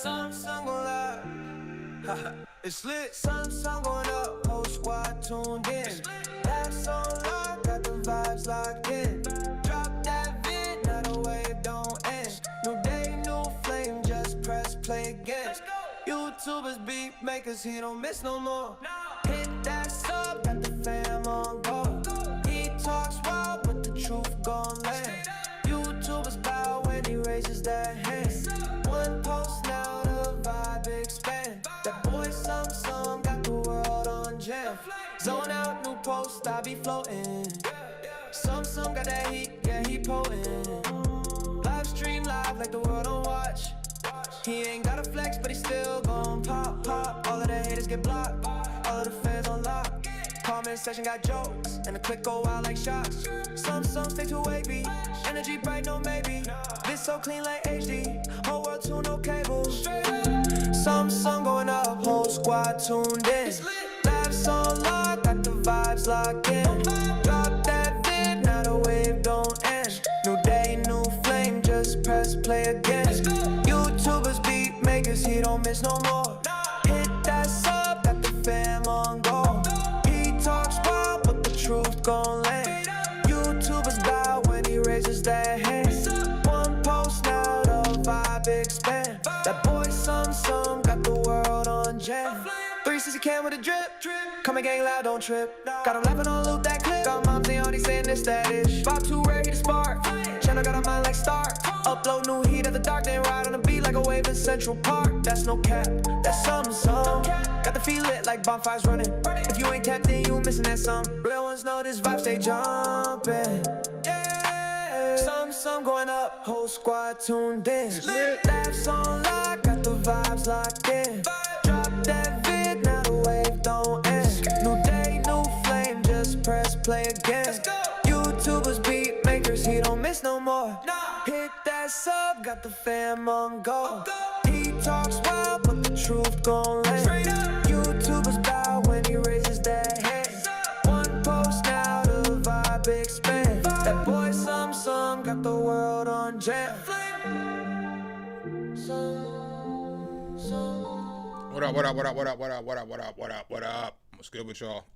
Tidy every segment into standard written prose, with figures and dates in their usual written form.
Samsung gon' live. It's lit. Samsung going up. Whole squad tuned in. Laughs on lock, got the vibes locked in. Drop that vid, not a wave, don't end. New day, new flame, just press play again. YouTubers, beat makers, he don't miss no more. Hit that sub, got the fam on go. He talks wild, but the truth gon' land. YouTubers bow when he raises that hand. One post now, the vibe expand. That boy Samsung got the world on jam. Zone out, new post, I be floating. Samsung got that heat, yeah, he potent. Live stream live like the world on watch. He ain't got a flex, but he still gon' pop. All of the haters get blocked, all of the fans on lock. Comment section got jokes, and the click go out like shots. Samsung stay too wavy, energy bright, no maybe. This so clean like HD, whole world tune, no cable. Samsung going up, whole squad tuned in. Laughs on lock, got the vibes locked in. Drop that vid, now the wave don't end. New day, new flame, just press play again. YouTubers, beat makers, he don't miss no more. Hit that sub, got the fam on go. He talks wild, but the truth gon' land. YouTubers bow when he raises that hand. One post now, the vibe expand. That boy Samsung got the world on jam. 360 cam with a drip. Coming gang loud, don't trip. Got him laughing on loop that clip. Got moms and aunties saying this, that ish. Vibe too rare, he the spark. Channel got a mind like Star. Upload new heat at the dark, then ride on the beat like a wave in Central Park. That's no cap, that's Samsung. Got the feel lit like bonfires running. If you ain't tapped in, you missing that some. Real ones know this vibe, stay jumping. Yeah, Samsung going up, whole squad tuned in. Laughs on lock, got the vibes locked in. Drop that vid, now the wave don't end. New day, new flame, just press play again. YouTubers, beat makers, he don't miss no more. Hit that sub, got the fam on go. He talks wild, but the truth gon' land. YouTubers bow when he raises that hand. One post now, the vibe expand. That boy Samsung got the world on jam. What up, what up, what up, what up, what up, what up, what up, what up, what up? What's good with y'all?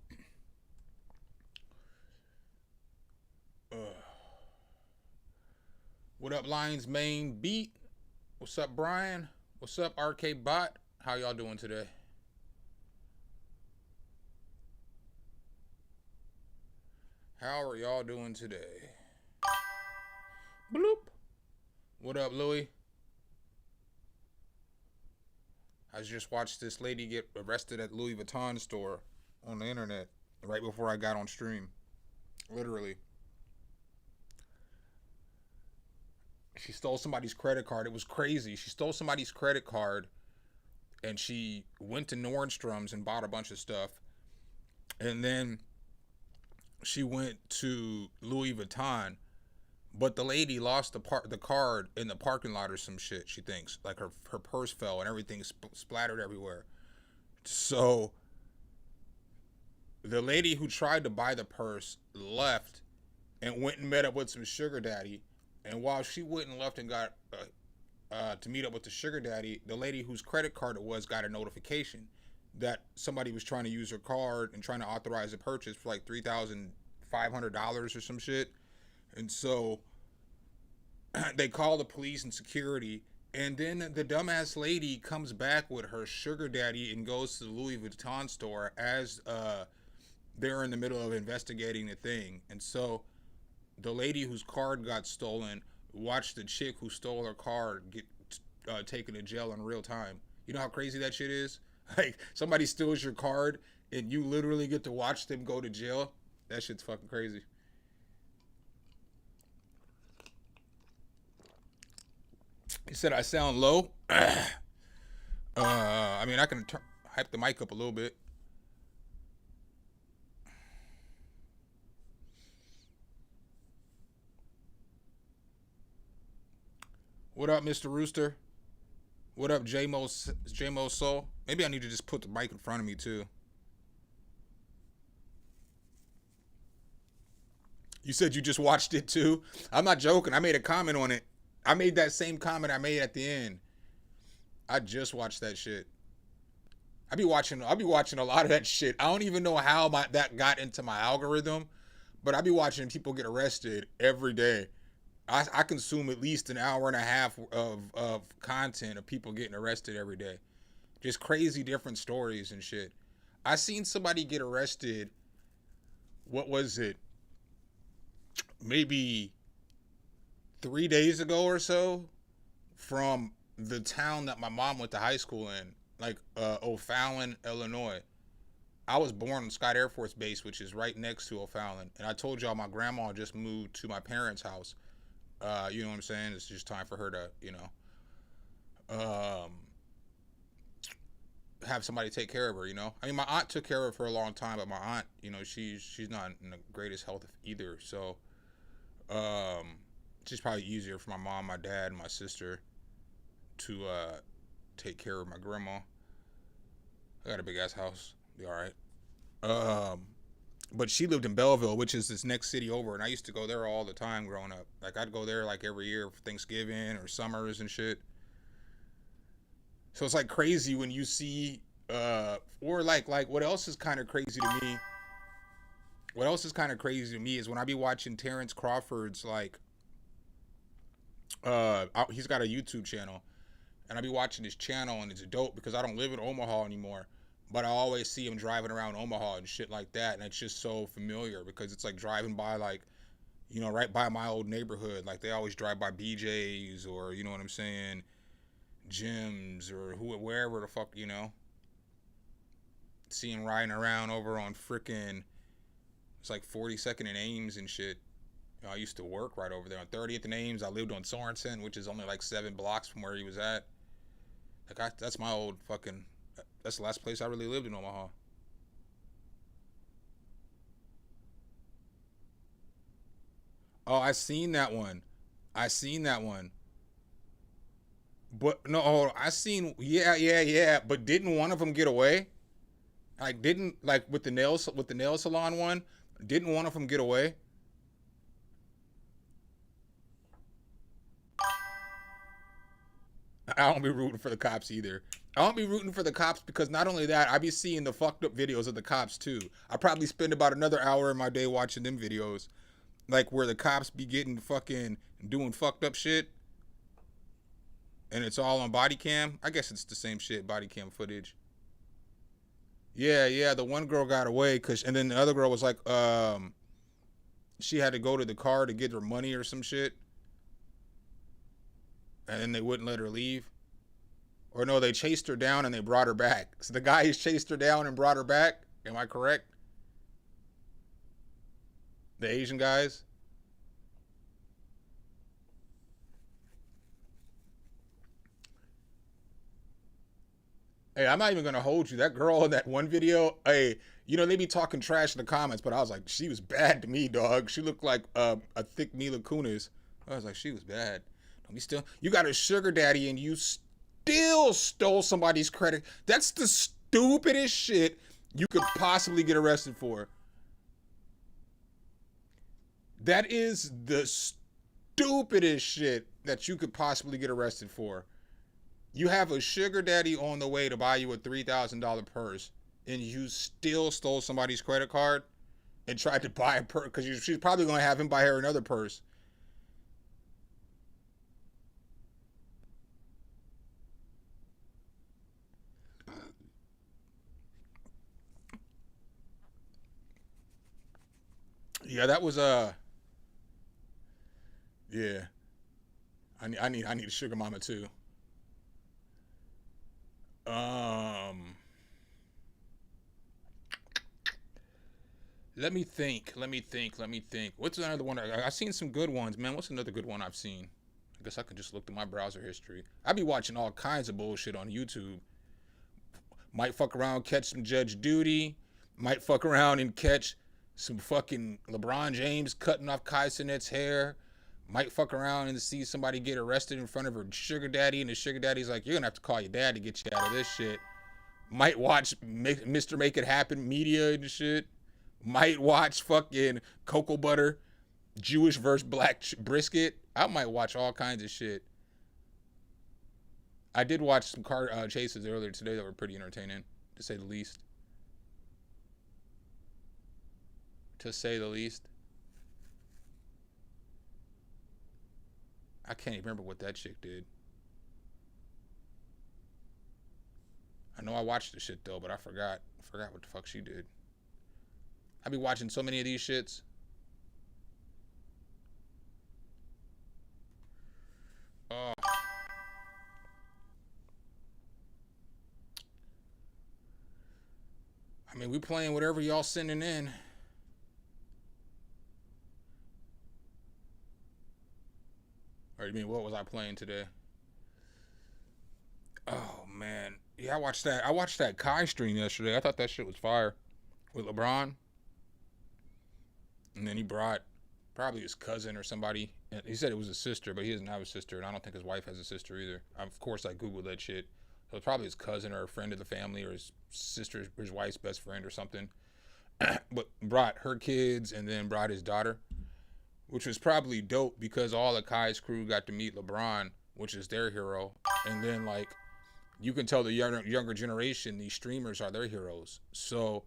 What up, Lions Main Beat? What's up, Brian? What's up, RK Bot? How y'all doing today? How are y'all doing today? Bloop. What up, Louie? I just watched this lady get arrested at Louis Vuitton store on the internet right before I got on stream. Literally. She stole somebody's credit card. It was crazy. She stole somebody's credit card and she went to Nordstrom's and bought a bunch of stuff. And then she went to Louis Vuitton, but the lady lost the card in the parking lot or some shit, she thinks. Like her purse fell and everything splattered everywhere. So the lady who tried to buy the purse left and went and met up with some sugar daddy. And while she went and left and got to meet up with the sugar daddy, the lady whose credit card it was got a notification that somebody was trying to use her card and trying to authorize a purchase for like $3,500 or some shit. And so they call the police and security. And then the dumbass lady comes back with her sugar daddy and goes to the Louis Vuitton store as they're in the middle of investigating the thing. And so the lady whose card got stolen watched the chick who stole her card get taken to jail in real time. You know how crazy that shit is? Like, somebody steals your card and you literally get to watch them go to jail. That shit's fucking crazy. He said I sound low. I mean, I can hype the mic up a little bit. What up, Mr. Rooster? What up, J-Mo Soul? Maybe I need to just put the mic in front of me, too. You said you just watched it, too? I'm not joking. I made a comment on it. I made that same comment I made at the end. I just watched that shit. I be watching a lot of that shit. I don't even know how that got into my algorithm, but I be watching people get arrested every day. I consume at least an hour and a half of content of people getting arrested every day. Just crazy different stories and shit. I seen somebody get arrested. What was it? Maybe 3 days ago or so, from the town that my mom went to high school in, like O'Fallon, Illinois. I was born on Scott Air Force Base, which is right next to O'Fallon. And I told y'all my grandma just moved to my parents' house. You know what I'm saying? It's just time for her to, um, have somebody take care of her. I mean, my aunt took care of her for a long time, but my aunt, she's not in the greatest health either. So, it's just probably easier for my mom, my dad, and my sister to take care of my grandma. I got a big ass house. Be all right. But she lived in Belleville, which is this next city over, and I used to go there all the time growing up. Like, I'd go there like every year for Thanksgiving or summers and shit. So it's like crazy when you see, or like what else is kind of crazy to me? What else is kind of crazy to me is when I be watching Terrence Crawford's he's got a YouTube channel, and I be watching his channel, and it's dope because I don't live in Omaha anymore. But I always see him driving around Omaha and shit like that, and it's just so familiar because it's like driving by right by my old neighborhood. Like they always drive by BJ's or you know what I'm saying, gyms or wherever the fuck See him riding around over on frickin' it's like 42nd and Ames and shit. I used to work right over there on 30th and Ames. I lived on Sorensen, which is only like 7 blocks from where he was at. That's my old fucking. That's the last place I really lived in Omaha. Oh, I seen that one. But no, I seen yeah. But didn't one of them get away? Like didn't like with the nail salon one? Didn't one of them get away? I don't be rooting for the cops either. I don't be rooting for the cops because not only that, I be seeing the fucked up videos of the cops too. I probably spend about another hour in my day watching them videos. Like where the cops be getting fucking doing fucked up shit and it's all on body cam. I guess it's the same shit, body cam footage. Yeah, the one girl got away and then the other girl was like, she had to go to the car to get her money or some shit. And then they wouldn't let her leave. Or no, they chased her down and they brought her back. So the guys chased her down and brought her back. Am I correct? The Asian guys. Hey, I'm not even gonna hold you. That girl in that one video, hey, they be talking trash in the comments, but I was like, she was bad to me, dog. She looked like a thick Mila Kunis. I was like, she was bad. Don't be still. You got a sugar daddy and you still stole somebody's credit. That's the stupidest shit you could possibly get arrested for. That is the stupidest shit that you could possibly get arrested for. You have a sugar daddy on the way to buy you a $3,000 purse, and you still stole somebody's credit card and tried to buy a purse because she's probably going to have him buy her another purse. Yeah, that was yeah. I need a sugar mama too. Um let me think. What's another one? I've seen some good ones, man. What's another good one I've seen? I guess I could just look through my browser history. I be watching all kinds of bullshit on YouTube. Might fuck around, catch some Judge Duty. Might fuck around and catch some fucking LeBron James cutting off Kai Cenat's hair. Might fuck around and see somebody get arrested in front of her sugar daddy, and the sugar daddy's like, "You're gonna have to call your dad to get you out of this shit." Might watch Mr. Make It Happen media and shit. Might watch fucking Cocoa Butter, Jewish versus Black Brisket. I might watch all kinds of shit. I did watch some car chases earlier today that were pretty entertaining, to say the least. To say the least. I can't even remember what that chick did. I know I watched the shit though, but I forgot. I forgot what the fuck she did. I be watching so many of these shits. Oh. I mean, we playing whatever y'all sending in. Or you mean, what was I playing today? Oh man, yeah, I watched that. I watched that Kai stream yesterday. I thought that shit was fire with LeBron, and then he brought probably his cousin or somebody. And he said it was his sister, but he doesn't have a sister, and I don't think his wife has a sister either. Of course, I googled that shit. So it's probably his cousin or a friend of the family or his sister's, his wife's best friend or something. But brought her kids and then brought his daughter, which was probably dope because all of Kai's crew got to meet LeBron, which is their hero. And then, like, you can tell the younger generation, these streamers are their heroes. So,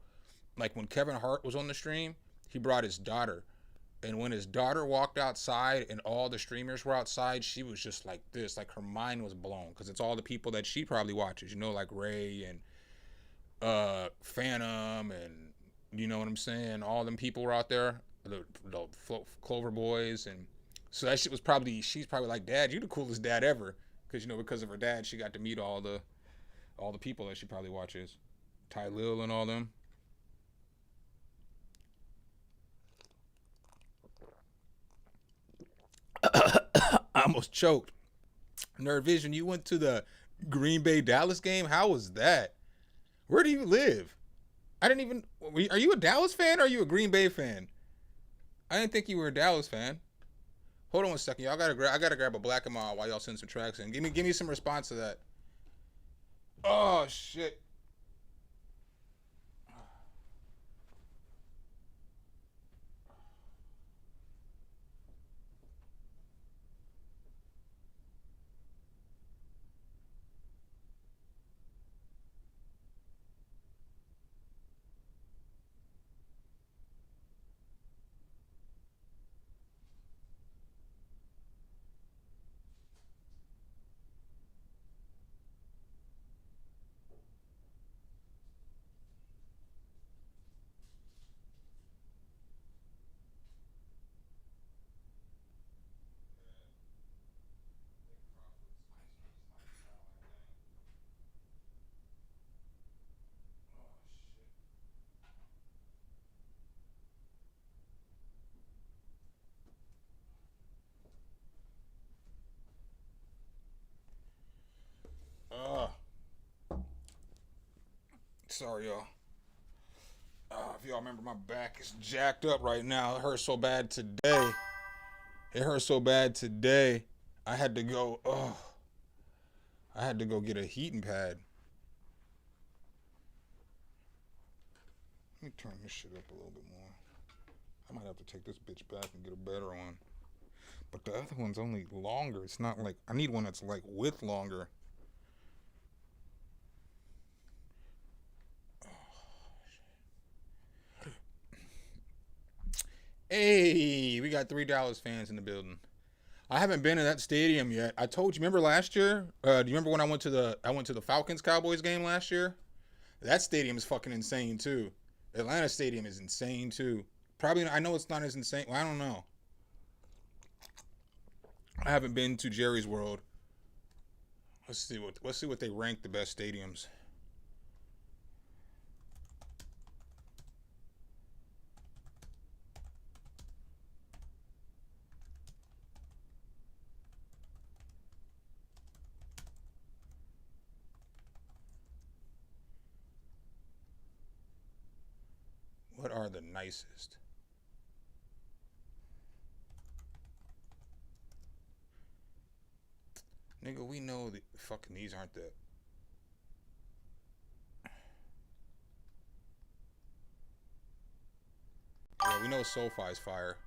like, when Kevin Hart was on the stream, he brought his daughter. And when his daughter walked outside and all the streamers were outside, she was just like this. Like, her mind was blown because it's all the people that she probably watches, you know, like Ray and Phantom and, you know what I'm saying? All them people were out there, the Clover Boys. And so that shit was probably, she's probably like, Dad, you the coolest dad ever. Because, you know, because of her dad, she got to meet all the people that she probably watches. Ty Lil and all them. I almost choked. Nerd Vision, you went to the Green Bay Dallas game? How was that? Where do you live? I didn't even... Are you a Dallas fan or are you a Green Bay fan? I didn't think you were a Dallas fan. Hold on 1 second, y'all. I gotta grab a Black and Mild while y'all send some tracks in. Give me some response to that. Oh shit. Sorry, y'all. If y'all remember, my back is jacked up right now. It hurts so bad today. I had to go. I had to go get a heating pad. Let me turn this shit up a little bit more. I might have to take this bitch back and get a better one. But the other one's only longer. It's not like... I need one that's like width longer. Hey, we got 3 Dallas fans in the building. I haven't been in that stadium yet. I told you, remember last year? Do you remember when I went to the Falcons Cowboys game last year? That stadium is fucking insane too. Atlanta Stadium is insane too. Probably, I know it's not as insane. Well, I don't know. I haven't been to Jerry's World. Let's see what they rank the best stadiums. What are the nicest? Nigga, we know that fucking these aren't the... Yeah, we know SoFi's fire.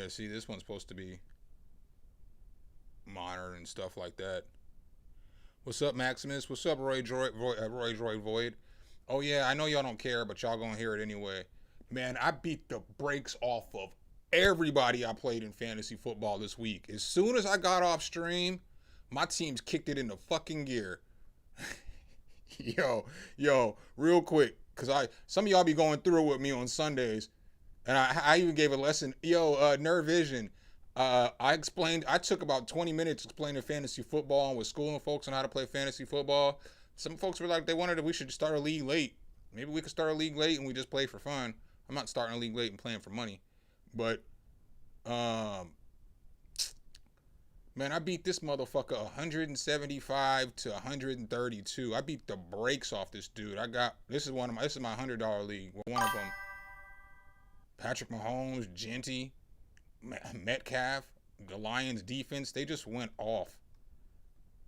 Yeah, see, this one's supposed to be monitored and stuff like that. What's up, Maximus? What's up, Roy Droid Void? Oh yeah, I know y'all don't care, but y'all gonna hear it anyway. Man, I beat the brakes off of everybody I played in fantasy football this week. As soon as I got off stream, my teams kicked it into fucking gear. yo, real quick, cause some of y'all be going through it with me on Sundays, and I even gave a lesson. Nerd Vision. I took about 20 minutes explaining fantasy football and was schooling folks on how to play fantasy football. Some folks were like, they wanted that we should start a league late. Maybe we could start a league late and we just play for fun. I'm not starting a league late and playing for money. But, man, I beat this motherfucker 175 to 132. I beat the brakes off this dude. This is my $100 league. One of them, Patrick Mahomes, Genty, Metcalf, the Lions defense, they just went off.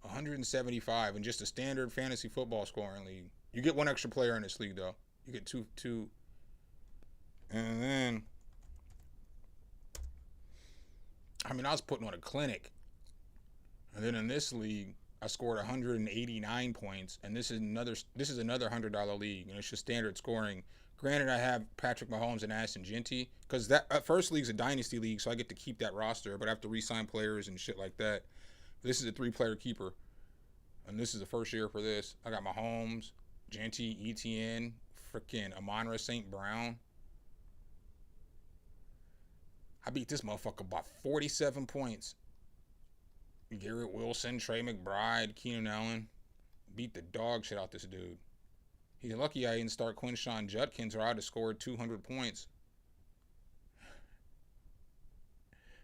175 in just a standard fantasy football scoring league. You get one extra player in this league, though. You get two. And then, I was putting on a clinic. And then in this league, I scored 189 points. And this is another $100 league, and it's just standard scoring. Granted, I have Patrick Mahomes and Ashton Genty, because that first league's a dynasty league, so I get to keep that roster, but I have to re-sign players and shit like that. This is a 3-player keeper, and this is the first year for this. I got Mahomes, Genty, ETN, freaking Amon-Ra St. Brown. I beat this motherfucker by 47 points. Garrett Wilson, Trey McBride, Keenan Allen. Beat the dog shit out this dude. He's lucky I didn't start Quinshon Judkins, or I'd have scored 200 points.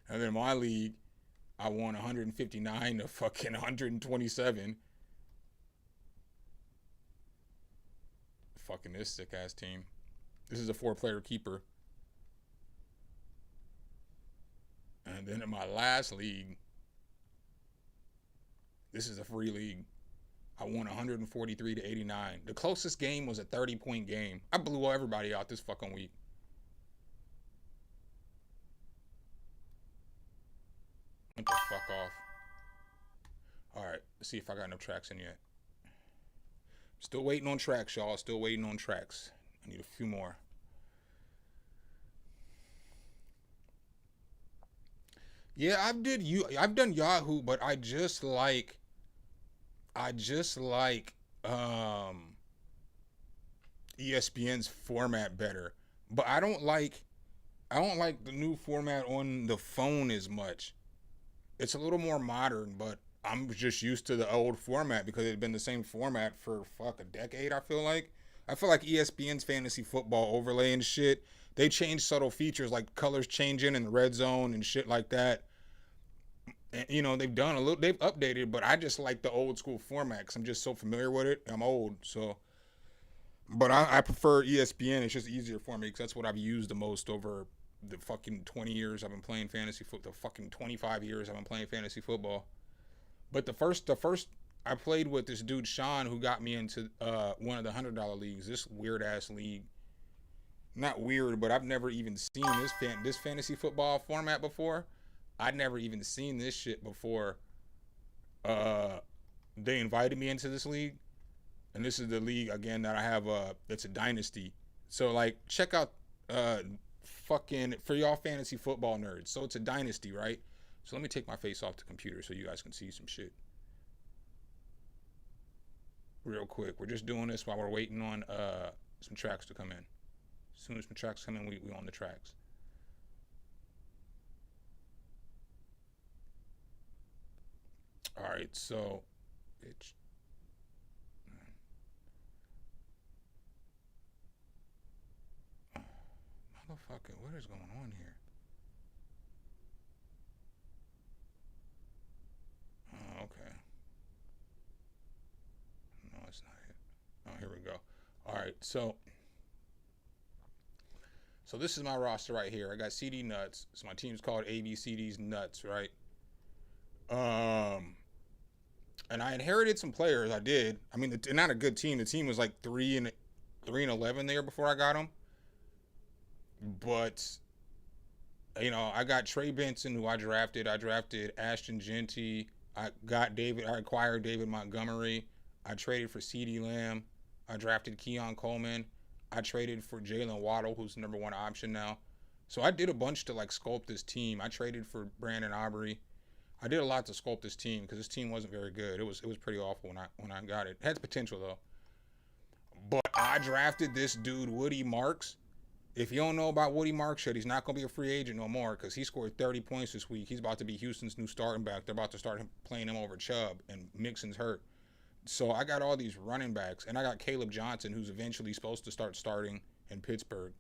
And then my league, I won 159 to fucking 127. Fucking this sick ass team. This is a 4-player keeper. And then in my last league, this is a free league. I won 143 to 89. The closest game was a 30-point game. I blew everybody out this fucking week. Get the fuck off. Alright, let's see if I got enough tracks in yet. Still waiting on tracks, y'all. Still waiting on tracks. I need a few more. Yeah, I've done Yahoo, but I just like ESPN's format better. But I don't like the new format on the phone as much. It's a little more modern, but I'm just used to the old format because it's been the same format for a decade, I feel like. ESPN's fantasy football overlay and shit, they change subtle features like colors changing in the red zone and shit like that. And, they've updated, but I just like the old school format because I'm just so familiar with it. I'm old, so. But I prefer ESPN. It's just easier for me because that's what I've used the most over the fucking 20 years I've been playing fantasy football. The fucking 25 years I've been playing fantasy football. But the first I played with this dude Sean, who got me into one of the $100 leagues. This weird ass league. Not weird, but I've never even seen this fantasy football format before. I'd never even seen this shit before. They invited me into this league, and this is the league again that I have. It's a dynasty. So check out fucking for y'all fantasy football nerds. So it's a dynasty, right? So let me take my face off the computer so you guys can see some shit. Real quick. We're just doing this while we're waiting on some tracks to come in. As soon as some tracks come in, we on the tracks. Alright, so bitch. Motherfucker, what is going on here? Oh, okay. No, it's not it. Oh, here we go. Alright, so this is my roster right here. I got CD Nuts. So my team's called ABCD's Nuts, right? And I inherited some players. I did. Not a good team. The team was like 3-11 there before I got them. But You know, I got Trey Benson, who I drafted. I drafted Ashton Genty. I acquired David Montgomery. I traded for CeeDee Lamb. I drafted Keon Coleman. I traded for Jalen Waddle, who's the number one option now. So I did a bunch to like sculpt this team. I traded for Brandon Aubrey. I did a lot to sculpt this team because this team wasn't very good. It was pretty awful when I got it. It had potential though. But I drafted this dude Woody Marks. If you don't know about Woody Marks yet, he's not going to be a free agent no more because he scored 30 points this week. He's about to be Houston's new starting back. They're about to start playing him over Chubb, and Mixon's hurt. So I got all these running backs, and I got Caleb Johnson, who's eventually supposed to start starting in Pittsburgh.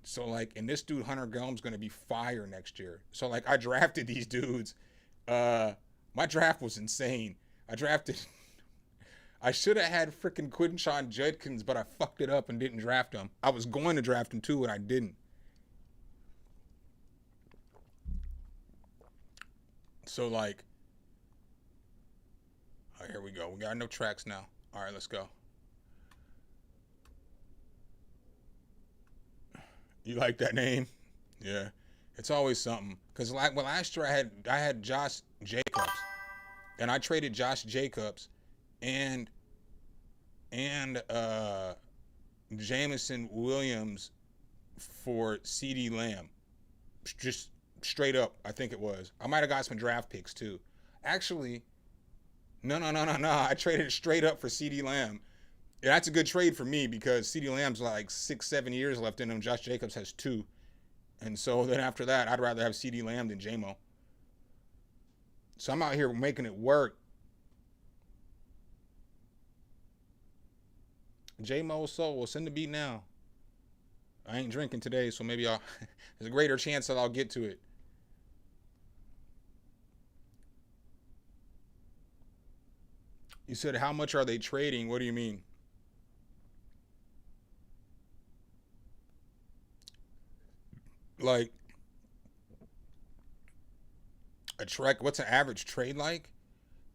So, like, and this dude, Hunter Gelm's going to be fire next year. So, like, I drafted these dudes. My draft was insane. I should have had freaking Quinshon Judkins, but I fucked it up and didn't draft him. I was going to draft him too, and I didn't. So, like, oh, here we go. We got no tracks now. All right, let's go. You like that name? Yeah. It's always something. Because last year I had Josh Jacobs, and I traded Josh Jacobs and Jameson Williams for CeeDee Lamb. Just straight up, I think it was. I might have got some draft picks too. Actually, no. I traded it straight up for CeeDee Lamb. Yeah, that's a good trade for me because CeeDee Lamb's like 6-7 years left in him. Josh Jacobs has 2. And so then after that, I'd rather have CeeDee Lamb than JMO. So I'm out here making it work. JMO Soul, send the beat now. I ain't drinking today, so maybe there's a greater chance that I'll get to it. You said, how much are they trading? What do you mean? Like, what's an average trade like?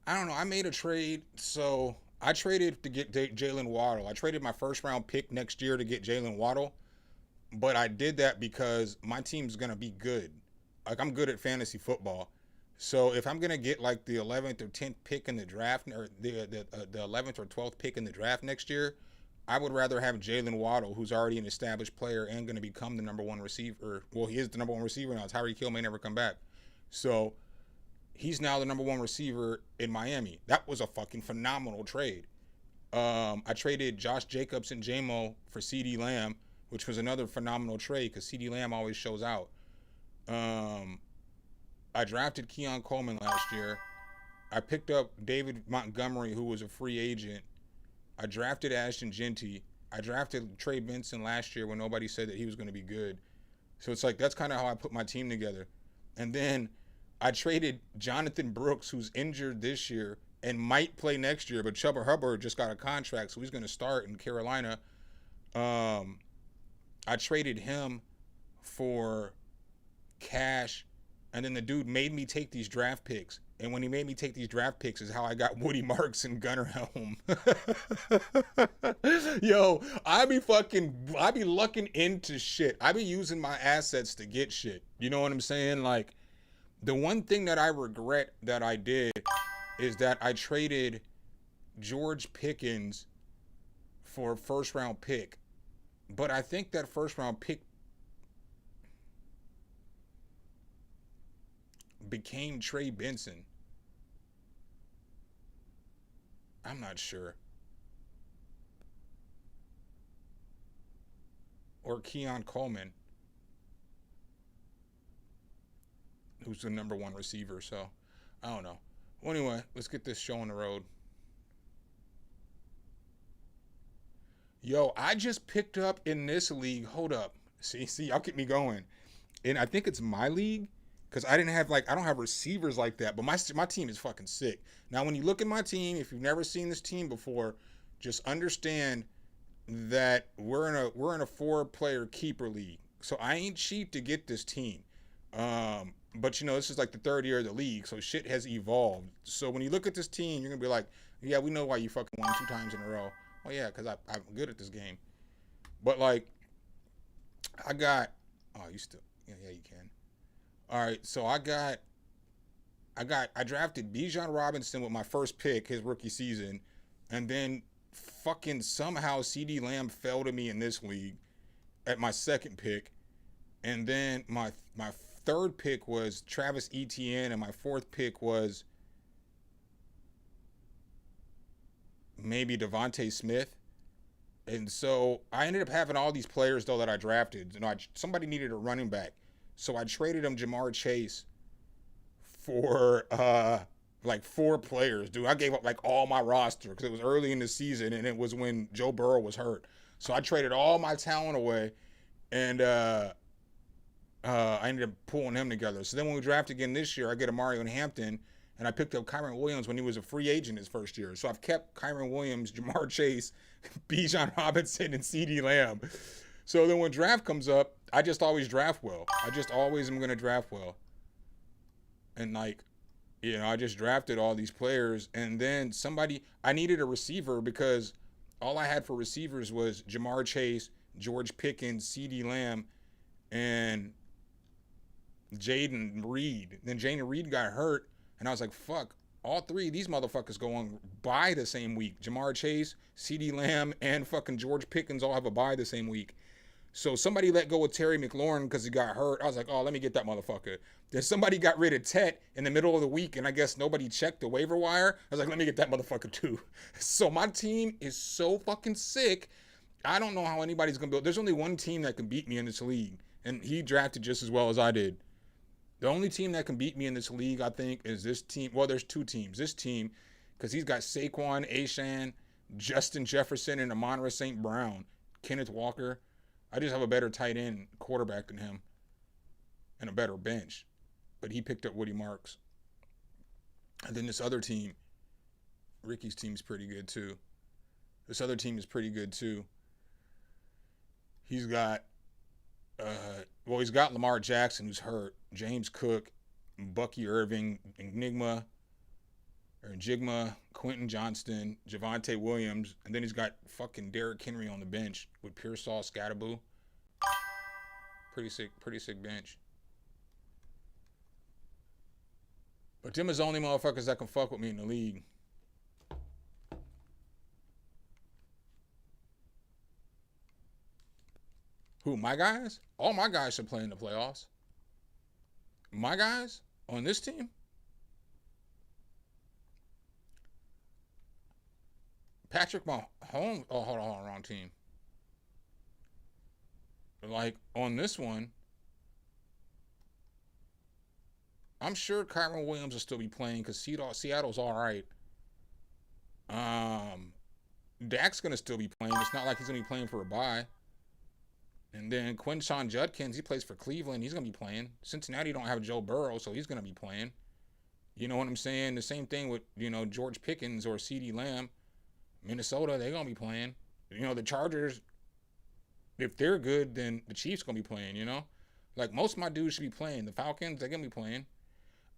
I don't know. I made a trade, so I traded to get Jalen Waddle. I traded my first round pick next year to get Jalen Waddle, but I did that because my team's gonna be good. Like, I'm good at fantasy football, so if I'm gonna get like the 11th or 10th pick in the draft, or the 11th or 12th pick in the draft next year, I would rather have Jalen Waddle, who's already an established player and going to become the number one receiver. Well, he is the number one receiver now. Tyreek Hill may never come back. So he's now the number one receiver in Miami. That was a fucking phenomenal trade. I traded Josh Jacobs and JMO for CeeDee Lamb, which was another phenomenal trade because CeeDee Lamb always shows out. I drafted Keon Coleman last year. I picked up David Montgomery, who was a free agent. I drafted Ashton Genty. I drafted Trey Benson last year when nobody said that he was going to be good. So it's like, that's kind of how I put my team together. And then I traded Jonathan Brooks, who's injured this year and might play next year, but Chuba Hubbard just got a contract, so he's going to start in Carolina. I traded him for cash, and then the dude made me take these draft picks. And when he made me take these draft picks is how I got Woody Marks and Gunnar Helm. Yo, I be lucking into shit. I be using my assets to get shit. You know what I'm saying? Like, the one thing that I regret that I did is that I traded George Pickens for a first round pick. But I think that first round pick became Trey Benson. I'm not sure. Or Keon Coleman, who's the number one receiver. So, I don't know. Well, anyway, let's get this show on the road. Yo, I just picked up in this league. Hold up. See, y'all get me going. And I think it's my league. Because I don't have receivers like that. But my team is fucking sick. Now, when you look at my team, if you've never seen this team before, just understand that we're in a 4-player keeper league. So I ain't cheap to get this team. But, you know, this is like the 3rd year of the league. So shit has evolved. So when you look at this team, you're going to be like, yeah, we know why you fucking won 2 times in a row. Oh, yeah, because I'm good at this game. But, like, I got... Oh, you still... Yeah, you can. All right, so I drafted Bijan Robinson with my first pick, his rookie season, and then fucking somehow CD Lamb fell to me in this league at my second pick, and then my third pick was Travis Etienne, and my fourth pick was maybe Devontae Smith. And so I ended up having all these players though that I drafted. Somebody needed a running back, so I traded him Jamar Chase for like 4 players. Dude, I gave up like all my roster because it was early in the season and it was when Joe Burrow was hurt. So I traded all my talent away, and I ended up pulling him together. So then when we draft again this year, I get a Mario Hampton, and I picked up Kyren Williams when he was a free agent his first year. So I've kept Kyren Williams, Jamar Chase, Bijan Robinson, and CD Lamb. So then when draft comes up, I just always draft well. I just always am going to draft well. And like, you know, I just drafted all these players. And then I needed a receiver because all I had for receivers was Jamar Chase, George Pickens, CD Lamb, and Jaden Reed. Then Jaden Reed got hurt, and I was like, fuck, all 3 of these motherfuckers go on bye the same week. Jamar Chase, CD Lamb, and fucking George Pickens all have a bye the same week. So somebody let go of Terry McLaurin because he got hurt. I was like, oh, let me get that motherfucker. Then somebody got rid of Tet in the middle of the week, and I guess nobody checked the waiver wire. I was like, let me get that motherfucker too. So my team is so fucking sick. I don't know how anybody's going to build. There's only one team that can beat me in this league, and he drafted just as well as I did. The only team that can beat me in this league, I think, is this team. Well, there's 2 teams. This team, because he's got Saquon, Ashan, Justin Jefferson, and Amon-Ra St. Brown, Kenneth Walker. I just have a better tight end quarterback than him and a better bench. But he picked up Woody Marks. And then this other team, Ricky's team's pretty good too. This other team is pretty good too. He's got he's got Lamar Jackson, who's hurt, James Cook, Bucky Irving, Jigma, Quentin Johnston, Javonte Williams, and then he's got fucking Derrick Henry on the bench with Pearsall, Scatterboo. Pretty sick bench. But them is the only motherfuckers that can fuck with me in the league. Who, my guys? All my guys should play in the playoffs. My guys on this team? Patrick Mahomes. Oh, hold on, wrong team. Like, on this one, I'm sure Kyren Williams will still be playing because Seattle's all right. Dak's going to still be playing. It's not like he's going to be playing for a bye. And then Quinshon Judkins, he plays for Cleveland. He's going to be playing. Cincinnati don't have Joe Burrow, so he's going to be playing. You know what I'm saying? The same thing with, George Pickens or CeeDee Lamb. Minnesota, they're going to be playing. The Chargers, if they're good, then the Chiefs going to be playing, Like, most of my dudes should be playing. The Falcons, they're going to be playing.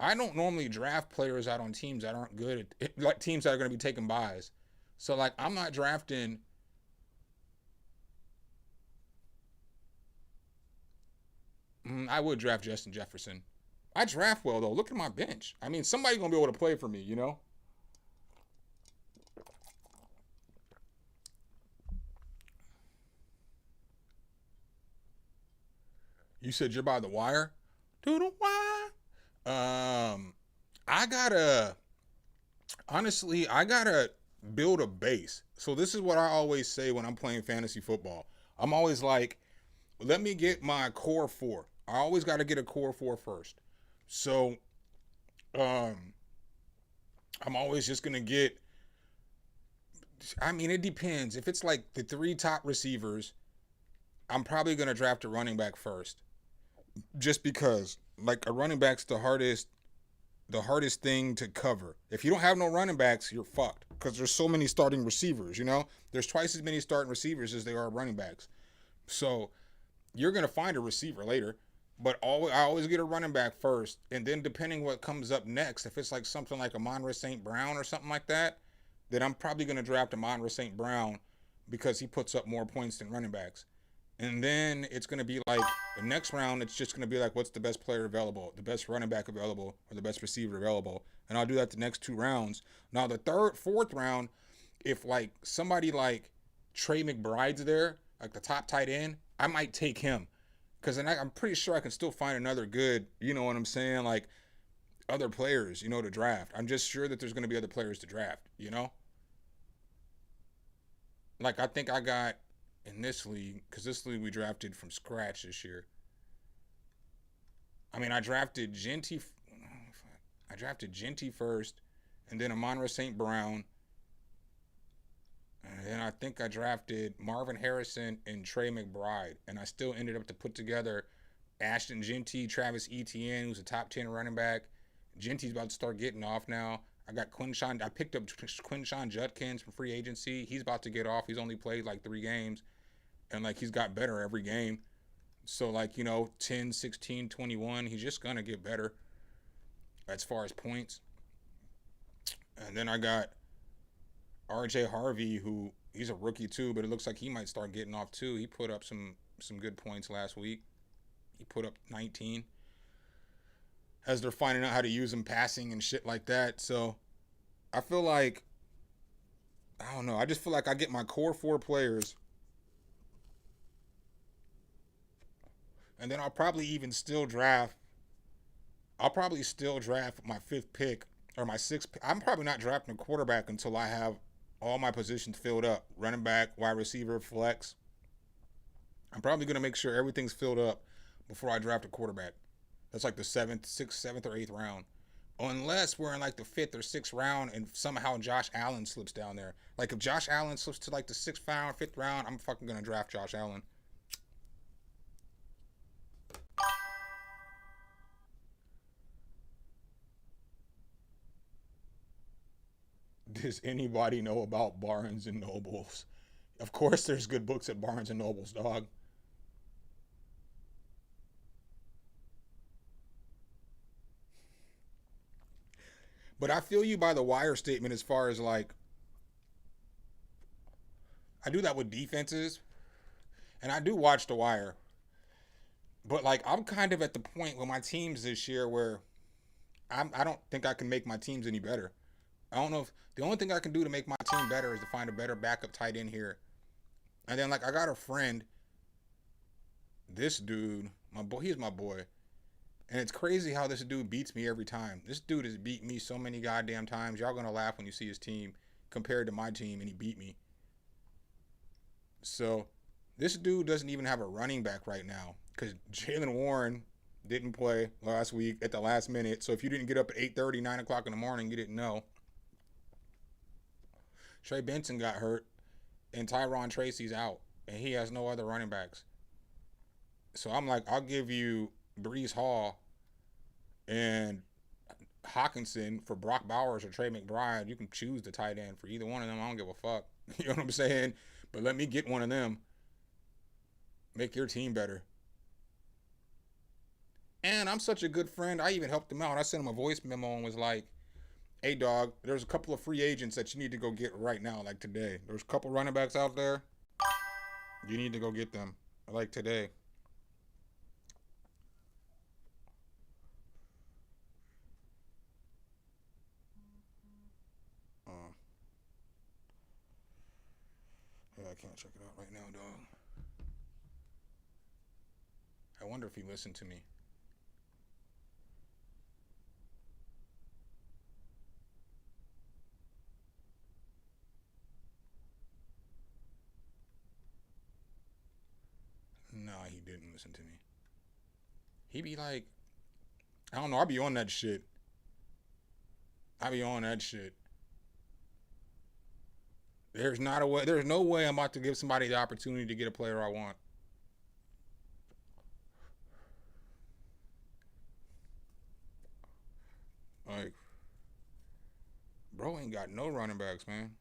I don't normally draft players out on teams that aren't good, like teams that are going to be taking buys. So, like, I'm not drafting... I would draft Justin Jefferson. I draft well, though. Look at my bench. I mean, somebody's going to be able to play for me, You said you're by the wire? To the wire. I gotta build a base. So this is what I always say when I'm playing fantasy football. I'm always like, let me get my core 4. I always got to get a core 4 first. So, I'm always just going to get, it depends. If it's like the 3 top receivers, I'm probably going to draft a running back first. Just because, like, a running back's the hardest thing to cover. If you don't have no running backs, you're fucked. Because there's so many starting receivers, There's twice as many starting receivers as there are running backs. So, you're going to find a receiver later. But I always get a running back first. And then depending what comes up next, if it's like something like Amon-Ra St. Brown or something like that, then I'm probably going to draft Amon-Ra St. Brown because he puts up more points than running backs. And then it's going to be like the next round, it's just going to be like, what's the best player available, the best running back available, or the best receiver available. And I'll do that the next two rounds. Now, the third, fourth round, if like somebody like Trey McBride's there, like the top tight end, I might take him. Because then I'm pretty sure I can still find another good, you know what I'm saying? Like other players, to draft. I'm just sure that there's going to be other players to draft. Like I think I got in this league, because this league we drafted from scratch this year. I mean, I drafted Genty. I drafted Genty first, and then Amon-Ra St. Brown, and then I think I drafted Marvin Harrison and Trey McBride, and I still ended up to put together Ashton Genty, Travis Etienne, who's a top 10 running back. Genty's about to start getting off now. I got Quinshon. I picked up Quinshon Judkins from free agency. He's about to get off. He's only played like 3 games. And like he's got better every game. So like, 10, 16, 21, he's just going to get better as far as points. And then I got RJ Harvey, who he's a rookie too, but it looks like he might start getting off too. He put up some good points last week. He put up 19 as they're finding out how to use him passing and shit like that. So I feel like, I don't know. I just feel like I get my core 4 players, and then I'll probably still draft my 5th pick or my 6th pick. I'm probably not drafting a quarterback until I have all my positions filled up. Running back, wide receiver, flex. I'm probably going to make sure everything's filled up before I draft a quarterback. That's like the 7th, 6th, 7th, or 8th round. Unless we're in like the 5th or 6th round and somehow Josh Allen slips down there. Like if Josh Allen slips to like the 6th round, 5th round, I'm fucking going to draft Josh Allen. Does anybody know about Barnes and Nobles? Of course there's good books at Barnes and Nobles, dog. But I feel you by the wire statement as far as like, I do that with defenses, and I do watch the wire. But like, I'm kind of at the point with my teams this year where I don't think I can make my teams any better. I don't know if the only thing I can do to make my team better is to find a better backup tight end here. And then like I got a friend, this dude, my boy, he's my boy. And it's crazy how this dude beats me every time. This dude has beat me so many goddamn times. Y'all gonna laugh when you see his team compared to my team, and he beat me. So this dude doesn't even have a running back right now because Jaylen Warren didn't play last week at the last minute. So if you didn't get up at 8:30, 9 o'clock in the morning, you didn't know. Trey Benson got hurt, and Tyron Tracy's out, and he has no other running backs. So I'm like, I'll give you Brees Hall and Hawkinson for Brock Bowers or Trey McBride. You can choose the tight end for either one of them. I don't give a fuck. You know what I'm saying? But let me get one of them. Make your team better. And I'm such a good friend. I even helped him out. I sent him a voice memo and was like, hey, dog, there's a couple of free agents that you need to go get right now, like today. There's a couple running backs out there. You need to go get them, like today. Yeah, I can't check it out right now, dog. I wonder if he listened to me. Nah, he didn't listen to me. He be like, I don't know, I be on that shit. I be on that shit. There's not a way. There's no way I'm about to give somebody the opportunity to get a player I want. Like, bro ain't got no running backs, man.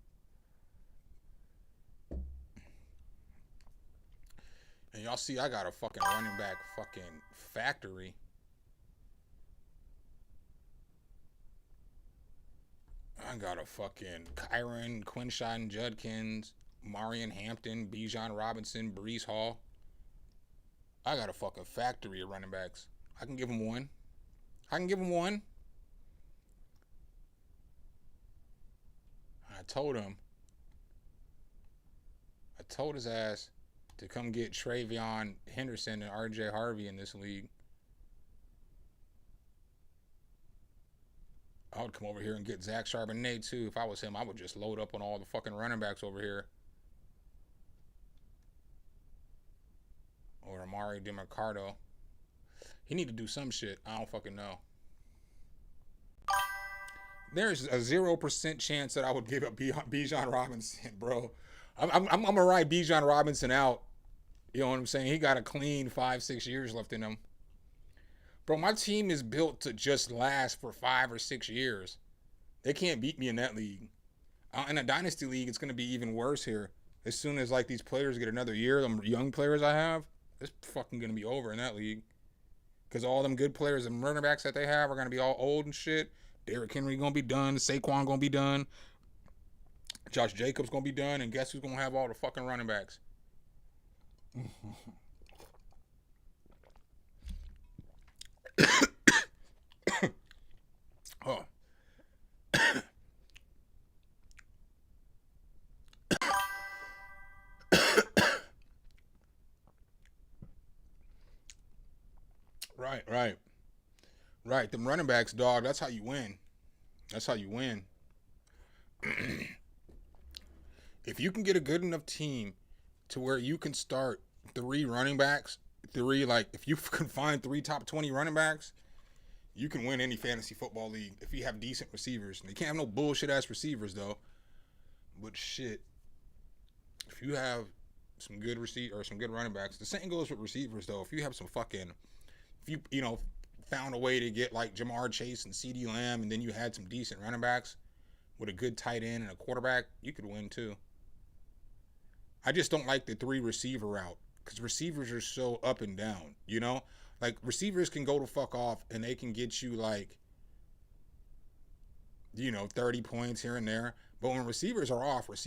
And y'all see, I got a fucking running back fucking factory. I got a fucking Kyron, Quinshon Judkins, Marion Hampton, Bijan Robinson, Brees Hall. I got a fucking factory of running backs. I can give him one. I can give him one. I told him. I told his ass to come get Travion Henderson and RJ Harvey in this league. I would come over here and get Zach Charbonnet too. If I was him, I would just load up on all the fucking running backs over here. Or Amari DeMarcado. He need to do some shit. I don't fucking know. There's a 0% chance that I would give up Bijan Robinson, bro. I'm gonna ride Bijan Robinson out. You know what I'm saying? He got a clean 5-6 years left in him. Bro, my team is built to just last for 5 or 6 years. They can't beat me in that league. In a dynasty league, it's gonna be even worse here. As soon as like these players get another year, them young players I have, it's fucking gonna be over in that league. Because all them good players and running backs that they have are gonna be all old and shit. Derrick Henry gonna be done. Saquon gonna be done. Josh Jacobs gonna be done. And guess who's gonna have all the fucking running backs? Oh. Right. Them running backs, dog, that's how you win. That's how you win. If you can get a good enough team to where you can start 3 running backs, if you can find 3 top 20 running backs, you can win any fantasy football league if you have decent receivers. They can't have no bullshit ass receivers though. But shit, if you have some good some good running backs, the same goes with receivers though. If you have some fucking, if you found a way to get like Jamar Chase and CeeDee Lamb, and then you had some decent running backs with a good tight end and a quarterback, you could win too. I just don't like the 3 receiver route because receivers are so up and down, Like, receivers can go to fuck off and they can get you, 30 points here and there. But when receivers are off, At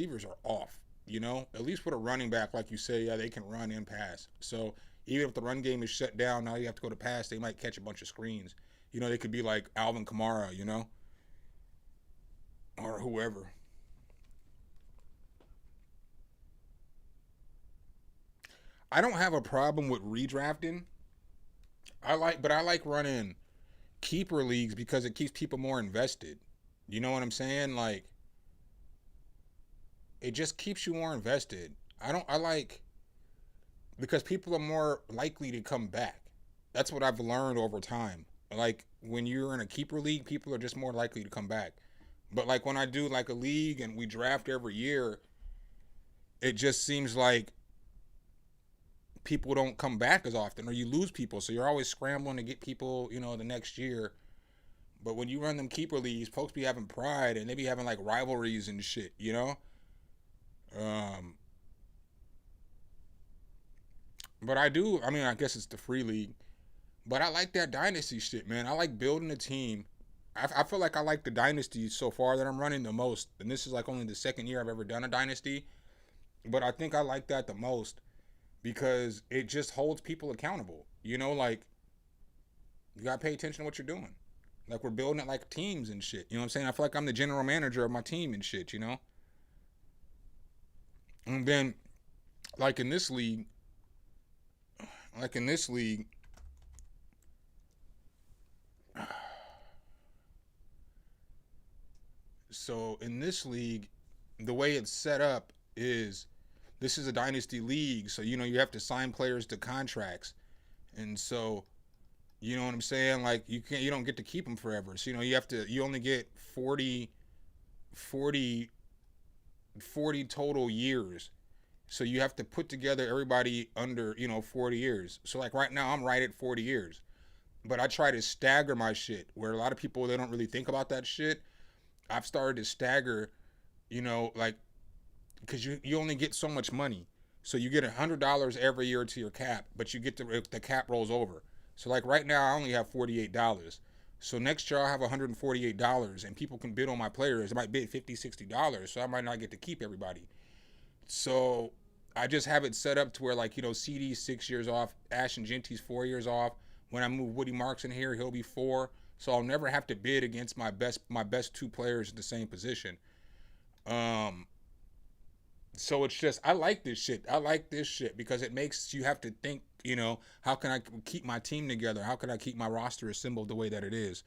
least with a running back, like you say, yeah, they can run and pass. So even if the run game is shut down, now you have to go to pass, they might catch a bunch of screens. They could be like Alvin Kamara, or whoever. I don't have a problem with redrafting. I like running keeper leagues because it keeps people more invested. You know what I'm saying? Like, it just keeps you more invested. Because people are more likely to come back. That's what I've learned over time. Like, when you're in a keeper league, people are just more likely to come back. But like when I do like a league and we draft every year, it just seems like people don't come back as often, or you lose people. So you're always scrambling to get people, the next year. But when you run them keeper leagues, folks be having pride and they be having like rivalries and shit, But I guess it's the free league. But I like that dynasty shit, man. I like building a team. I feel like I like the dynasty so far that I'm running the most. And this is like only the second year I've ever done a dynasty. But I think I like that the most because it just holds people accountable. Like, you got to pay attention to what you're doing. Like, we're building it like teams and shit. You know what I'm saying? I feel like I'm the general manager of my team and shit, And then, like in this league, so in this league, the way it's set up is this is a dynasty league. So, you have to sign players to contracts. And so, you know what I'm saying? Like, you don't get to keep them forever. So, you only get 40 total years. So you have to put together everybody under, 40 years. So like right now I'm right at 40 years. But I try to stagger my shit where a lot of people, they don't really think about that shit. I've started to stagger, because you only get so much money. So you get $100 every year to your cap, but you get the cap rolls over. So like right now I only have $48. So next year I'll have $148 and people can bid on my players. They might bid $50, $60. So I might not get to keep everybody. So I just have it set up to where, like, you know, CD's 6 years off, Ashton Genty's 4 years off. When I move Woody Marks in here, he'll be 4. So I'll never have to bid against my best 2 players in the same position. So it's just, I like this shit. I like this shit because it makes you have to think, you know, how can I keep my team together? How can I keep my roster assembled the way that it is?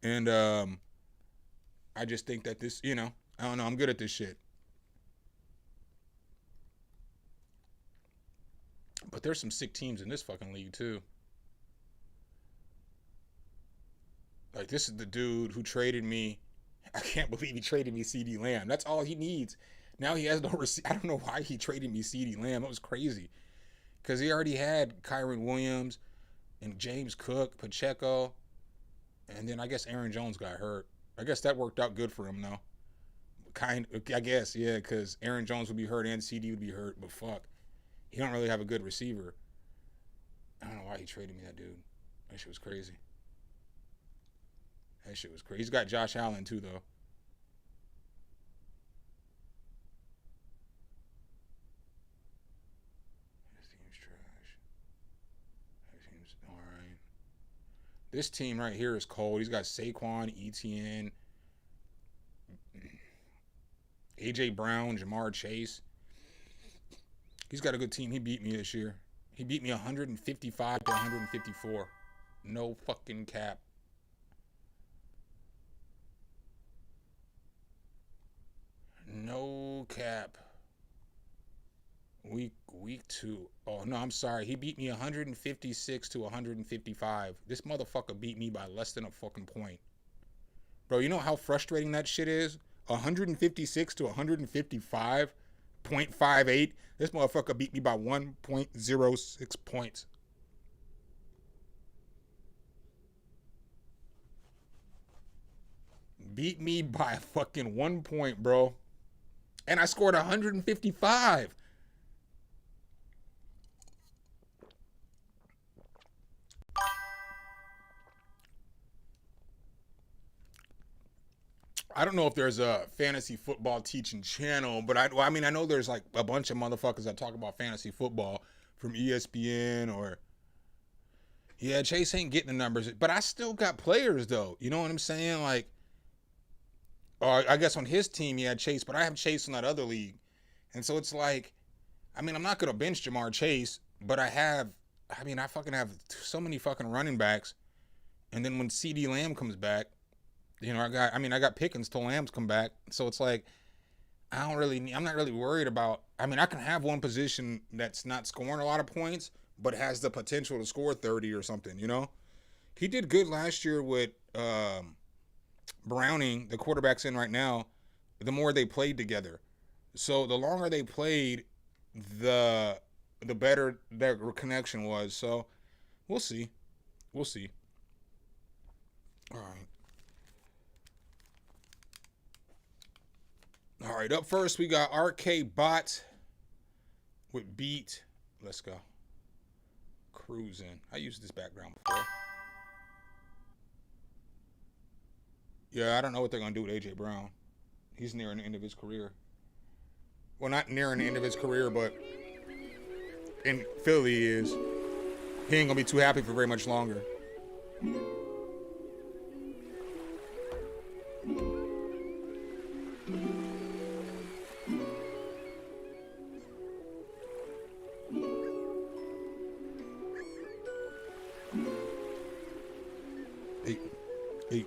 And I just think that this, you know, I don't know, I'm good at this shit. But there's some sick teams in this fucking league too. Like, this is the dude who traded me. I can't believe he traded me CeeDee Lamb. That's all he needs. Now he has no receipt. I don't know why he traded me CeeDee Lamb. It was crazy. Because he already had Kyren Williams and James Cook, Pacheco. And then I guess Aaron Jones got hurt. I guess that worked out good for him, though. I guess, yeah, because Aaron Jones would be hurt and CD would be hurt. But fuck. He don't really have a good receiver. I don't know why he traded me that dude. That shit was crazy. That shit was crazy. He's got Josh Allen, too, though. This team's trash. That team's all right. This team right here is cold. He's got Saquon, Etienne, A.J. Brown, Jamar Chase. He's got a good team. He beat me this year. He beat me 155 to 154. No fucking cap. No cap. Week 2. Oh, no, I'm sorry. He beat me 156 to 155. This motherfucker beat me by less than a fucking point. Bro, you know how frustrating that shit is? 156 to 155, 0.58. This motherfucker beat me by 1.06 points. Beat me by fucking 1 point, bro. And I scored 155. I don't know if there's a fantasy football teaching channel, but I mean, I know there's like a bunch of motherfuckers that talk about fantasy football from ESPN or, yeah, Chase ain't getting the numbers, but I still got players though. You know what I'm saying? Like, or I guess on his team he had Chase, but I have Chase in that other league. And so it's like, I mean, I'm not going to bench Jamar Chase, but I fucking have so many fucking running backs. And then when CeeDee Lamb comes back, you know, I got Pickens till Lambs come back. So it's like, I'm not really worried about, I mean, I can have one position that's not scoring a lot of points, but has the potential to score 30 or something, you know? He did good last year with Browning, the quarterback's in right now, the more they played together. So the longer they played, the better their connection was. So we'll see. We'll see. All right. All right, up first, we got RK Bot with Beat. Let's go. Cruising. I used this background before. Yeah, I don't know what they're going to do with A.J. Brown. He's nearing the end of his career. Well, not nearing the end of his career, but in Philly he is. He ain't going to be too happy for very much longer. Hey.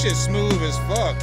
This shit smooth as fuck.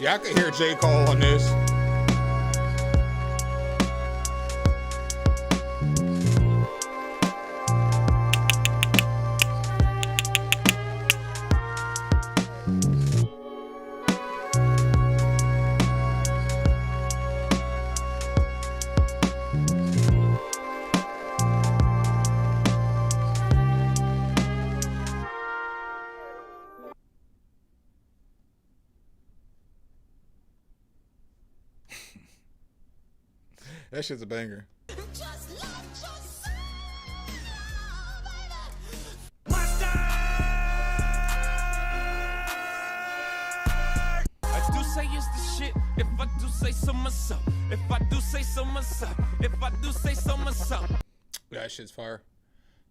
Yeah, I could hear J. Cole on this. That shit's a banger. I do say it's the shit. If I do say so myself. If I do say so myself. If I do say so myself. That shit's fire.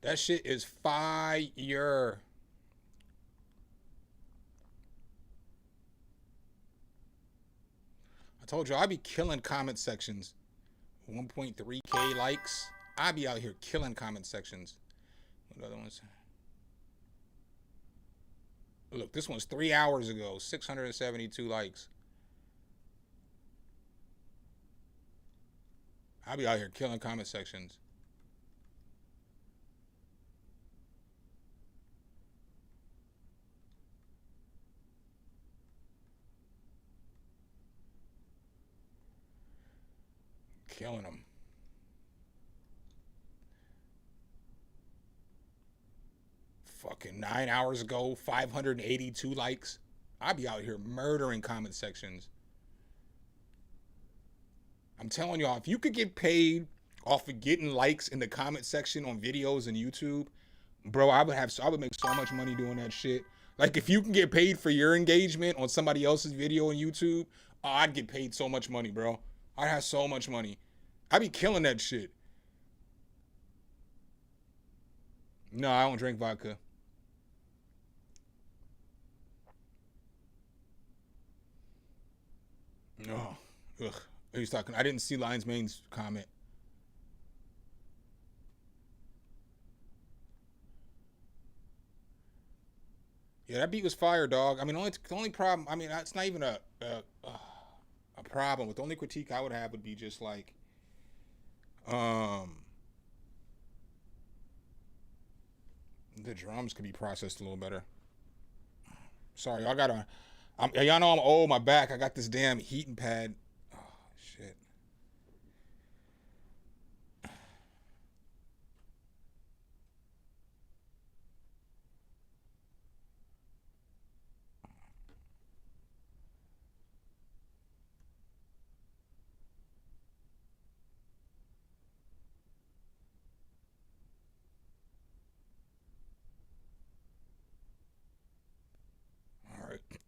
That shit is fire. I told you I'd be killing comment sections. 1.3K likes. I'd be out here killing comment sections. What other ones? Look, this one's 3 hours ago. 672 likes. I'll be out here killing comment sections. Killing them. Fucking 9 hours ago, 582 likes. I'll be out here murdering comment sections. I'm telling y'all, if you could get paid off of getting likes in the comment section on videos and YouTube, bro, I would make so much money doing that shit. Like, if you can get paid for your engagement on somebody else's video on YouTube, oh, I'd get paid so much money, bro. I'd have so much money. I'd be killing that shit. No, I don't drink vodka. No. Ugh. He's talking. I didn't see Lion's Mane's comment. Yeah, that beat was fire, dog. I mean, the only problem, I mean, it's not even a problem. The only critique I would have would be just like, the drums could be processed a little better. Sorry, y'all know I'm old, my back. I got this damn heating pad. Oh, shit.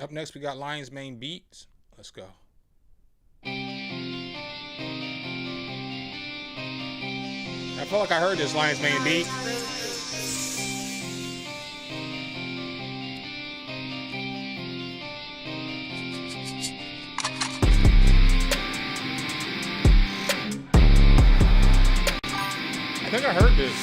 Up next, we got Lion's Mane beats. Let's go. I felt like I heard this Lion's Mane beat. I think I heard this.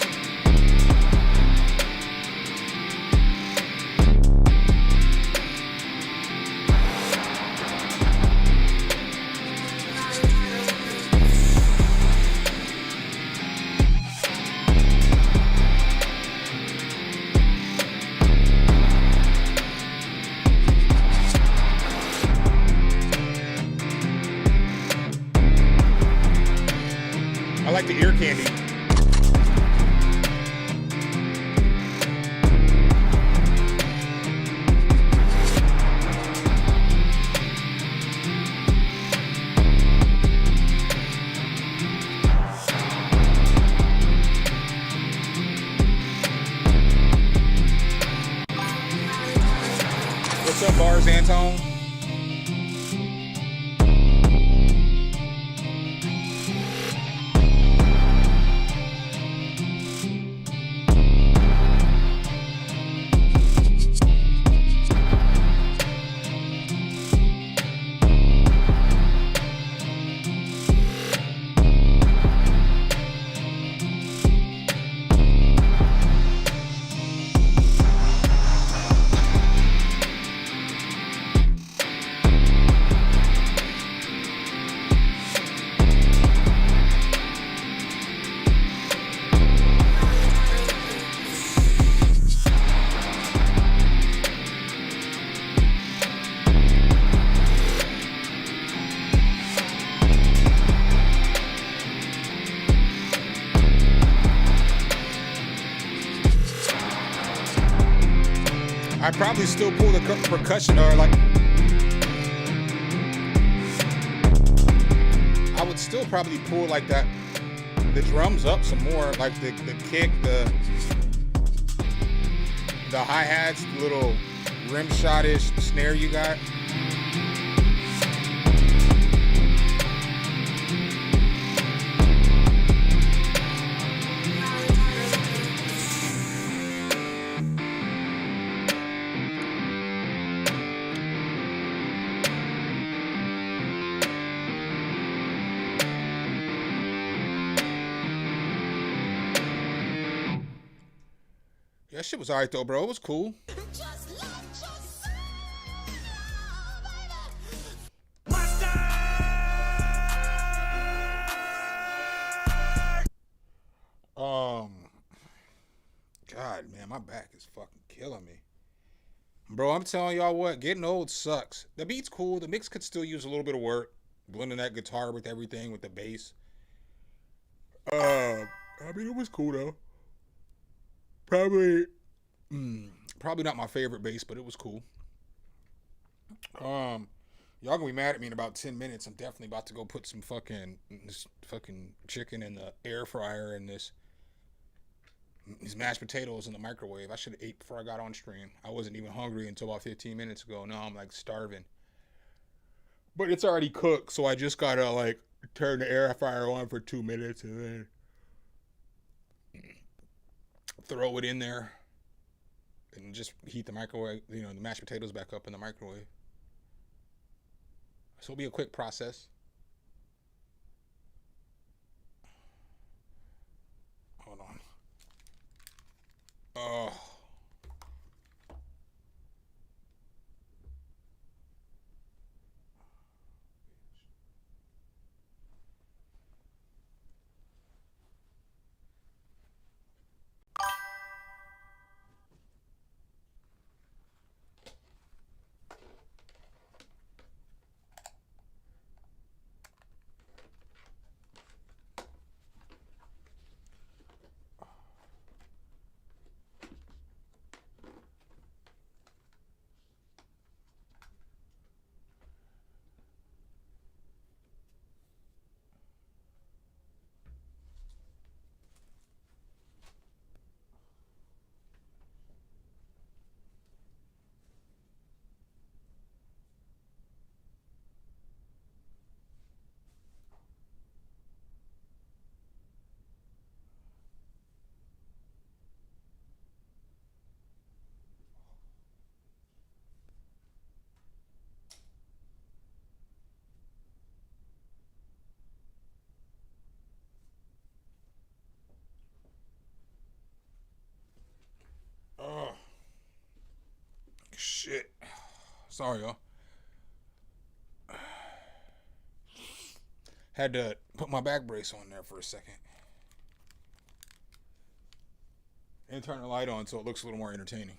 candy. What's up, Bars Antone? I'd probably still pull the percussion, or like, I would still probably pull like that, the drums up some more, like the kick, the hi-hats, the little rim shot-ish snare you got. That shit was alright though, bro. It was cool. God, man, my back is fucking killing me. Bro, I'm telling y'all what, getting old sucks. The beat's cool. The mix could still use a little bit of work. Blending that guitar with everything, with the bass. I mean, it was cool though. Probably not my favorite bass, but it was cool. Y'all gonna be mad at me in about 10 minutes. I'm definitely about to go put some fucking chicken in the air fryer and these mashed potatoes in the microwave. I should have ate before I got on stream. I wasn't even hungry until about 15 minutes ago. Now I'm like starving. But it's already cooked, so I just gotta like turn the air fryer on for 2 minutes and then throw it in there and just heat the microwave, the mashed potatoes back up in the microwave. So it'll be a quick process. Hold on. Oh. Oh. Shit. Sorry, y'all. Had to put my back brace on there for a second. And turn the light on so it looks a little more entertaining.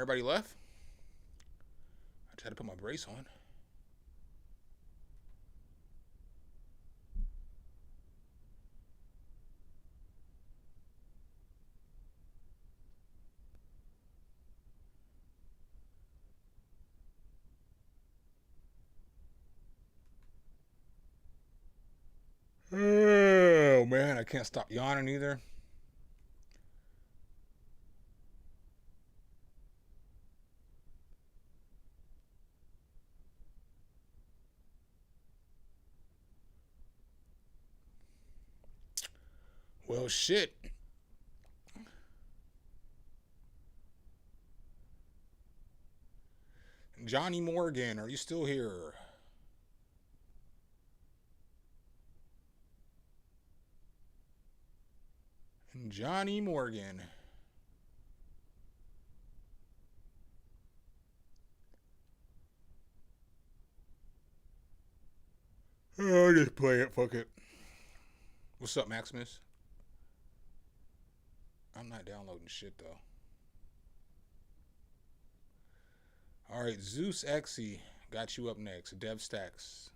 Everybody left? I tried to put my brace on. Oh, man, I can't stop yawning either. Well, shit. Johnny Morgan, are you still here? Johnny Morgan. Oh, just play it. Fuck it. What's up, Maximus? I'm not downloading shit, though. All right, Zeus Xe got you up next. Dev Stacks.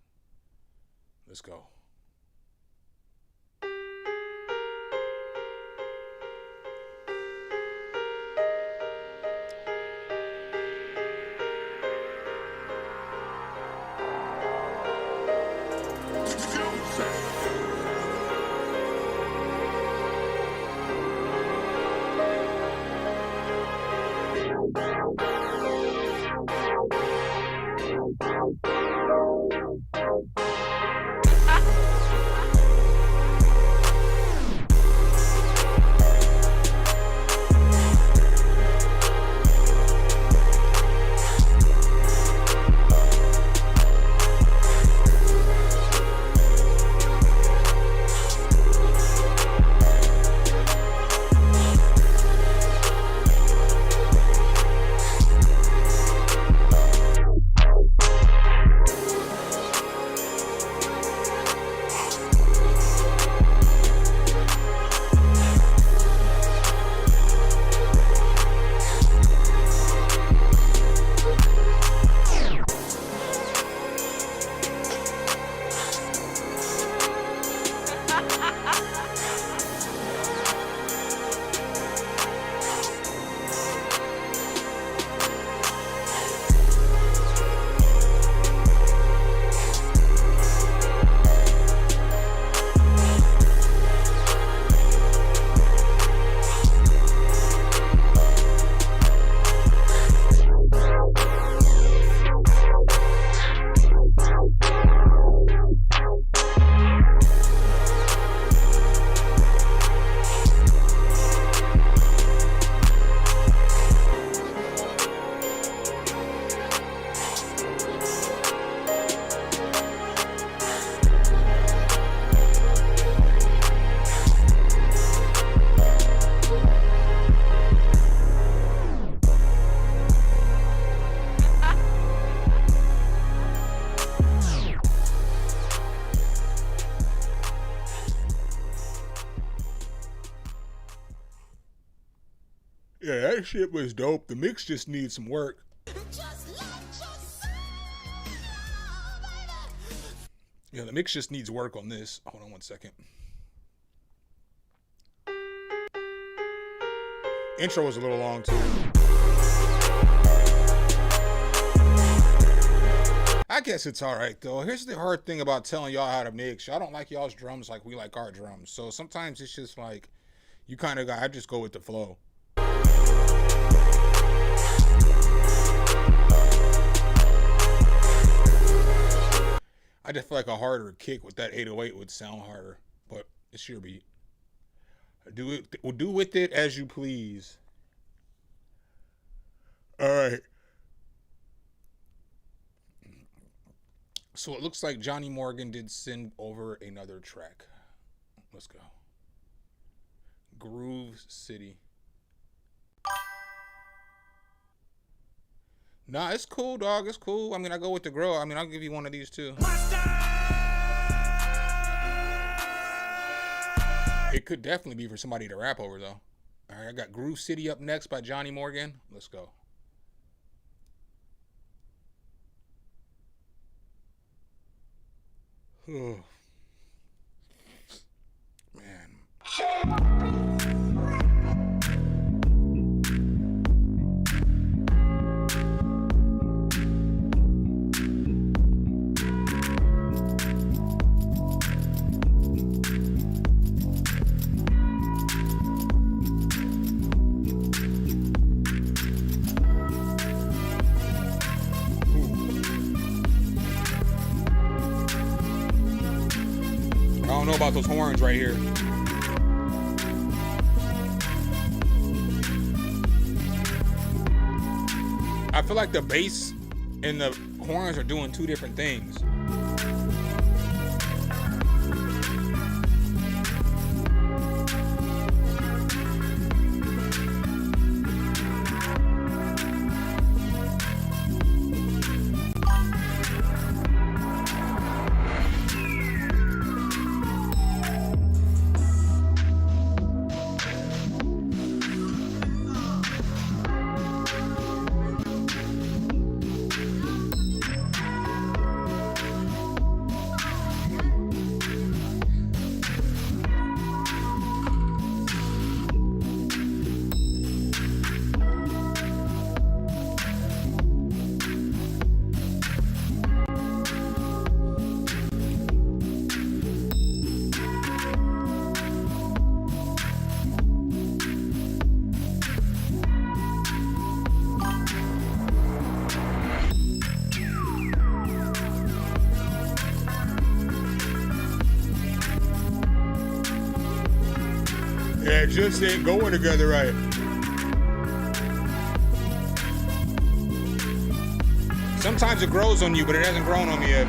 Let's go. Yeah, that shit was dope. The mix just needs some work. Yeah, the mix just needs work on this. Hold on one second. Intro was a little long too. I guess it's alright though. Here's the hard thing about telling y'all how to mix. Y'all don't like y'all's drums like we like our drums. So sometimes it's just like, you kind of got, I just go with the flow. I just feel like a harder kick with that 808 would sound harder, but it's your beat. Do with it as you please. All right. So it looks like Johnny Morgan did send over another track. Let's go. Groove City. Nah, it's cool, dog. It's cool. I mean, I go with the grill. I mean, I'll give you one of these too. It could definitely be for somebody to rap over, though. All right, I got Groove City up next by Johnny Morgan. Let's go. Man. I don't know about those horns right here. I feel like the bass and the horns are doing two different things. Yeah, it just ain't going together right. Sometimes it grows on you, but it hasn't grown on me yet.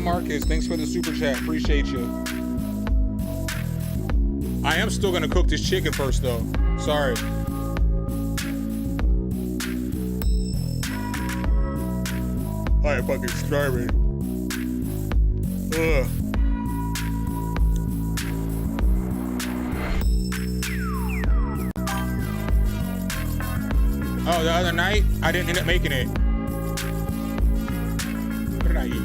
Marcus, thanks for the super chat. Appreciate you. I am still gonna cook this chicken first, though. Sorry. I am fucking starving. Ugh. Oh, the other night I didn't end up making it. What did I eat?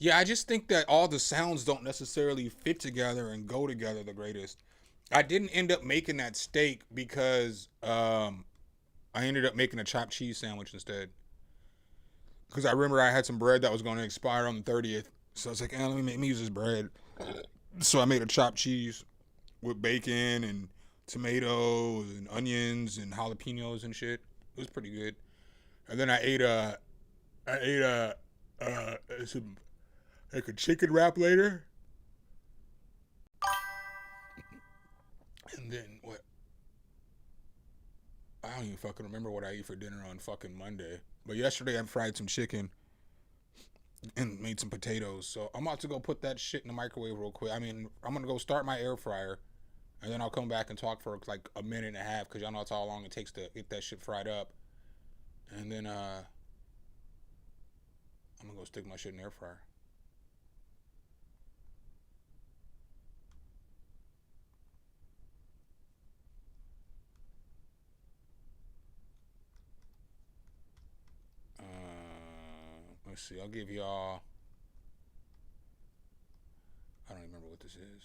Yeah, I just think that all the sounds don't necessarily fit together and go together the greatest. I didn't end up making that steak because I ended up making a chopped cheese sandwich instead. Because I remember I had some bread that was going to expire on the 30th. So I was like, let me use this bread. So I made a chopped cheese with bacon and tomatoes and onions and jalapenos and shit. It was pretty good. And then I ate some like a chicken wrap later. And then what? I don't even fucking remember what I ate for dinner on fucking Monday. But yesterday I fried some chicken and made some potatoes. So I'm about to go put that shit in the microwave real quick. I mean, I'm going to go start my air fryer. And then I'll come back and talk for like a minute and a half. Because y'all know that's how long it takes to get that shit fried up. And then I'm going to go stick my shit in the air fryer. Let's see, I'll give y'all, I don't even remember what this is.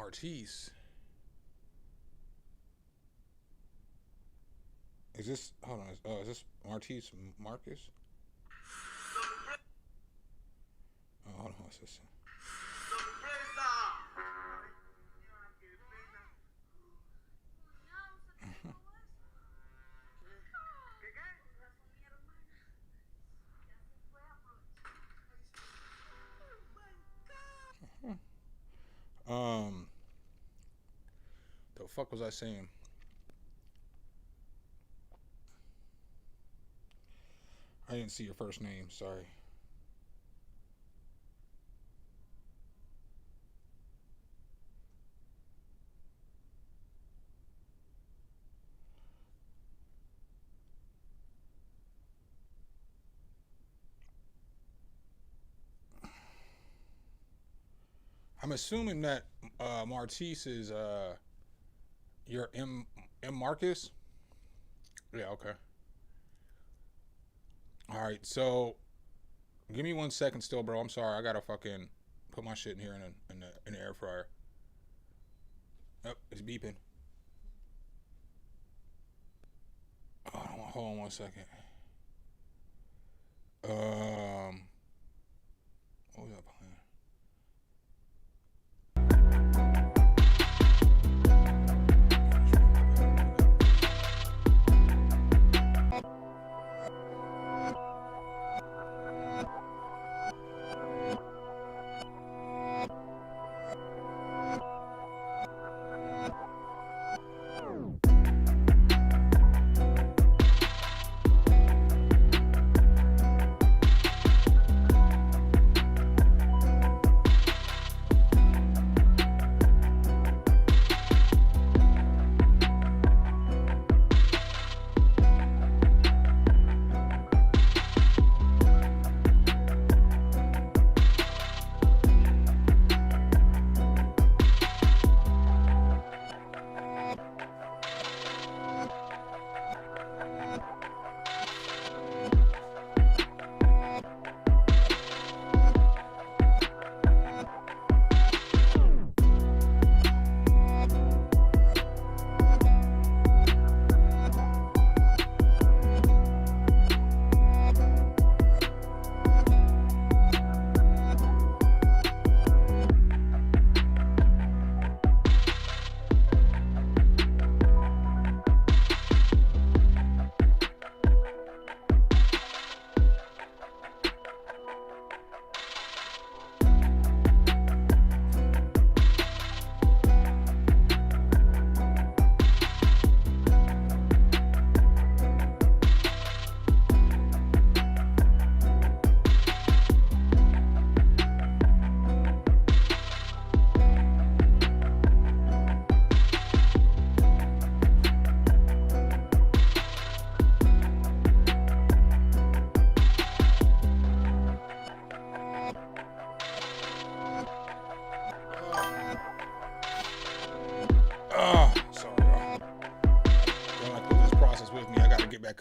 Martise. Is this, hold on, is this Martise Marcus? Oh, hold on, what's this? The fuck was I saying? I didn't see your first name, sorry. I'm assuming that Martise is your M Marcus. Yeah, okay. All right, so give me 1 second still, bro. I'm sorry. I gotta fucking put my shit in here in the air fryer. Oh, it's beeping. Oh, hold on 1 second. What was I playing?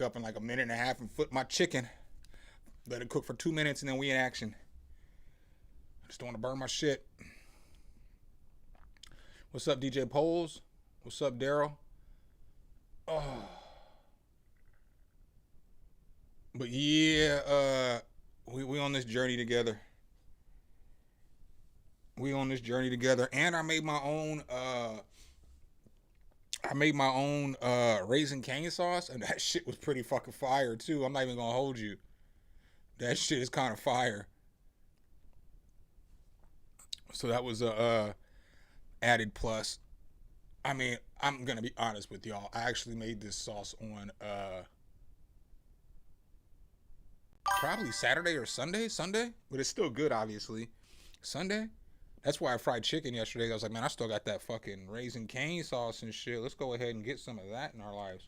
Up in like a minute and a half and flip my chicken. Let it cook for 2 minutes and then we in action. I just don't want to burn my shit. What's up, DJ Poles? What's up, Daryl? Oh. But yeah, we on this journey together. We on this journey together. And I made my own Raisin Cane sauce, and that shit was pretty fucking fire too. I'm not even gonna hold you. That shit is kind of fire. So that was a added plus. I mean, I'm gonna be honest with y'all. I actually made this sauce on probably Saturday or Sunday, but it's still good, obviously. Sunday. That's why I fried chicken yesterday. I was like, man, I still got that fucking Raisin Cane sauce and shit. Let's go ahead and get some of that in our lives.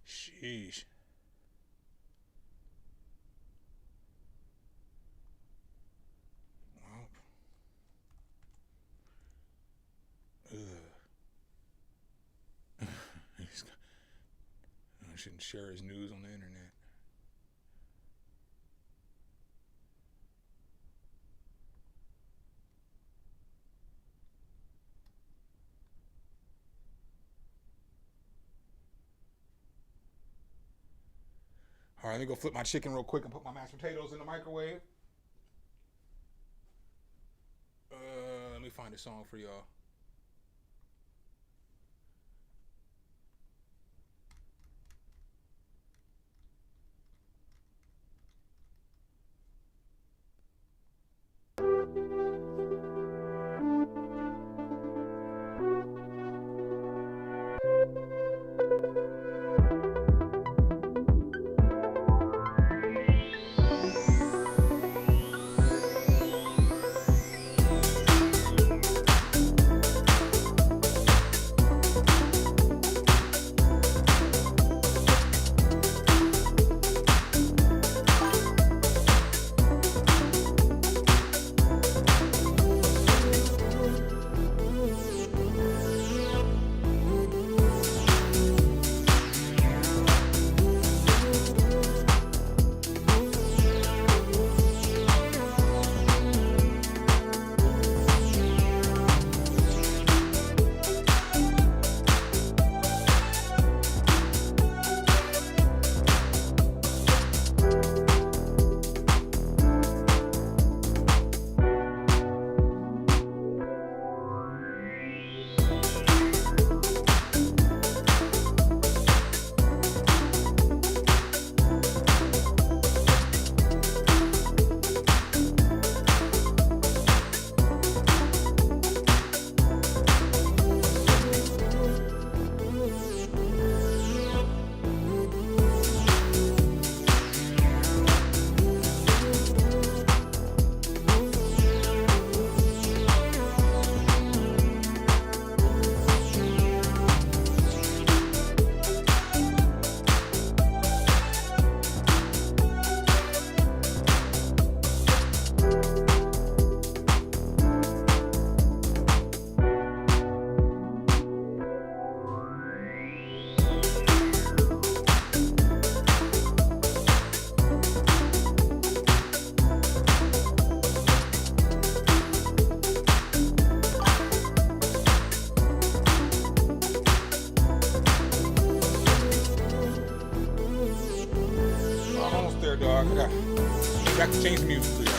Sheesh. shouldn't share his news on the internet. All right, let me go flip my chicken real quick and put my mashed potatoes in the microwave. Let me find a song for y'all. Dog. I got to change the music for y'all.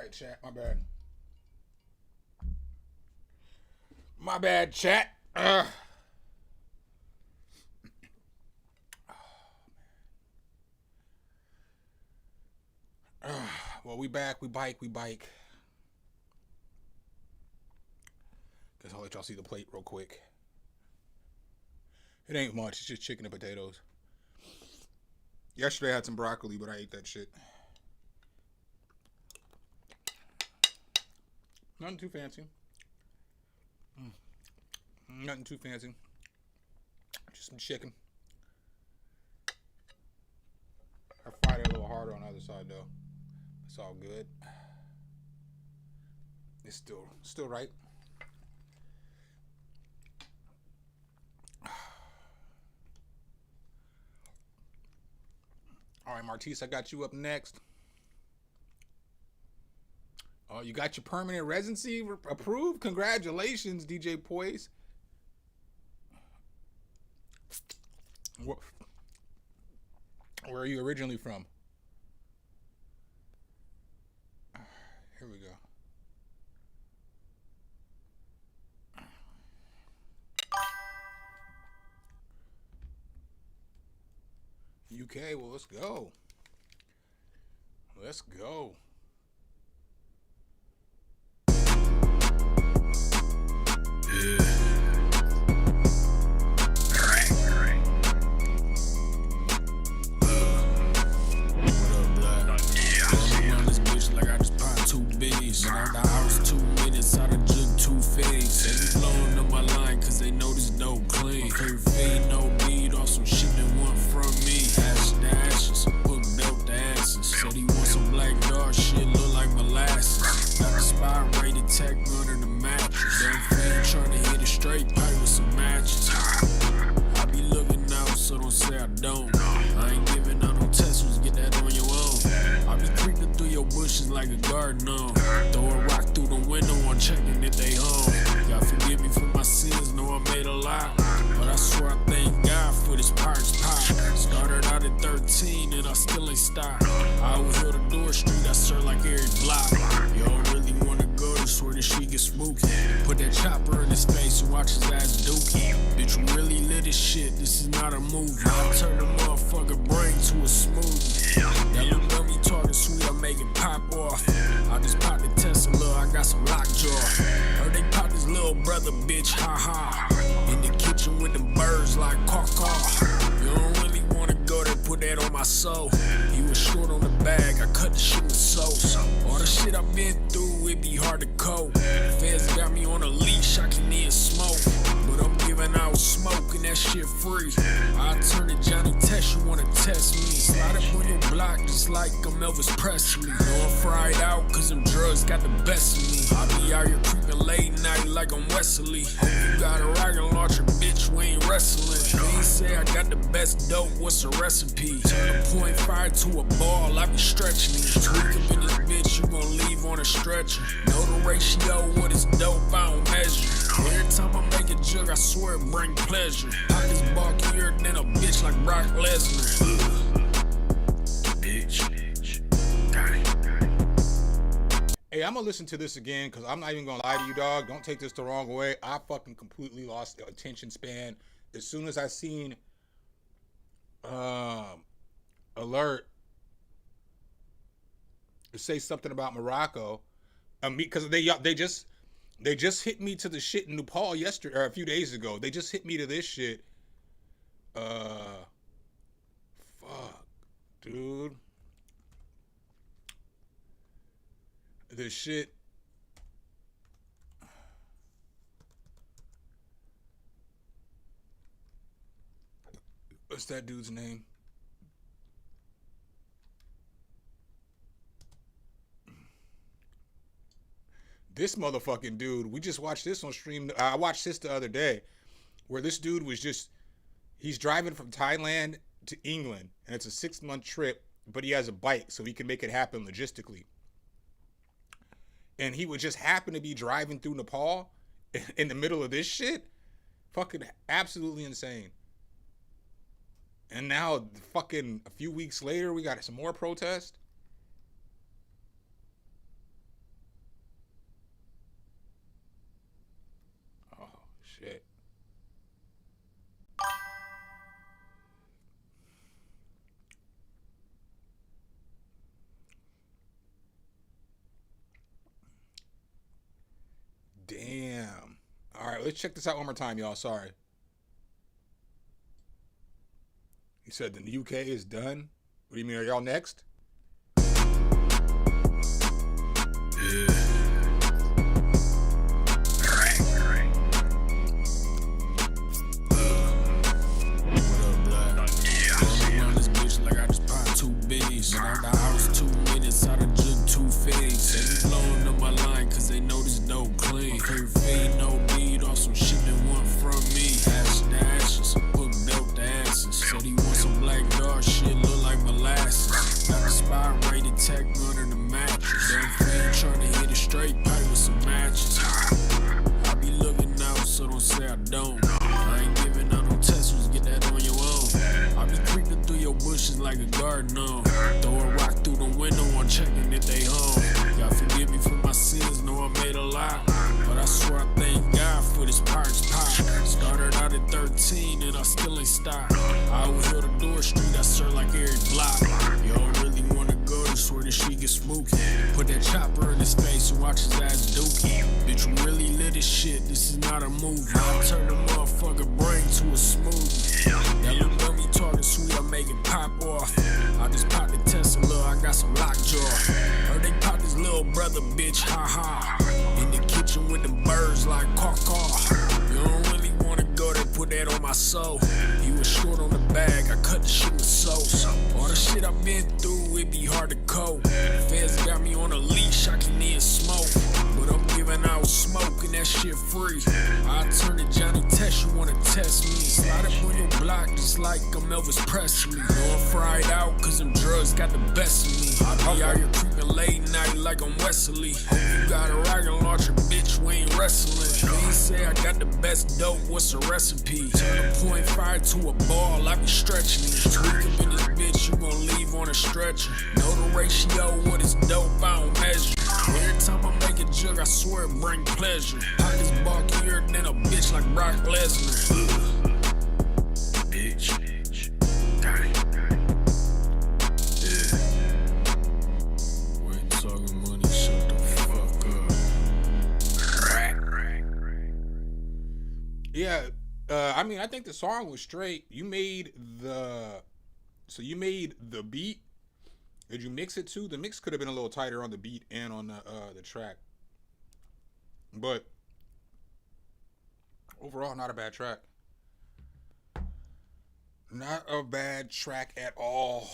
right, chat. My bad. My bad, chat. Well, we back. We bike. Guess I'll let y'all see the plate real quick. It ain't much. It's just chicken and potatoes. Yesterday I had some broccoli, but I ate that shit. Nothing too fancy. Nothing too fancy. Just some chicken. I fried it a little harder on the other side though. It's all good. It's still right. All right, Martise, I got you up next. Oh, you got your permanent residency approved? Congratulations, DJ Poise. Where are you originally from? Here we go. UK, well, let's go. Let's go. Yeah. Been out the house 2 minutes, I done took 2 fades. They be blowing up my line cause they know this dope clean. My favorite fade, no beat, off some shit that want from me. Ashes to ashes, hooked up the asses. Said he want some black dog shit, look like molasses. Got the spot rated tech under the mattress. Damn fade trying to hit a straight pipe with some matches. I be looking out, so don't say I don't. I ain't giving out no Teslas, get that on your own. I be creeping through your bushes like a garden gnome. Throw a rock through the window, I'm checking if they home. Y'all forgive me for my sins, know I made a lot. But I swear I thank God for this Parks pop. Started out at 13 and I still ain't stopped. I was Hill to Door Street, I serve like Eric Block. Y'all really wanna go this where this shit get spooky. Put that chopper in his face and watch his ass dookie. Bitch, we really lit as shit, this is not a movie. I turn the motherfucker brain to a smoothie. That little dummy talking sweet, I make it pop off. I just popped the Tesla, I got some lockjaw. Heard they popped his little brother, bitch, ha. In the kitchen with them birds like caw. You don't really wanna go there, put that on my soul. He was short on the bag, I cut the shit with soap. All the shit I've been through, it be hard to cope. Feds got me on a leash, I can even smoke. But I'm giving out smoke and that shit free. I turn to Johnny Test, you wanna test me. Slide up on your block just like I'm Elvis Presley. Know I'm fried out cause them drugs got the best of me. I be out here creeping late night like I'm Wesley. Hope you got a rocket launcher, bitch, we ain't wrestling. They say I got the best dope, what's the recipe? Turn a .5 to a ball, I be stretching it. Tweak up in this bitch, you gon' leave on a stretcher. Know the ratio, what is dope, I don't measure. Every time I make a jug, I swear it bring pleasure. Pockets bulkier than a bitch like Brock Lesnar. Bitch. Hey, I'm gonna listen to this again because I'm not even gonna lie to you, dog. Don't take this the wrong way. I fucking completely lost the attention span as soon as I seen alert to say something about Morocco. Because they just hit me to the shit in Nepal yesterday or a few days ago. They just hit me to this shit. Fuck, dude. The shit. What's that dude's name? This motherfucking dude, we just watched this on stream. I watched this the other day where this dude was he's driving from Thailand to England and it's a 6-month trip, but he has a bike so he can make it happen logistically. And he would just happen to be driving through Nepal in the middle of this shit. Fucking absolutely insane. And now fucking a few weeks later, we got some more protests. let's check this out one more time, y'all. Sorry. He said the UK is done. What do you mean? Are y'all next? Yeah. Been out the house 2 minutes, out of just 2 fades. They be blowing up my line cause they know this dope clean. My favorite fade, no beat, off some shit they want from me. Ash the ashes, hooked up the asses. Said he wants some black dog shit, look like molasses. Got the spot rated tech under the mattress. Damn fade trying to hit a straight pipe with some matches. I be looking out, so don't say I don't. I ain't giving out no Teslas, get that on your own. I be creeping through your bushes like a garden on. Throw a rock through the window, I'm checking if they home. Y'all forgive me for my sins, know I made a lot. But I swear I thank God for this parts pop. Started out at 13 and I still ain't stopped. I will heal the door street, I serve like Eric Block. Y'all really wanna go, this where this shit get spooky. Put that chopper in his face and watch his ass dookie. Bitch, we really lit as shit, this is not a movie. I turn the motherfucker brain to a smoothie. That little dummy talking sweet, I make it pop off. I just popped the Tesla, I got some lockjaw. Heard they popped his little brother, bitch, ha ha. In the kitchen with the birds like caw-caw. You don't really wanna go, they put that on my soul. He was short on the bag, I cut the shit with soap. All the shit I've been through, it be hard to cope. Feds got me on a leash, I can even smoke. But I'm giving out smoke and that shit free. I turn to Johnny Test, you wanna test me. Slide up on your block just like I'm Elvis Presley. Know I'm fried out cause them drugs got the best of me. I be out here creeping late night like I'm Wesley. Hope you got a rocket launcher, bitch, we ain't wrestling. They say I got the best dope, what's the recipe? Turn a .5 to a ball, I be stretching it. Tweak up in this bitch, you gon' leave on a stretcher. Know the ratio, what is dope, I don't measure. Every time I make a jug, I swear it bring pleasure. Pockets bulkier than a bitch like Brock Lesnar. Bitch. Dirty. Yeah. We ain't talking money, shut the fuck up. Yeah, I mean, I think the song was straight. You made the beat. Did you mix it too? The mix could have been a little tighter on the beat and on the track. But overall, not a bad track. Not a bad track at all.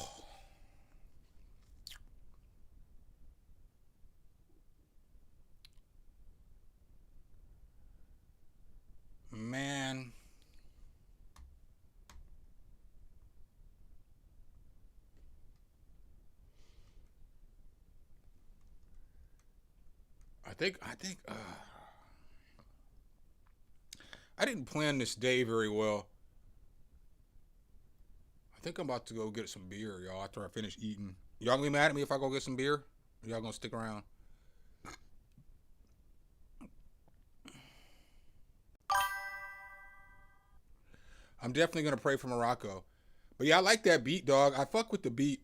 Man. I think I didn't plan this day very well. I think I'm about to go get some beer, y'all, after I finish eating. Y'all gonna be mad at me if I go get some beer? Or y'all gonna stick around? I'm definitely gonna pray for Morocco. But yeah, I like that beat, dog. I fuck with the beat.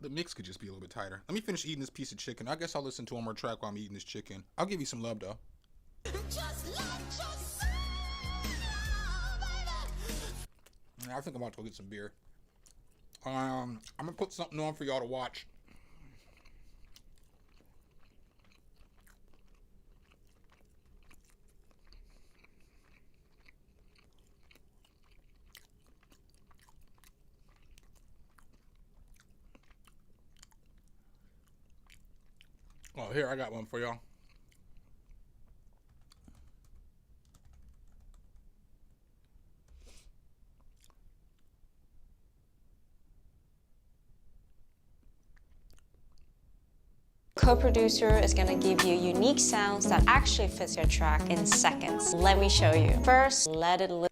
The mix could just be a little bit tighter. Let me finish eating this piece of chicken. I guess I'll listen to one more track while I'm eating this chicken. I'll give you some love, though. Just let yourself, baby. I think I'm about to go get some beer. I'm gonna put something on for y'all to watch. Oh, here, I got one for y'all. Co-producer is gonna give you unique sounds that actually fits your track in seconds. Let me show you. First, let it live.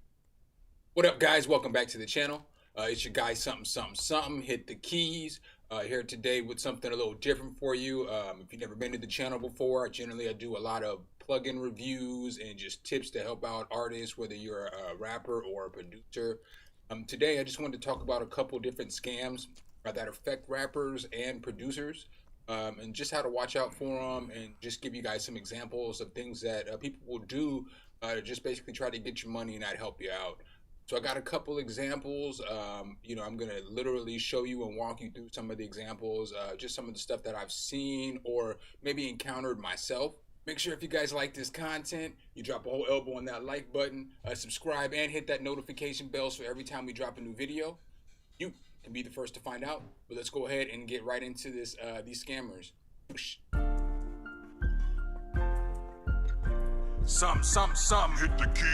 What up, guys? Welcome back to the channel. It's your guy, something. Hit the keys. Here today with something a little different for you. If you've never been to the channel before, generally I do a lot of plugin reviews and just tips to help out artists, whether you're a rapper or a producer. Today I just wanted to talk about a couple different scams that affect rappers and producers. and just how to watch out for them, and just give you guys some examples of things that people will do to just basically try to get your money and not help you out. So I got a couple examples. I'm going to literally show you and walk you through some of the examples, just some of the stuff that I've seen or maybe encountered myself. Make sure if you guys like this content, you drop a whole elbow on that like button, subscribe, and hit that notification bell so every time we drop a new video, you can be the first to find out. But let's go ahead and get right into this. These scammers. Some hit the key.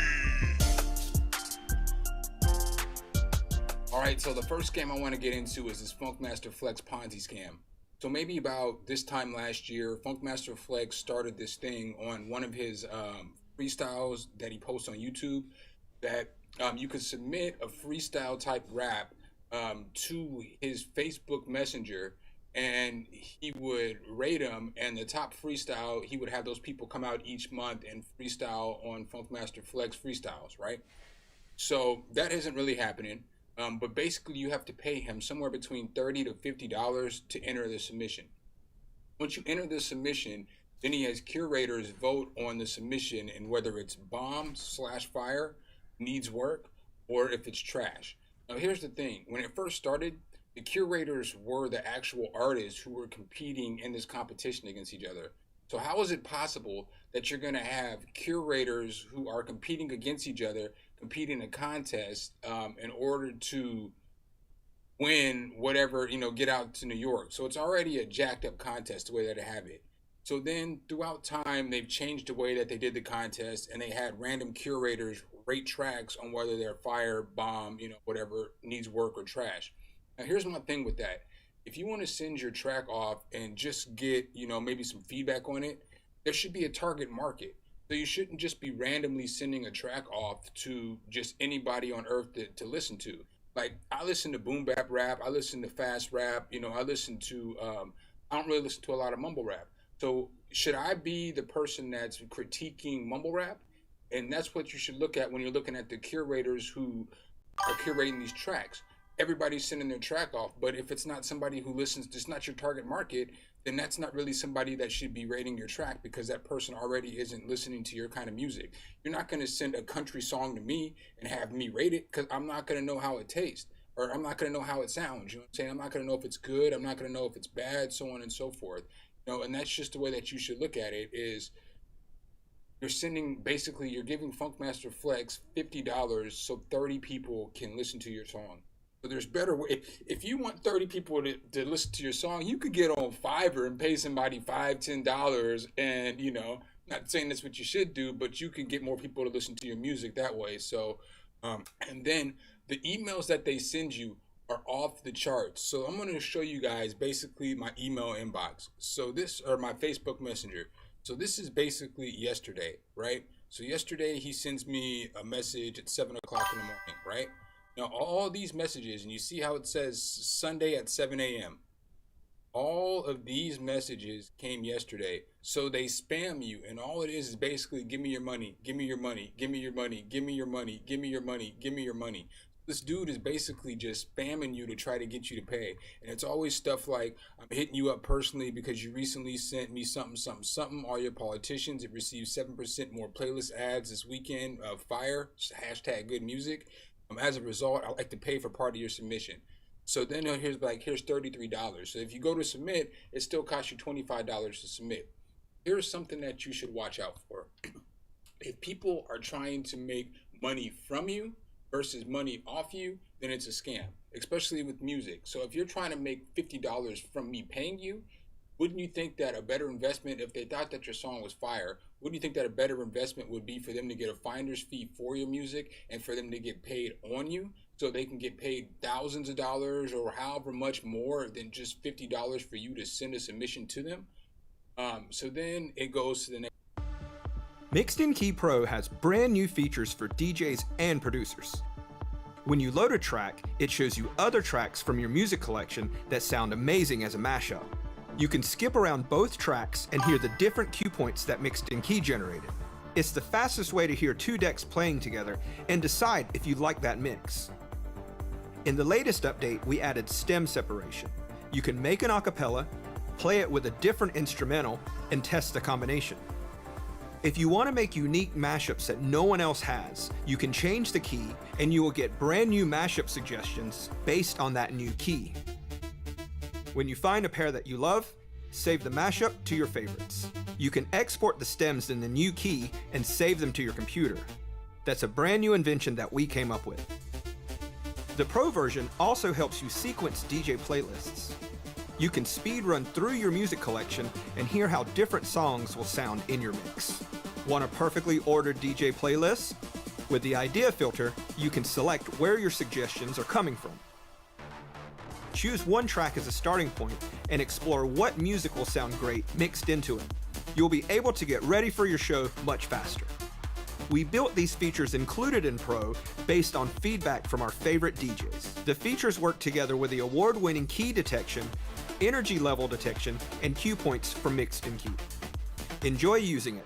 All right, so the first scam I want to get into is this Funkmaster Flex Ponzi scam. So maybe about this time last year, Funkmaster Flex started this thing on one of his freestyles that he posts on YouTube, that you could submit a freestyle type rap to his Facebook Messenger, and he would rate them, and the top freestyle, he would have those people come out each month and freestyle on Funkmaster Flex freestyles, right? So that isn't really happening. But basically, you have to pay him somewhere between $30 to $50 to enter the submission. Once you enter the submission, then he has curators vote on the submission and whether it's bomb/fire, needs work, or if it's trash. Now, here's the thing. When it first started, the curators were the actual artists who were competing in this competition against each other. So how is it possible that you're going to have curators who are competing against each other, competing in a contest in order to win whatever, get out to New York? So it's already a jacked up contest the way that they have it. So then throughout time, they've changed the way that they did the contest, and they had random curators rate tracks on whether they're fire, bomb, whatever, needs work or trash. Now, here's my thing with that. If you want to send your track off and just get, maybe some feedback on it, there should be a target market. So you shouldn't just be randomly sending a track off to just anybody on earth to listen to. Like, I listen to boom bap rap, I listen to fast rap, I listen to, I don't really listen to a lot of mumble rap. So should I be the person that's critiquing mumble rap? And that's what you should look at when you're looking at the curators who are curating these tracks. Everybody's sending their track off, but if it's not somebody who listens, it's not your target market, then that's not really somebody that should be rating your track, because that person already isn't listening to your kind of music. You're not going to send a country song to me and have me rate it, because I'm not going to know how it tastes, or I'm not going to know how it sounds. You know what I'm saying? I'm not going to know if it's good. I'm not going to know if it's bad, so on and so forth. And that's just the way that you should look at it. Is you're giving Funkmaster Flex $50 so 30 people can listen to your song. But there's better way. If you want 30 people to listen to your song, you could get on Fiverr and pay somebody $5, $10, and not saying that's what you should do, but you can get more people to listen to your music that way. So, and then the emails that they send you are off the charts. So I'm going to show you guys basically my email inbox. So my Facebook Messenger. So this is basically yesterday, right? So yesterday he sends me a message at 7 o'clock in the morning, right? Now, all these messages, and you see how it says Sunday at 7 a.m. All of these messages came yesterday. So they spam you, and all it is basically, give me your money, give me your money, give me your money, give me your money, give me your money, give me your money. This dude is basically just spamming you to try to get you to pay. And it's always stuff like, I'm hitting you up personally because you recently sent me something, something, something. All your politicians have received 7% more playlist ads this weekend. Fire, hashtag good music. As a result, I'd like to pay for part of your submission. So then here's $33. So if you go to submit, it still costs you $25 to submit. Here's something that you should watch out for. If people are trying to make money from you versus money off you, then it's a scam, especially with music. So if you're trying to make $50 from me paying you, wouldn't you think that a better investment, if they thought that your song was fire, wouldn't you think that a better investment would be for them to get a finder's fee for your music and for them to get paid on you, so they can get paid thousands of dollars or however much more than just $50 for you to send a submission to them? So then it goes to the next. Mixed In Key Pro has brand new features for DJs and producers. When you load a track, it shows you other tracks from your music collection that sound amazing as a mashup. You can skip around both tracks and hear the different cue points that Mixed In Key generated. It's the fastest way to hear two decks playing together and decide if you like that mix. In the latest update, we added stem separation. You can make an acapella, play it with a different instrumental, and test the combination. If you want to make unique mashups that no one else has, you can change the key and you will get brand new mashup suggestions based on that new key. When you find a pair that you love, save the mashup to your favorites. You can export the stems in the new key and save them to your computer. That's a brand new invention that we came up with. The Pro version also helps you sequence DJ playlists. You can speed run through your music collection and hear how different songs will sound in your mix. Want a perfectly ordered DJ playlist? With the Idea filter, you can select where your suggestions are coming from. Choose one track as a starting point and explore what music will sound great mixed into it. You'll be able to get ready for your show much faster. We built these features included in Pro based on feedback from our favorite DJs. The features work together with the award-winning key detection, energy level detection, and cue points from Mixed in Key. Enjoy using it.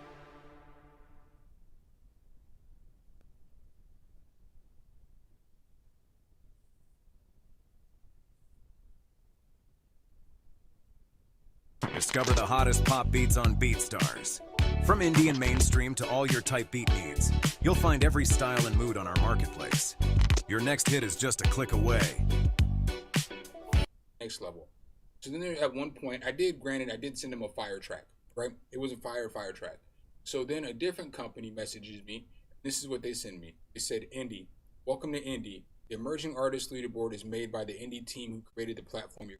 Discover the hottest pop beats on BeatStars. From indie and mainstream to all your type beat needs, you'll find every style and mood on our marketplace. Your next hit is just a click away. Next level. So then there, at one point, I did send them a fire track, right? It was a fire track. So then a different company messages me. This is what they send me. They said, Indie, welcome to Indie. The Emerging Artist Leaderboard is made by the Indie team who created the platform.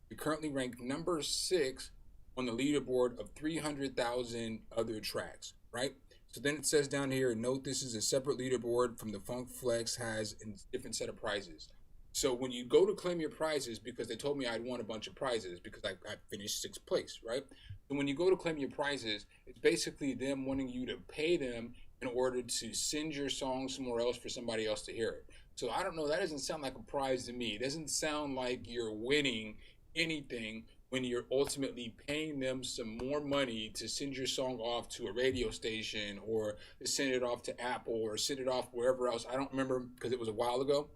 We currently rank number 6 on the leaderboard of 300,000 other tracks, right? So then it says down here, note this is a separate leaderboard from the Funk Flex has a different set of prizes. So when you go to claim your prizes, because they told me I'd won a bunch of prizes because I finished 6th place, right? So when you go to claim your prizes, it's basically them wanting you to pay them in order to send your song somewhere else for somebody else to hear it. So I don't know, that doesn't sound like a prize to me. It doesn't sound like you're winning anything when you're ultimately paying them some more money to send your song off to a radio station or to send it off to Apple or send it off wherever else. I don't remember because it was a while ago.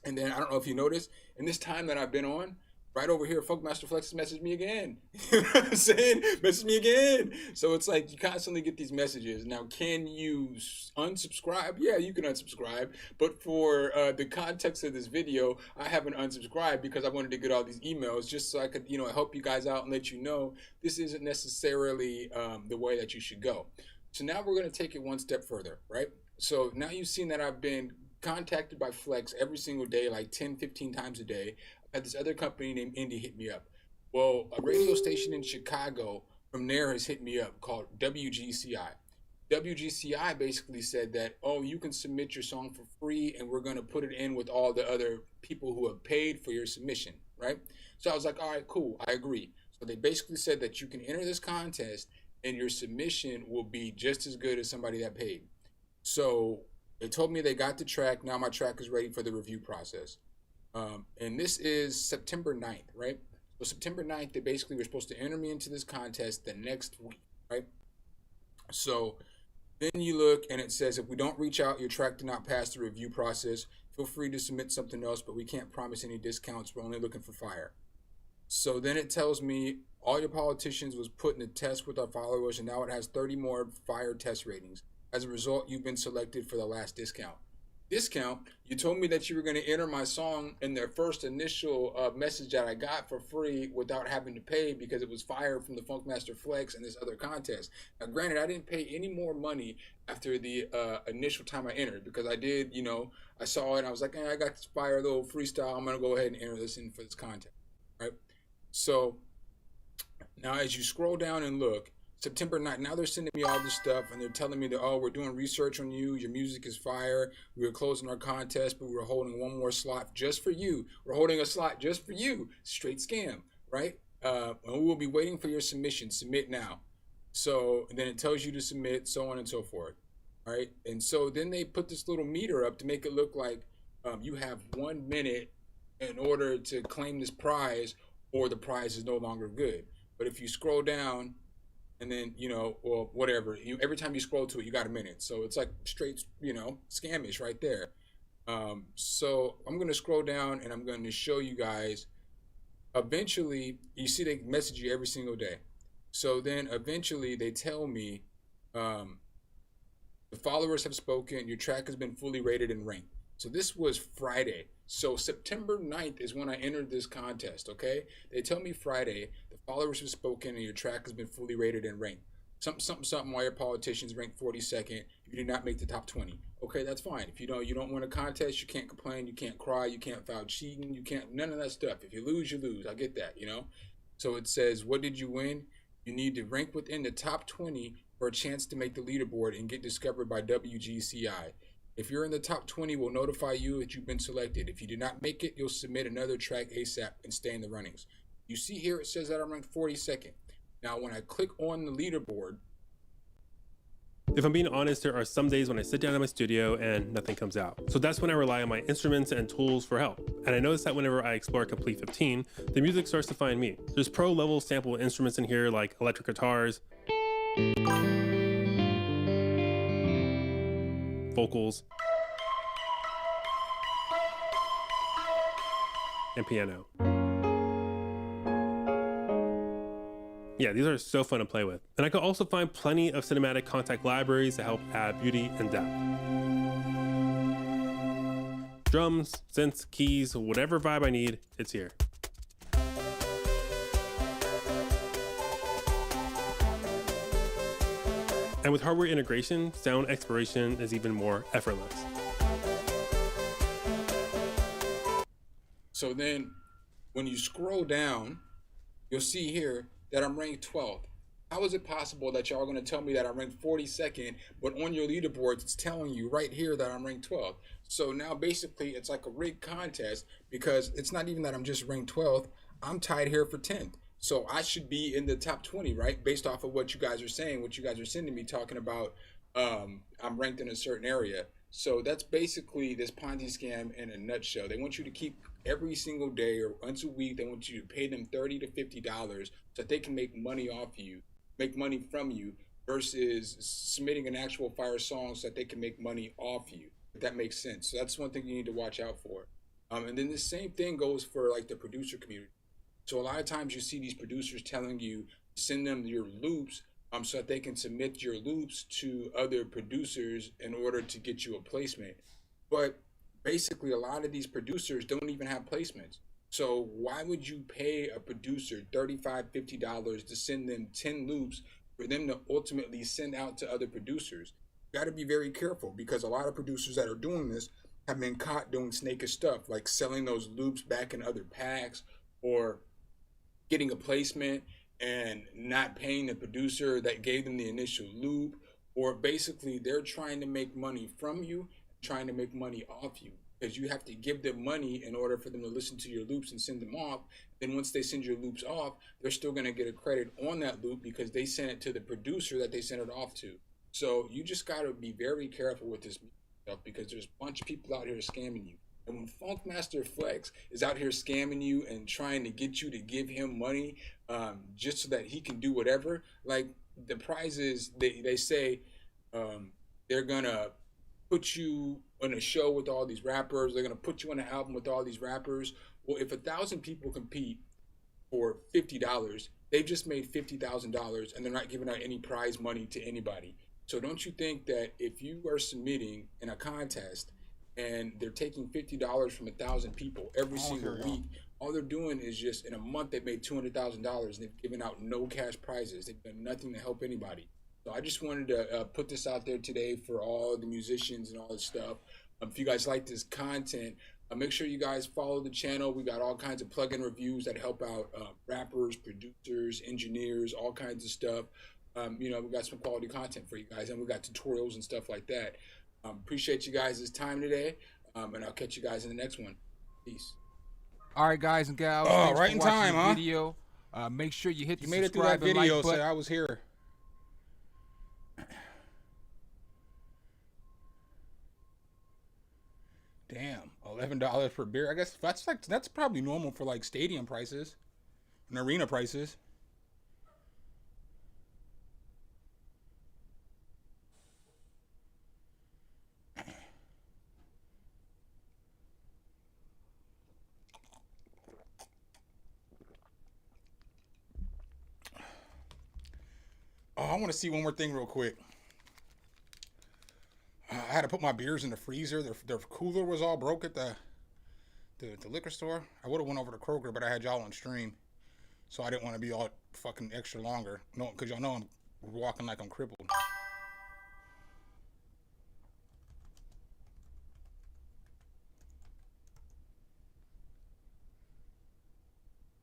And then I don't know if you noticed, in this time that I've been on, right over here, Funkmaster Flex messaged me again. You know what I'm saying? Message me again. So it's like you constantly get these messages. Now, can you unsubscribe? Yeah, you can unsubscribe. But for the context of this video, I haven't unsubscribed because I wanted to get all these emails just so I could, help you guys out and let you know this isn't necessarily the way that you should go. So now we're going to take it one step further, right? So now you've seen that I've been contacted by Flex every single day, like 10, 15 times a day. I had this other company named Indie hit me up. Well, a radio station in Chicago from there has hit me up called WGCI. WGCI basically said that, oh, you can submit your song for free and we're going to put it in with all the other people who have paid for your submission, right? So I was like, all right, cool, I agree. So they basically said that you can enter this contest and your submission will be just as good as somebody that paid. So they told me they got the track. Now my track is ready for the review process. And this is September 9th, right? So September 9th, they basically were supposed to enter me into this contest the next week, right? So then you look and it says, if we don't reach out, your track did not pass the review process. Feel free to submit something else, but we can't promise any discounts. We're only looking for fire. So then it tells me all your politicians was put in a test with our followers, and now it has 30 more fire test ratings. As a result, you've been selected for the last discount. You told me that you were going to enter my song in their first initial message that I got for free without having to pay because it was fire from the Funkmaster Flex and this other contest. Now, granted, I didn't pay any more money after the initial time I entered because I did, I saw it and I was like, I got this fire little freestyle. I'm going to go ahead and enter this in for this contest, right? So now as you scroll down and look, September 9th, now they're sending me all this stuff and they're telling me that, oh, we're doing research on you. Your music is fire. We were closing our contest, but we were holding one more slot just for you. We're holding a slot just for you. Straight scam, right? And we will be waiting for your submission. Submit now. So then it tells you to submit, so on and so forth, right? And so then they put this little meter up to make it look like you have 1 minute in order to claim this prize or the prize is no longer good. But if you scroll down, and then, or whatever, every time you scroll to it, you got a minute. So it's like straight, scamish right there. So I'm going to scroll down and I'm going to show you guys eventually, you see they message you every single day. So then eventually they tell me, the followers have spoken, your track has been fully rated and ranked. So this was Friday. So September 9th is when I entered this contest, okay? They tell me Friday, the followers have spoken and your track has been fully rated and ranked. Something while your politicians ranked 42nd, you did not make the top 20. Okay, that's fine. If you don't win a contest, you can't complain, you can't cry, you can't file cheating, you can't, none of that stuff. If you lose, you lose. I get that, you know? So it says, what did you win? You need to rank within the top 20 for a chance to make the leaderboard and get discovered by WGCI. If you're in the top 20, we'll notify you that you've been selected. If you do not make it, you'll submit another track ASAP and stay in the runnings. You see here, it says that I'm ranked 42nd. Now, when I click on the leaderboard, if I'm being honest, there are some days when I sit down in my studio and nothing comes out. So that's when I rely on my instruments and tools for help. And I notice that whenever I explore Complete 15, the music starts to find me. There's pro level sample instruments in here like electric guitars, vocals, and piano. Yeah, these are so fun to play with. And I could also find plenty of cinematic contact libraries to help add beauty and depth. Drums, synths, keys, whatever vibe I need, it's here. And with hardware integration, sound exploration is even more effortless. so then when you scroll down, you'll see here that I'm ranked 12th. How is it possible that y'all are going to tell me that I'm ranked 42nd, but on your leaderboards, it's telling you right here that I'm ranked 12th? So now basically it's like a rigged contest, because it's not even that I'm just ranked 12th. I'm tied here for 10th. So I should be in the top 20, right? Based off of what you guys are saying, what you guys are sending me, talking about I'm ranked in a certain area. So that's basically this Ponzi scam in a nutshell. They want you to keep every single day or once a week, they want you to pay them $30 to $50 so that they can make money off you, make money from you, versus submitting an actual fire song so that they can make money off you, if that makes sense. So that's one thing you need to watch out for. And then the same thing goes for like the producer community. So a lot of times you see these producers telling you, send them your loops so that they can submit your loops to other producers in order to get you a placement. But basically a lot of these producers don't even have placements. So why would you pay a producer $35, $50 to send them 10 loops for them to ultimately send out to other producers? You got to be very careful, because a lot of producers that are doing this have been caught doing snakish stuff, like selling those loops back in other packs, or getting a placement and not paying the producer that gave them the initial loop, or basically they're trying to make money from you, trying to make money off you, because you have to give them money in order for them to listen to your loops and send them off. Then once they send your loops off, they're still going to get a credit on that loop because they sent it to the producer that they sent it off to. So you just got to be very careful with this stuff, because there's a bunch of people out here scamming you. And when Funkmaster Flex is out here scamming you and trying to get you to give him money just so that he can do whatever, like the prizes, they say they're gonna put you on a show with all these rappers, they're gonna put you on an album with all these rappers. Well, if 1,000 people compete for $50, they've just made $50,000 and they're not giving out any prize money to anybody. So don't you think that if you are submitting in a contest and they're taking $50 from 1,000 people every single week, all they're doing is just in a month they've made $200,000 and they've given out no cash prizes. They've done nothing to help anybody. So I just wanted to put this out there today for all the musicians and all this stuff. If you guys like this content, make sure you guys follow the channel. We got all kinds of plugin reviews that help out rappers, producers, engineers, all kinds of stuff. You know, we got some quality content for you guys, and we got tutorials and stuff like that. Appreciate you guys' time today, and I'll catch you guys in the next one. Peace. All right, guys and gals. Oh, right in time, huh? Video. Make sure you hit the You made it through that subscribe and video, like so button. I was here. Damn, $11 for beer. I guess that's probably normal for like stadium prices and arena prices. want to see one more thing real quick. I had to put my beers in the freezer. Their cooler was all broke at the liquor store. I would have went over to Kroger, but I had y'all on stream, so I didn't want to be all fucking extra longer. No, because y'all know I'm walking like I'm crippled.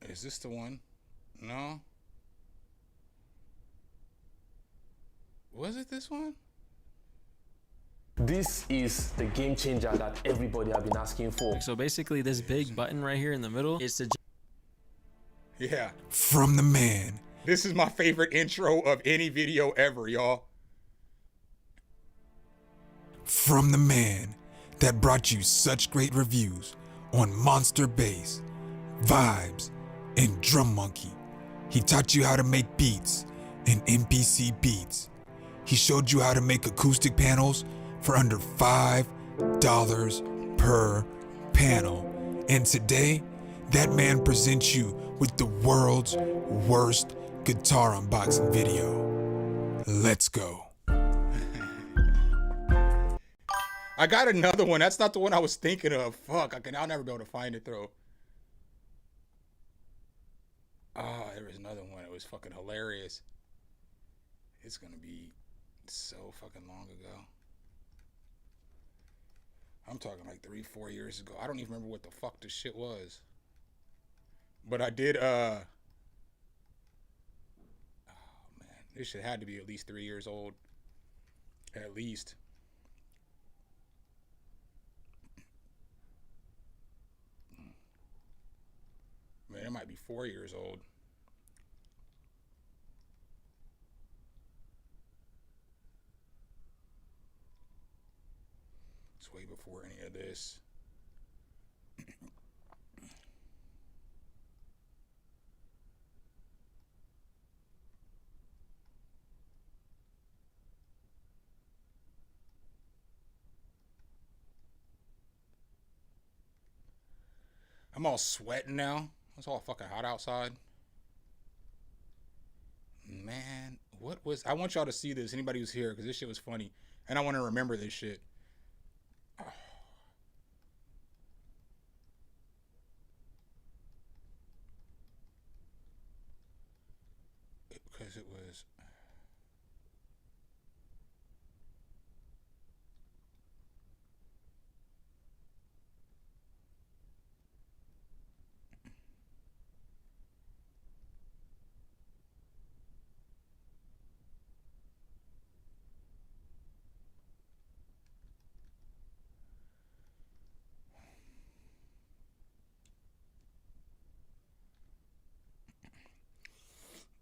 Is this the one? No. Was it this one? This is the game changer that everybody have been asking for. So basically this big button right here in the middle is to... Yeah. From the man. This is my favorite intro of any video ever, y'all. From the man that brought you such great reviews on Monster Bass, Vibes, and Drum Monkey. He taught you how to make beats in MPC Beats. He showed you how to make acoustic panels for under $5 per panel. And today, that man presents you with the world's worst guitar unboxing video. Let's go. I got another one. That's not the one I was thinking of. Fuck, I'll never be able to find it though. Oh, there was another one. It was fucking hilarious. It's gonna be so fucking long ago. I'm talking like 3-4 years ago. I don't even remember what the fuck this shit was. But I did, oh man, this shit had to be at least 3 years old. At least. Man, it might be 4 years old. It's way before any of this. I'm all sweating now. It's all fucking hot outside. Man, what was... I want y'all to see this, anybody who's here, because this shit was funny. And I want to remember this shit. Because it was...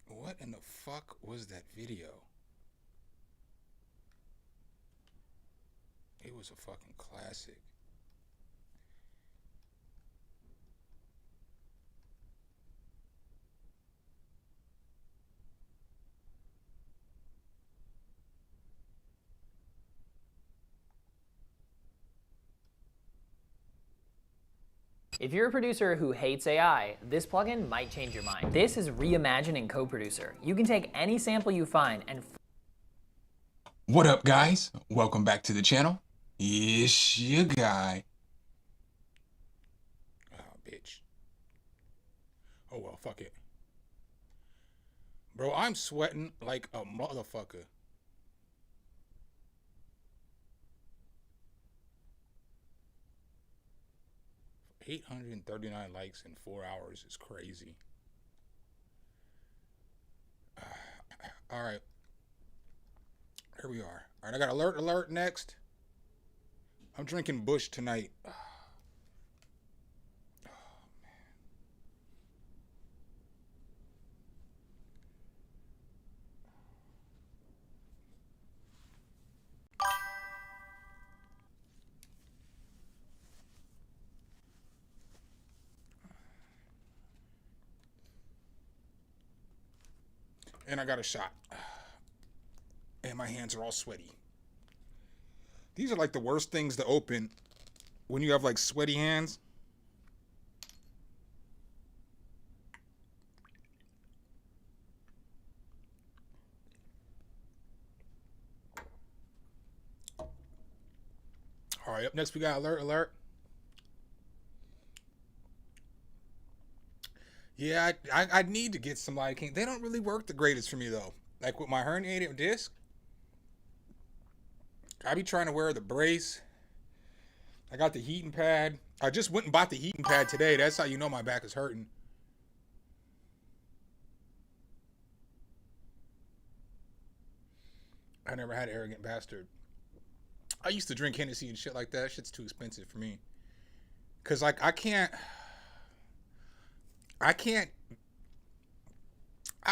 What in the fuck was that video? It was a fucking classic. If you're a producer who hates AI, this plugin might change your mind. This is Reimagining CoProducer. You can take any sample you find and... What up, guys? Welcome back to the channel. It's your guy. Oh, bitch. Oh, well, fuck it. Bro, I'm sweating like a motherfucker. $839 likes in 4 hours is crazy. All right. Here we are. All right, I got alert next. I'm drinking Bush tonight. And I got a shot. And my hands are all sweaty. These are like the worst things to open when you have like sweaty hands. All right, up next we got Alert. Yeah, I need to get some lidocaine. They don't really work the greatest for me though. Like with my herniated disc, I be trying to wear the brace. I got the heating pad. I just went and bought the heating pad today. That's how you know my back is hurting. I never had Arrogant Bastard. I used to drink Hennessy and shit like that. Shit's too expensive for me. Cause like I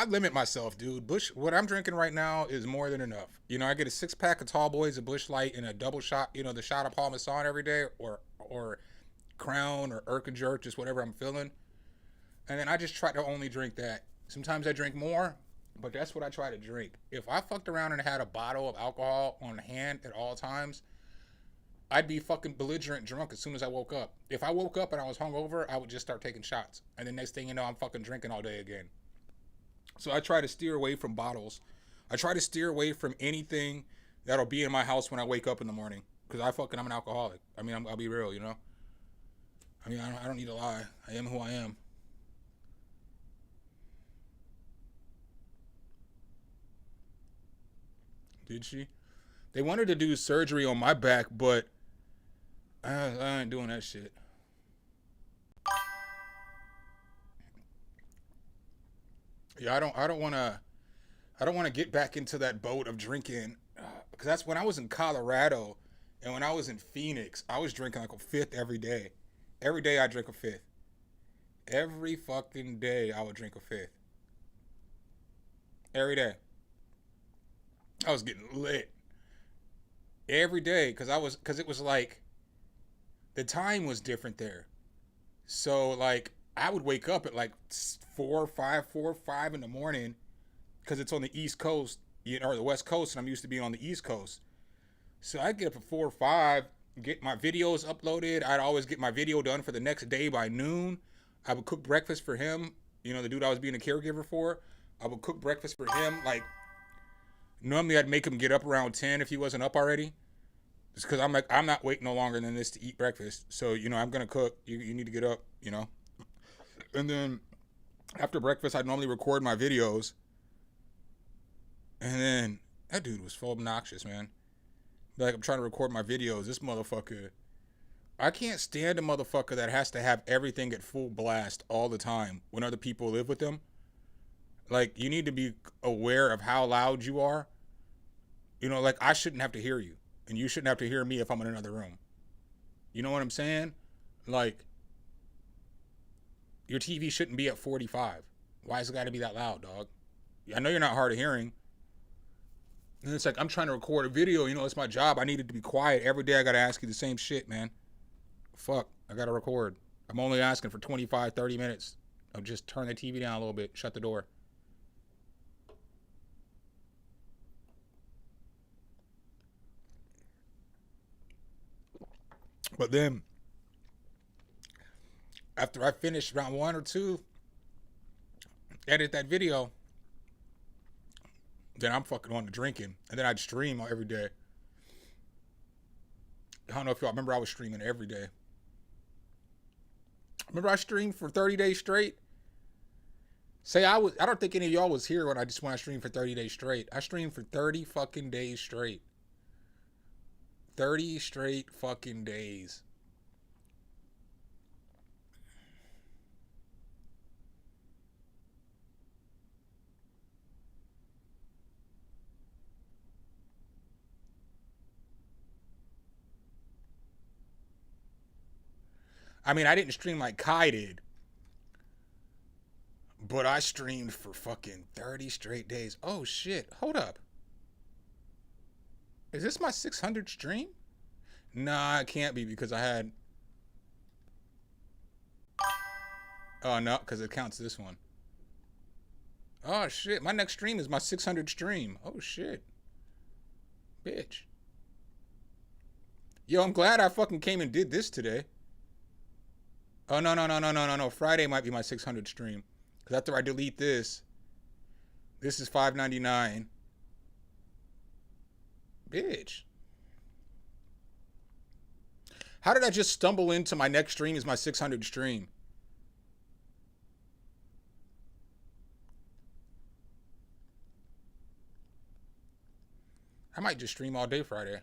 limit myself, dude. What I'm drinking right now is more than enough. You know, I get a 6-pack of Tall Boys, a Busch Light, and a double shot, you know, the shot of Parmesan every day, or Crown or Jerk, just whatever I'm feeling. And then I just try to only drink that. Sometimes I drink more, but that's what I try to drink. If I fucked around and had a bottle of alcohol on hand at all times, I'd be fucking belligerent drunk as soon as I woke up. If I woke up and I was hungover, I would just start taking shots. And the next thing you know, I'm fucking drinking all day again. So I try to steer away from bottles. I try to steer away from anything that'll be in my house when I wake up in the morning. Because I'm an alcoholic. I mean, I'll be real, you know? I mean, I don't need to lie. I am who I am. Did she? They wanted to do surgery on my back, but I ain't doing that shit. Yeah, I don't want to get back into that boat of drinking, because that's when I was in Colorado and when I was in Phoenix, I was drinking like a fifth every day. Every day I drink a fifth. Every fucking day I would drink a fifth. Every day. I was getting lit. Every day, because it was like, the time was different there. So like, I would wake up at like 4 or 5 in the morning, because it's on the East Coast, you know, or the West Coast, and I'm used to being on the East Coast. So I'd get up at 4 or 5, get my videos uploaded. I'd always get my video done for the next day by noon. I would cook breakfast for him, you know, the dude I was being a caregiver for. I would cook breakfast for him. Like, normally I'd make him get up around 10 if he wasn't up already. Just because I'm like, I'm not waiting no longer than this to eat breakfast. So, you know, I'm going to cook. You need to get up, you know. And then after breakfast, I'd normally record my videos. And then that dude was so obnoxious, man. Like, I'm trying to record my videos. This motherfucker, I can't stand a motherfucker that has to have everything at full blast all the time when other people live with them. Like, you need to be aware of how loud you are. You know, like, I shouldn't have to hear you. And you shouldn't have to hear me if I'm in another room. You know what I'm saying? Like, your TV shouldn't be at 45. Why has it got to be that loud, dog? I know you're not hard of hearing. And it's like, I'm trying to record a video. You know, it's my job. I needed to be quiet. Every day I got to ask you the same shit, man. Fuck, I got to record. I'm only asking for 25, 30 minutes of just turn the TV down a little bit, shut the door. But then, after I finish round 1 or 2, edit that video, then I'm fucking on to drinking. And then I'd stream every day. I don't know if y'all remember, I was streaming every day. Remember I streamed for 30 days straight? I don't think any of y'all was here when I streamed for 30 days straight. I streamed for 30 fucking days straight. 30 straight fucking days. I mean, I didn't stream like Kai did, but I streamed for fucking 30 straight days. Oh shit, hold up. Is this my 600th stream? Nah, it can't be because I had... Oh no, because it counts this one. Oh shit, my next stream is my 600th stream. Oh shit. Bitch. Yo, I'm glad I fucking came and did this today. Oh, no. Friday might be my 600th stream. Because after I delete this is $5.99. Bitch. How did I just stumble into my next stream is my 600 stream? I might just stream all day Friday.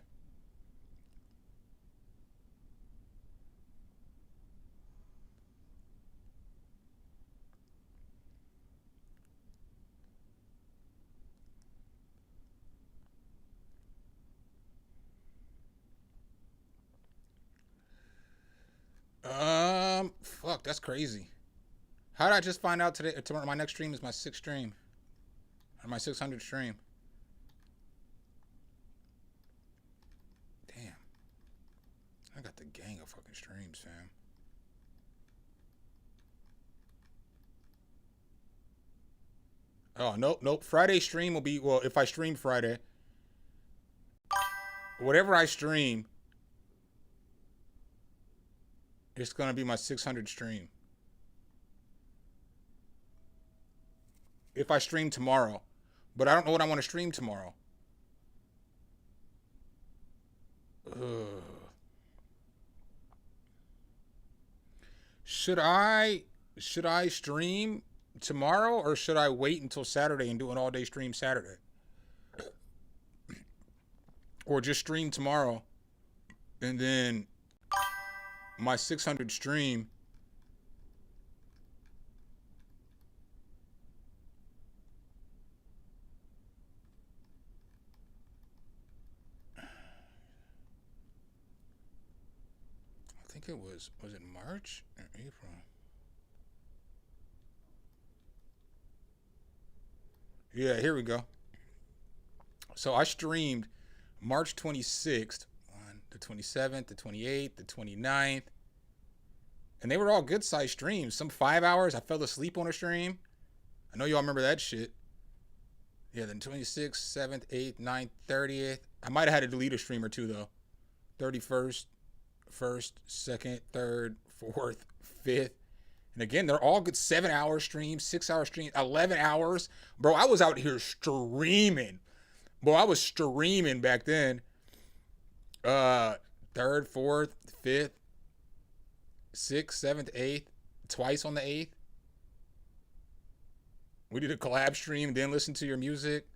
Fuck, that's crazy. How did I just find out today? Tomorrow, my next stream is my 6th stream, or my 600 stream. Damn, I got the gang of fucking streams, fam. Oh nope. Friday stream will be, well, if I stream Friday, whatever I stream, it's gonna be my 600 stream. If I stream tomorrow, but I don't know what I want to stream tomorrow. Ugh. Should I stream tomorrow, or should I wait until Saturday and do an all-day stream Saturday? Or just stream tomorrow and then my 600 stream I think it was it March or April? Yeah, here we go. So I streamed March 26th, the 27th, the 28th, the 29th. And they were all good sized streams. Some 5 hours. I fell asleep on a stream. I know y'all remember that shit. Yeah, then 26th, 7th, 8th, 9th, 30th. I might have had to delete a stream or two though. 31st, 1st, 2nd, 3rd, 4th, 5th. And again, they're all good 7-hour streams, 6-hour streams, 11 hours. Bro, I was out here streaming. Bro, I was streaming back then. 3rd, 4th, 5th, 6th, 7th, 8th, twice on the 8th. We did a collab stream, then listen to your music.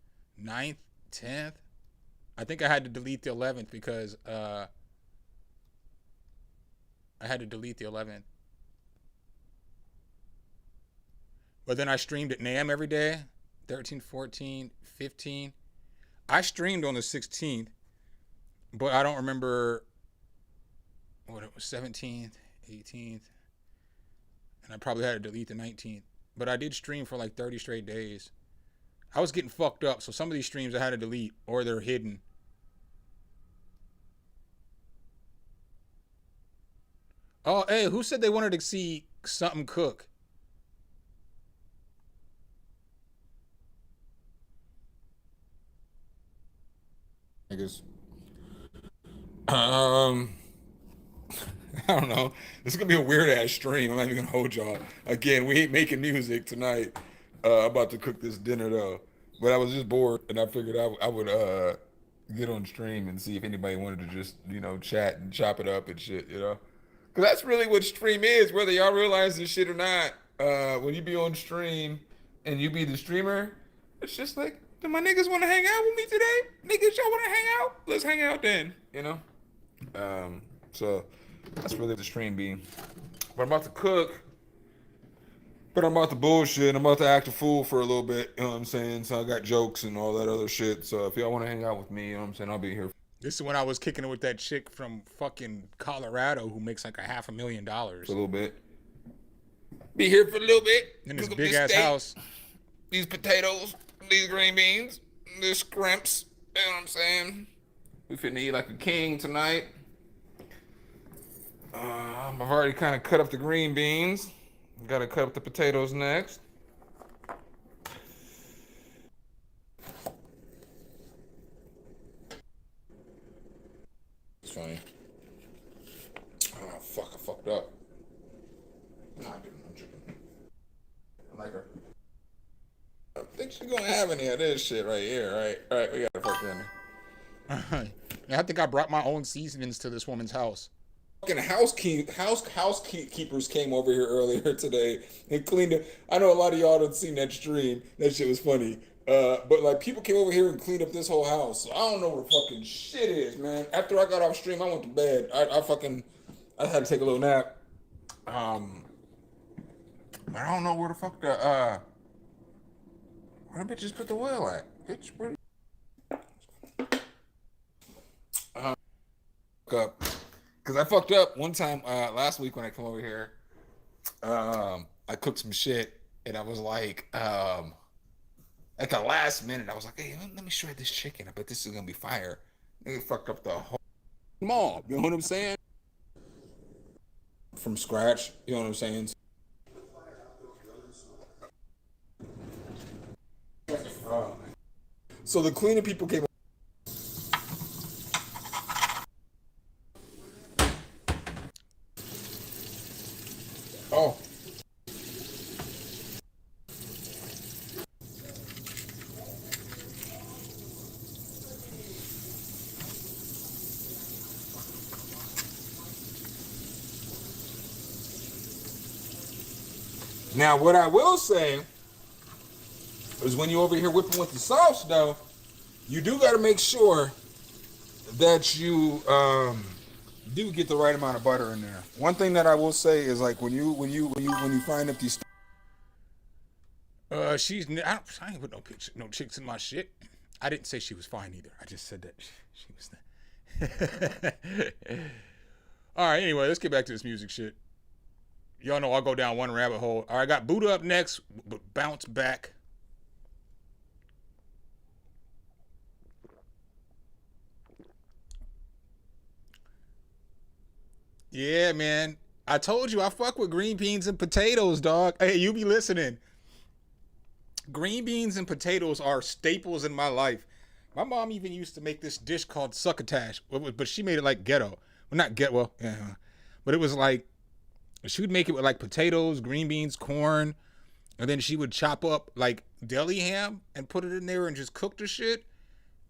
9th, 10th. I think I had to delete the 11th because I had to delete the 11th. But then I streamed at NAMM every day. 13, 14, 15. I streamed on the 16th. But I don't remember what it was, 17th, 18th. And I probably had to delete the 19th. But I did stream for like 30 straight days. I was getting fucked up. So some of these streams I had to delete or they're hidden. Oh, hey, who said they wanted to see something cook? Niggas. I don't know. This is gonna be a weird ass stream. I'm not even gonna hold y'all. Again, we ain't making music tonight. About to cook this dinner though. But I was just bored and I figured I would get on stream and see if anybody wanted to just, you know, chat and chop it up and shit, you know? Cause that's really what stream is, whether y'all realize this shit or not. When you be on stream and you be the streamer, it's just like, do my niggas want to hang out with me today? Niggas, y'all want to hang out? Let's hang out then, you know? So that's really the stream being. But I'm about to cook. But I'm about to bullshit. I'm about to act a fool for a little bit, you know what I'm saying? So I got jokes and all that other shit. So if y'all want to hang out with me, you know what I'm saying? I'll be here. This is when I was kicking it with that chick from fucking Colorado who makes like $500,000. A little bit. Be here for a little bit. In this big ass house. These potatoes, these green beans, these scrimps. You know what I'm saying? We finna eat like a king tonight. I've already kind of cut up the green beans. Gotta cut up the potatoes next. It's funny. Oh, fuck, I fucked up. Nah, I didn't. I'm tripping. I like her. I don't think she's gonna have any of this shit right here, right? All right, we gotta fuck in. I think I brought my own seasonings to this woman's house. housekeepers came over here earlier today and cleaned it. I know a lot of y'all didn't see that stream. That shit was funny. But like people came over here and cleaned up this whole house. So I don't know where fucking shit is, man. After I got off stream, I went to bed. I had to take a little nap. But I don't know where the fuck where the bitches put the oil at. Bitch, where up. Cause I fucked up one time last week when I come over here. I cooked some shit and I was like, at the last minute, I was like, hey, let me shred this chicken. I bet this is gonna be fire. Nigga fucked up the whole mob. You know what I'm saying? From scratch. You know what I'm saying? So the cleaning people came. Oh. Now, what I will say is when you're over here whipping with the sauce, though, you do got to make sure that you do get the right amount of butter in there. One thing that I will say is like when you find up these. I ain't put no chicks in my shit. I didn't say she was fine either. I just said that she was. All right. Anyway, let's get back to this music shit. Y'all know I'll go down one rabbit hole. All right, I got Buddha up next, but bounce back. Yeah, man. I told you I fuck with green beans and potatoes, dog. Hey, you be listening. Green beans and potatoes are staples in my life. My mom even used to make this dish called succotash, but she made it like ghetto. Well, not ghetto, well, yeah. But it was like, she would make it with like potatoes, green beans, corn, and then she would chop up like deli ham and put it in there and just cook the shit.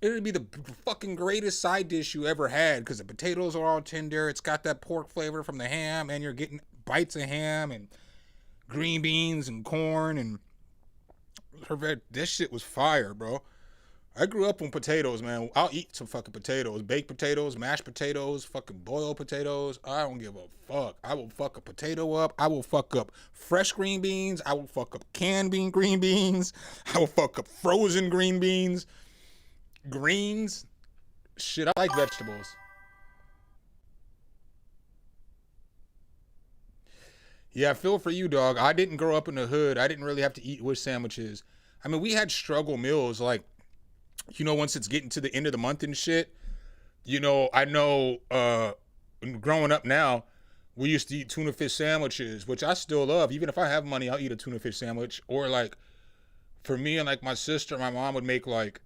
It would be the fucking greatest side dish you ever had because the potatoes are all tender. It's got that pork flavor from the ham, and you're getting bites of ham and green beans and corn, and this shit was fire, bro. I grew up on potatoes, man. I'll eat some fucking potatoes. Baked potatoes, mashed potatoes, fucking boiled potatoes. I don't give a fuck. I will fuck a potato up. I will fuck up fresh green beans. I will fuck up canned green beans. I will fuck up frozen green beans. Greens. Shit, I like vegetables. Yeah, I feel for you, dog. I didn't grow up in the hood. I didn't really have to eat with sandwiches. I mean, we had struggle meals like, you know, once it's getting to the end of the month and shit, you know, I know growing up now, we used to eat tuna fish sandwiches, which I still love. Even if I have money, I'll eat a tuna fish sandwich. Or like for me and like my sister, my mom would make like,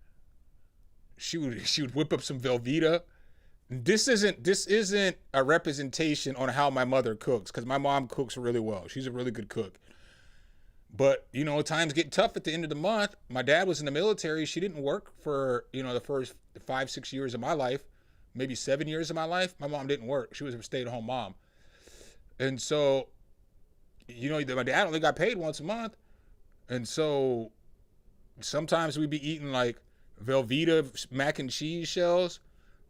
she would whip up some Velveeta. This isn't a representation on how my mother cooks, because my mom cooks really well. She's a really good cook. But, you know, times get tough at the end of the month. My dad was in the military. She didn't work for, you know, the first 5-6 years of my life, maybe 7 years of my life. My mom didn't work. She was a stay-at-home mom. And so, you know, my dad only got paid once a month. And so sometimes we'd be eating like Velveeta mac and cheese shells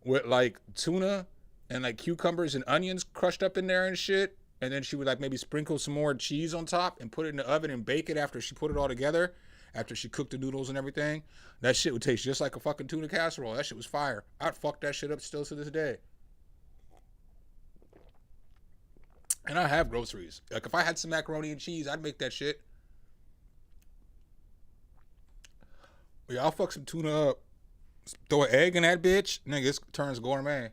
with like tuna and like cucumbers and onions crushed up in there and shit. And then she would like maybe sprinkle some more cheese on top and put it in the oven and bake it after she put it all together, after she cooked the noodles and everything. That shit would taste just like a fucking tuna casserole. That shit was fire. I'd fuck that shit up still to this day. And I have groceries. Like if I had some macaroni and cheese, I'd make that shit. Yeah, I'll fuck some tuna up. Throw an egg in that bitch. Nigga, it turns gourmet.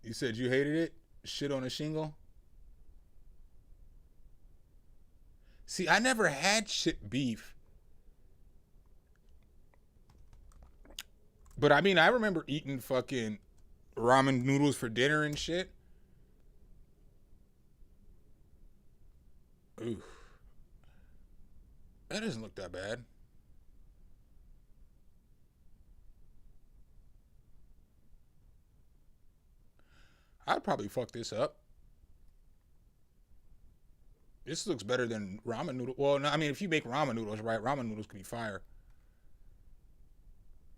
You said you hated it? Shit on a shingle? See, I never had shit beef. But I mean, I remember eating fucking ramen noodles for dinner and shit. Ooh. That doesn't look that bad. I'd probably fuck this up. This looks better than ramen noodle. Well, no, I mean, if you make ramen noodles, right? Ramen noodles can be fire.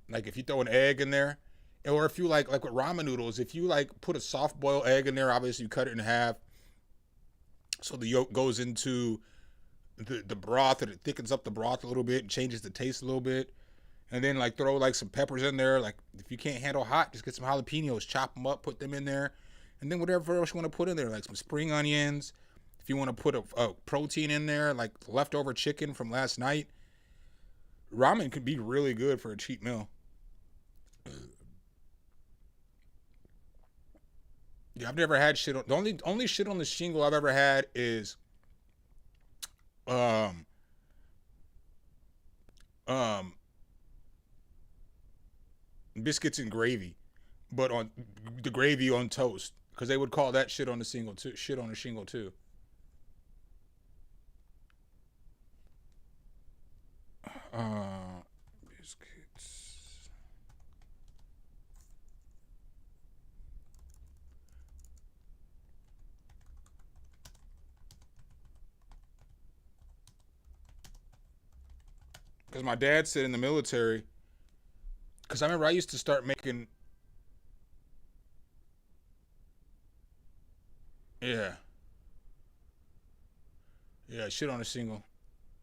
Like if you throw an egg in there, or if you like with ramen noodles, if you like put a soft boiled egg in there, obviously you cut it in half, so the yolk goes into the broth and it thickens up the broth a little bit and changes the taste a little bit. And then like throw like some peppers in there. Like if you can't handle hot, just get some jalapenos, chop them up, put them in there, and then whatever else you want to put in there, like some spring onions. If you want to put a protein in there, like leftover chicken from last night, ramen could be really good for a cheat meal. Yeah, I've never had shit on the only shit on the shingle I've ever had is biscuits and gravy, but on the gravy on toast, because they would call that shit on the shingle too. Biscuits. Because my dad said in the military, because I remember I used to start making, yeah, shit on a shingle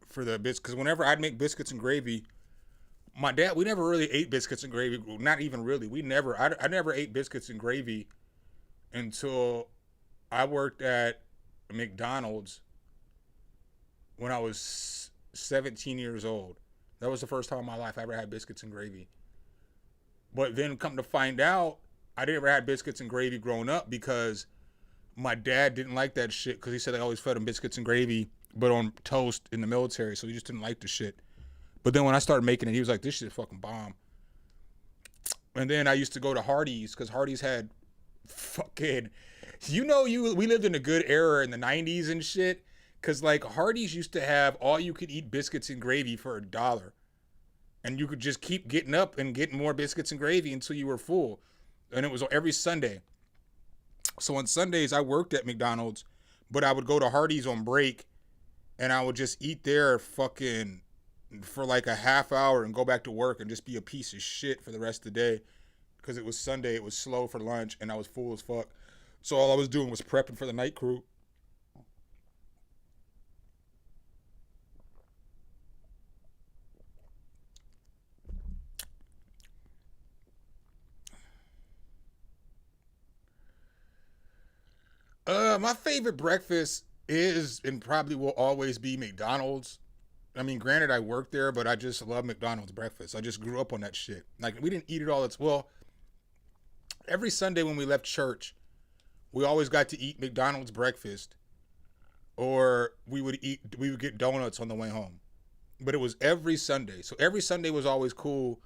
for the bits, because whenever I'd make biscuits and gravy, my dad, we never really ate biscuits and gravy. Not even really. I never ate biscuits and gravy until I worked at McDonald's when I was 17 years old. That was the first time in my life I ever had biscuits and gravy. But then come to find out, I never had biscuits and gravy growing up because my dad didn't like that shit, because he said I always fed him biscuits and gravy but on toast in the military, so he just didn't like the shit. But then when I started making it, he was like, this shit is fucking bomb. And then I used to go to Hardee's, because Hardee's had fucking, we lived in a good era in the 90s and shit, because like Hardee's used to have all you could eat biscuits and gravy for $1. And you could just keep getting up and getting more biscuits and gravy until you were full. And it was every Sunday. So on Sundays, I worked at McDonald's, but I would go to Hardee's on break, and I would just eat there fucking for like a half hour and go back to work and just be a piece of shit for the rest of the day. Because it was Sunday, it was slow for lunch, and I was full as fuck. So all I was doing was prepping for the night crew. My favorite breakfast is and probably will always be McDonald's. I mean, granted, I worked there, but I just love McDonald's breakfast. I just grew up on that shit. Like, we didn't eat it all. Every Sunday when we left church, we always got to eat McDonald's breakfast, or we would get donuts on the way home. But it was every Sunday. So every Sunday was always cool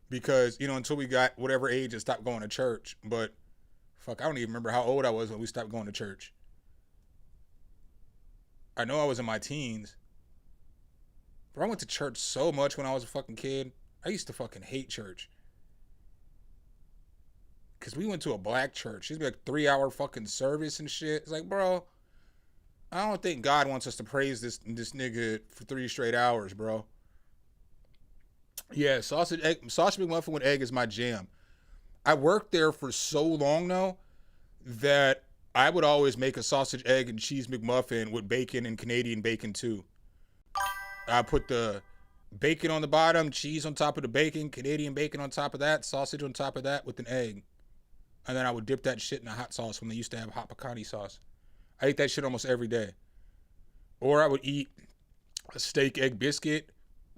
because, until we got whatever age and stopped going to church. But fuck, I don't even remember how old I was when we stopped going to church. I know I was in my teens. But I went to church so much when I was a fucking kid. I used to fucking hate church. Because we went to a black church. It's like 3-hour fucking service and shit. It's like, bro, I don't think God wants us to praise this nigga for 3 straight hours, bro. Yeah, sausage McMuffin with egg is my jam. I worked there for so long now that I would always make a sausage, egg, and cheese McMuffin with bacon and Canadian bacon too. I put the bacon on the bottom, cheese on top of the bacon, Canadian bacon on top of that, sausage on top of that with an egg. And then I would dip that shit in a hot sauce when they used to have hot pecani sauce. I ate that shit almost every day. Or I would eat a steak, egg, biscuit,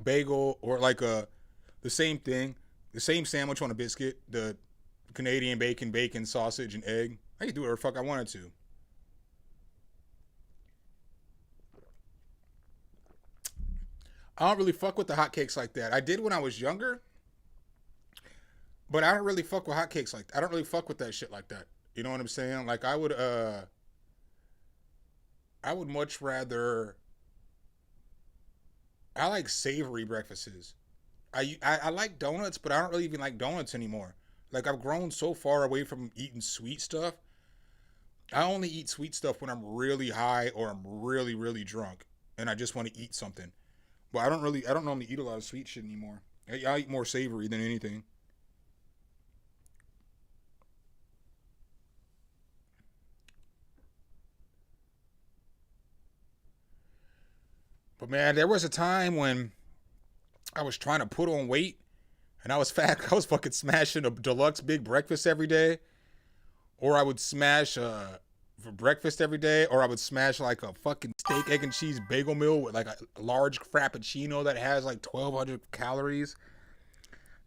bagel, or like the same thing, the same sandwich on a biscuit, the Canadian bacon, sausage, and egg. I could do whatever the fuck I wanted to. I don't really fuck with the hotcakes like that. I did when I was younger, but I don't really fuck with hotcakes like that. I don't really fuck with that shit like that. You know what I'm saying? Like I would much rather. I like savory breakfasts. I like donuts, but I don't really even like donuts anymore. Like I've grown so far away from eating sweet stuff I only eat sweet stuff when I'm really high or I'm really, really drunk and I just want to eat something. But I don't normally eat a lot of sweet shit anymore. I eat more savory than anything. But man, there was a time when I was trying to put on weight and I was fat. I was fucking smashing a deluxe big breakfast every day. Or I would smash for breakfast every day. Or I would smash like a fucking steak, egg, and cheese bagel meal with like a large frappuccino that has like 1,200 calories.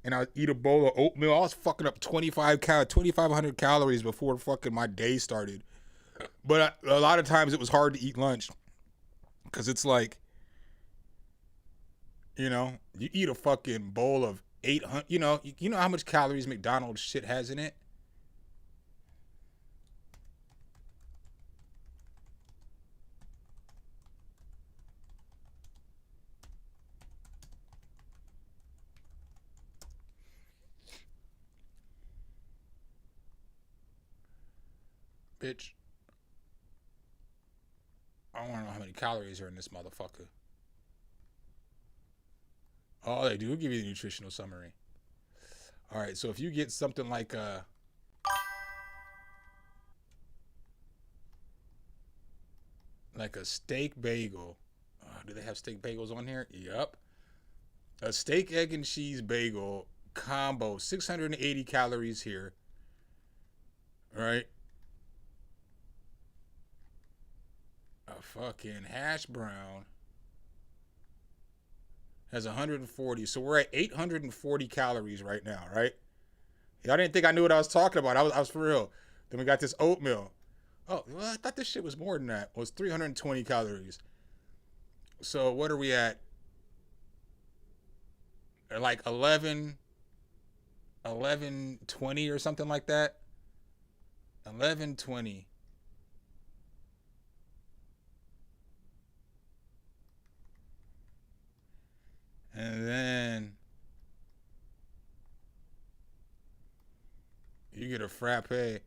And I would eat a bowl of oatmeal. I was fucking up 2,500 calories before fucking my day started. But a lot of times it was hard to eat lunch. Because it's like, you know, you eat a fucking bowl of 800, you know how much calories McDonald's shit has in it? Bitch. I want to know how many calories are in this motherfucker. Oh, they do give you the nutritional summary. All right, so if you get something like a steak bagel. Do they have steak bagels on here? Yep. A steak, egg, and cheese bagel combo, 680 calories here. All right. A fucking hash brown has 140. So we're at 840 calories right now, right? Y'all didn't think I knew what I was talking about. I was for real. Then we got this oatmeal. Oh, well, I thought this shit was more than that. It was 320 calories. So what are we at? Like 1120 or something like that. 1120. And then you get a frappe. This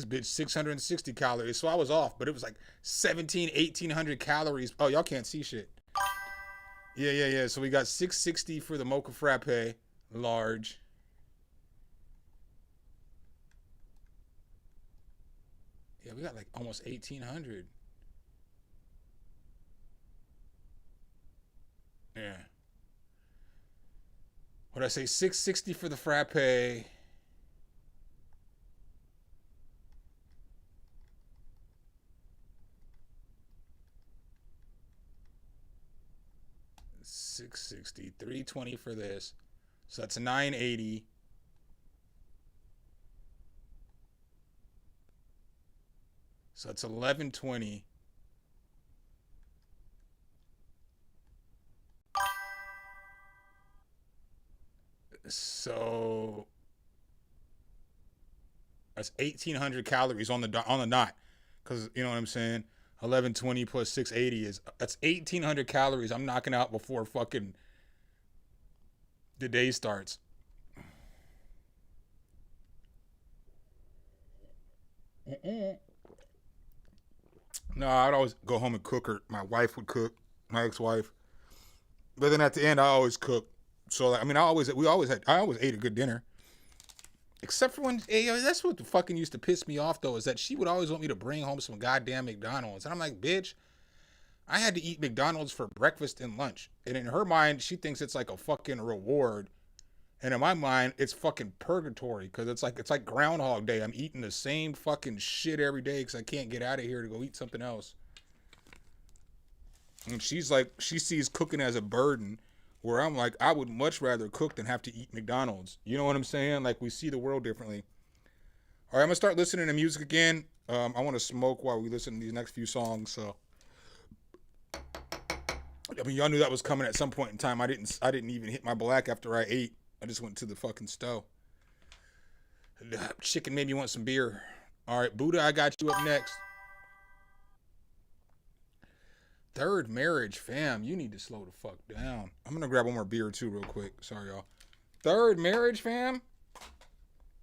bitch 660 calories. So I was off, but it was like 1,800 calories. Oh, y'all can't see shit. Yeah. So we got 660 for the mocha frappe, large. Yeah, we got like almost 1,800. Yeah. What'd I say? 660 for the frappe. $660, $320 for this. So that's $980. So it's $1120. So that's 1,800 calories on the dot, because you know what I'm saying. 1120 plus 680 that's 1,800 calories I'm knocking out before fucking the day starts. No, I'd always go home and cook, or my wife would cook, my ex-wife. But then at the end, I always cook. So like, I mean, I always ate a good dinner. Except for when, that's what the fucking used to piss me off though, is that she would always want me to bring home some goddamn McDonald's. And I'm like, bitch, I had to eat McDonald's for breakfast and lunch. And in her mind, she thinks it's like a fucking reward. And in my mind, it's fucking purgatory, because it's like Groundhog Day. I'm eating the same fucking shit every day because I can't get out of here to go eat something else. And she's like, she sees cooking as a burden, where I'm like, I would much rather cook than have to eat McDonald's. You know what I'm saying? Like, we see the world differently. All right, I'm gonna start listening to music again. I want to smoke while we listen to these next few songs. So, I mean, y'all knew that was coming at some point in time. I didn't even hit my black after I ate. I just went to the fucking stove. Chicken made me want some beer. All right, Buddha, I got you up next. Third marriage, fam. You need to slow the fuck down. I'm gonna grab one more beer too, real quick. Sorry, y'all. Third marriage, fam.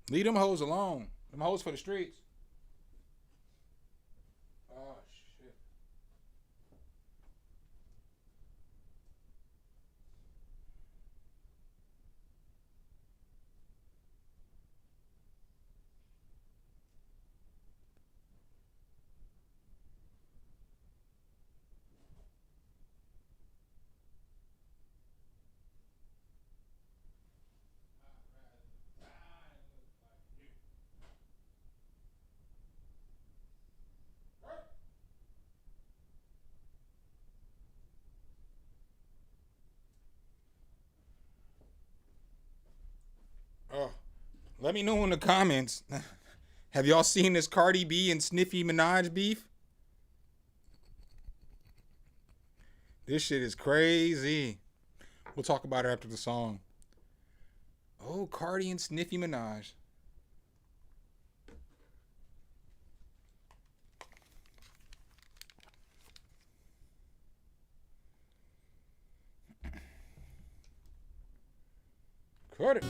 Leave them hoes alone. Them hoes for the streets. Oh shit. Let me know in the comments. Have y'all seen this Cardi B and Sniffy Minaj beef? This shit is crazy. We'll talk about it after the song. Oh, Cardi and Sniffy Minaj. Cut it.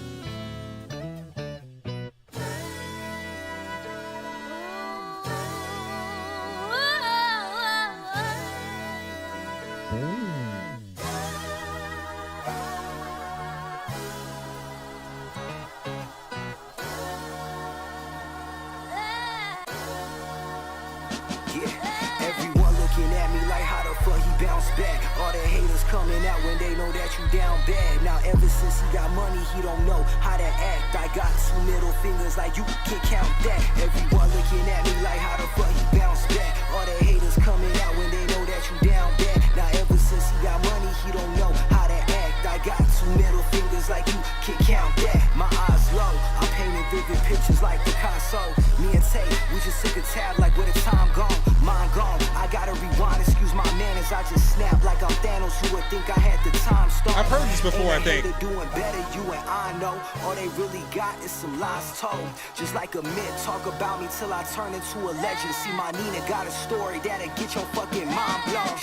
Everyone looking at me like how the fuck he bounced back. All the haters coming out when they know that you down bad. Now ever since he got money, he don't know how to act. I got 2 middle fingers like you can count that. Everyone looking at me like how the fuck he bounced back. All the haters coming out when they know that you down bad. Now ever since he got money, he don't know how to act. I got 2 middle fingers like you can count that. My eyes low, I'm painting vivid pictures like Picasso. Me and Tay, we just took a tab like where the time gone. Mine gone, I gotta rewind, excuse my manners. I just snap like I'm Thanos. You would think I had the time stone. I've heard this before, I think. They're doing better, you and I know. All they really got is some lies told. Just like a myth, talk about me till I turn into a legend. See, my Nina got a story that'll get your fucking mind blown.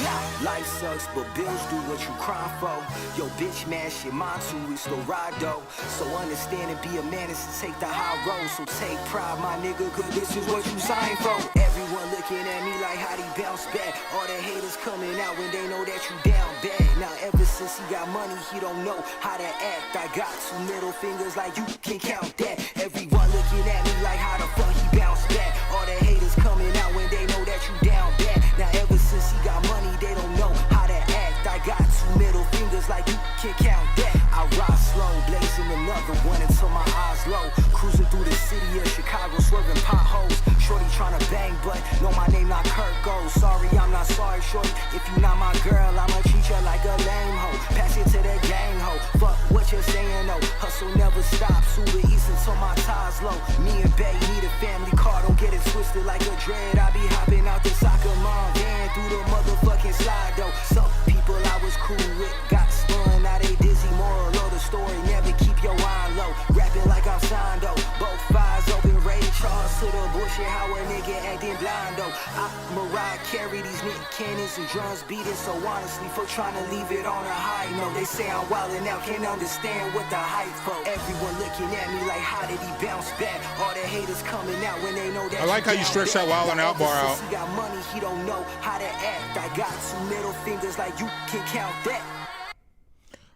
Life sucks, but bills do what you crying for. Yo, bitch, man, shit, mine too, we still ride though. So understand and be a man is to take the high road. So take pride, my nigga, cause this is what you signed for. Everyone looking at me like how he bounce back. All the haters coming out when they know that you down bad. Now ever since he got money, he don't know how to act. I got 2 middle fingers like you can count that. Everyone looking at me like how the fuck he bounced back. All the haters coming out when they know that you down bad. Now ever since he got money, they don't know how to act. I got 2 middle fingers like you can count that. I ride slow, blazing another one until my eyes low. Cruising through the city of Chicago, swerving potholes. Shorty tryna bang, but no, my name not Kurt Gold. Sorry, I'm not sorry, shorty. If you not my girl, I'ma treat you like a lame hoe. Pass it to the gang hoe. Fuck what you're saying, no. Hustle never stops. Uber East until my ties low. Me and Bay need a family car, don't get it twisted like a dread. I be hopping out the soccer mom van through the motherfucking slide though. Some people I was cool with got spun, now they dizzy. Moral of the story, never keep your eye low. Rapping like I'm signed though. Both fives open, Ray Charles to the bullshit. How a nigga acting blind though. I Mariah carry these nigga cannons and drums beating. So honestly, for trying to leave it on a high note. They say I'm wildin' now, can't understand what the hype for. Everyone looking at me like how did he bounce back? All the haters coming out when they know that. I like how you stretch that wildin' out bar out. He got money, he don't know how to act. I got 2 middle fingers like you can count that.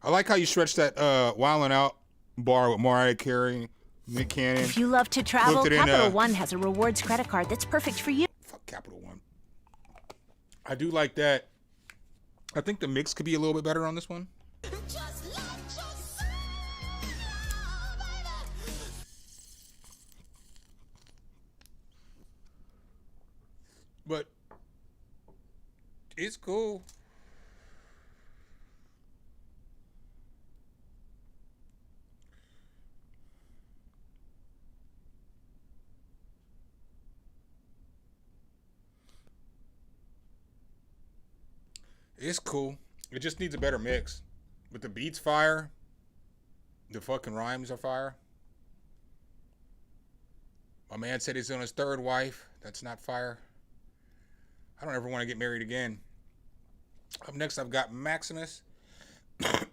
I like how you stretch that wildin' out bar with Mariah Carey, Nick Cannon. If you love to travel, Capital One has a rewards credit card that's perfect for you. Fuck Capital One. I do like that. I think the mix could be a little bit better on this one. But it's cool. It's cool. It just needs a better mix. But the beat's fire. The fucking rhymes are fire. My man said he's on his 3rd wife. That's not fire. I don't ever want to get married again. Up next, I've got Maximus. I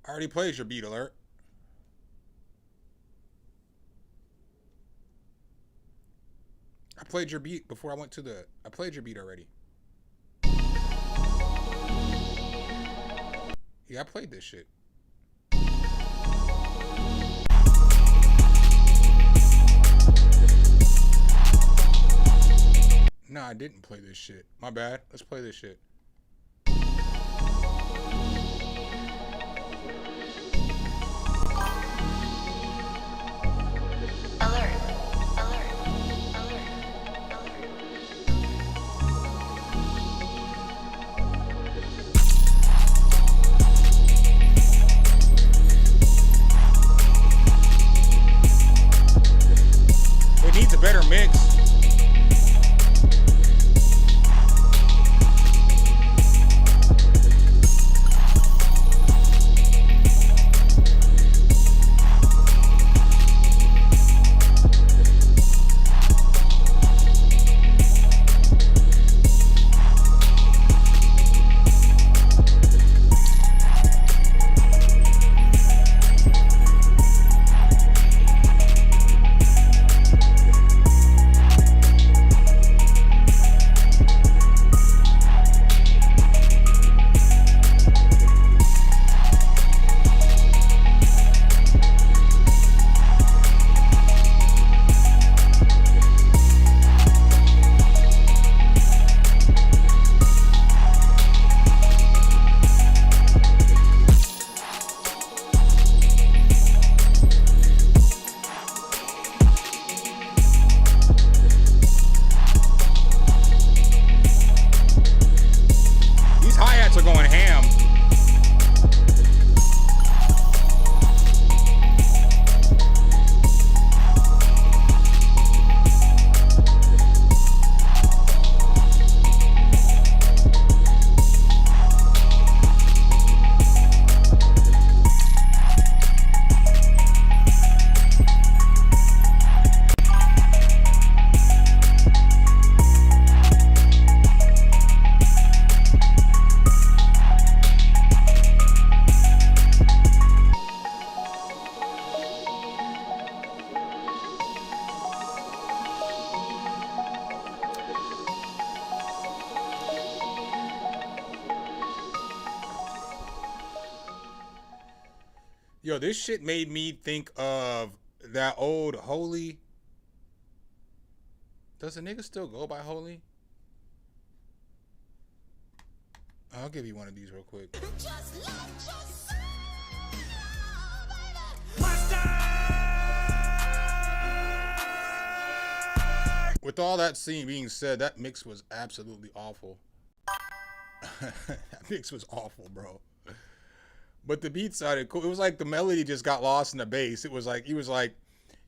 already played your beat alert. I played your beat before I went to the... I played your beat already. Yeah, I played this shit. No, I didn't play this shit. My bad. Let's play this shit. It needs a better mix. Are going ham. Yo, this shit made me think of that old Holy. Does a nigga still go by Holy? I'll give you one of these real quick. With all that scene being said, that mix was absolutely awful. That mix was awful, bro. But the beat sounded cool. It was like the melody just got lost in the bass. It was like, he was like,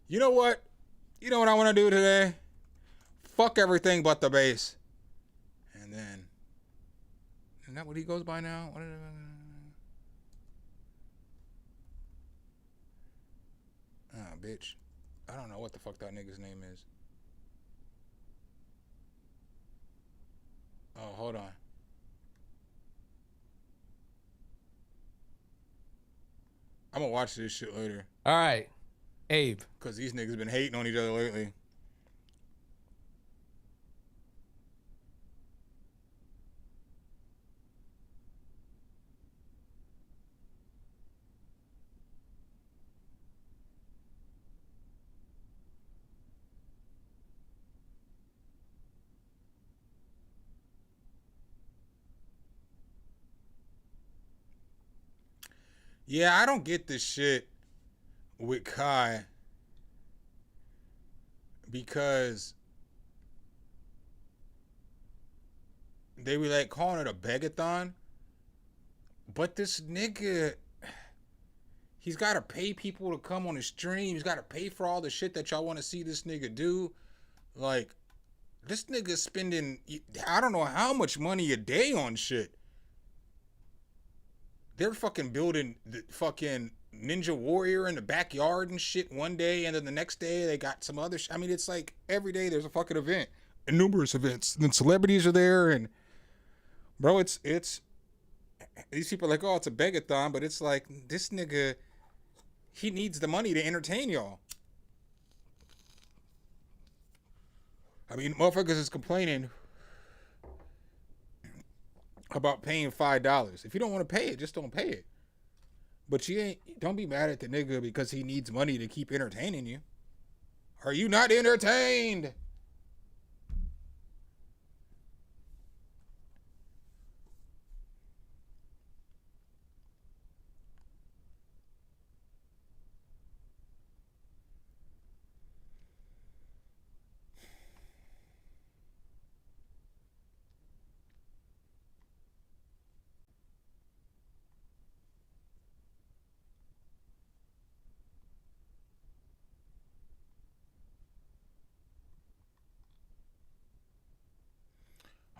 you know what? You know what I want to do today? Fuck everything but the bass. And then, isn't that what he goes by now? What oh, bitch. I don't know what the fuck that nigga's name is. Oh, hold on. I'm gonna watch this shit later. All right, Abe. Because these niggas been hating on each other lately. Yeah, I don't get this shit with Kai because they were like calling it a begathon, but this nigga, he's got to pay people to come on his stream. He's got to pay for all the shit that y'all want to see this nigga do. Like, this nigga spending, I don't know how much money a day on shit. they're fucking building the fucking Ninja Warrior in the backyard and shit one day, and then the next day they got some other I mean, it's like every day there's a fucking event, and numerous events, and then celebrities are there, and bro, it's these people are like, oh, it's a begathon, but it's like, this nigga, he needs the money to entertain y'all. I mean, motherfuckers is complaining about paying $5. If you don't want to pay it, just don't pay it. But don't be mad at the nigga because he needs money to keep entertaining you. Are you not entertained?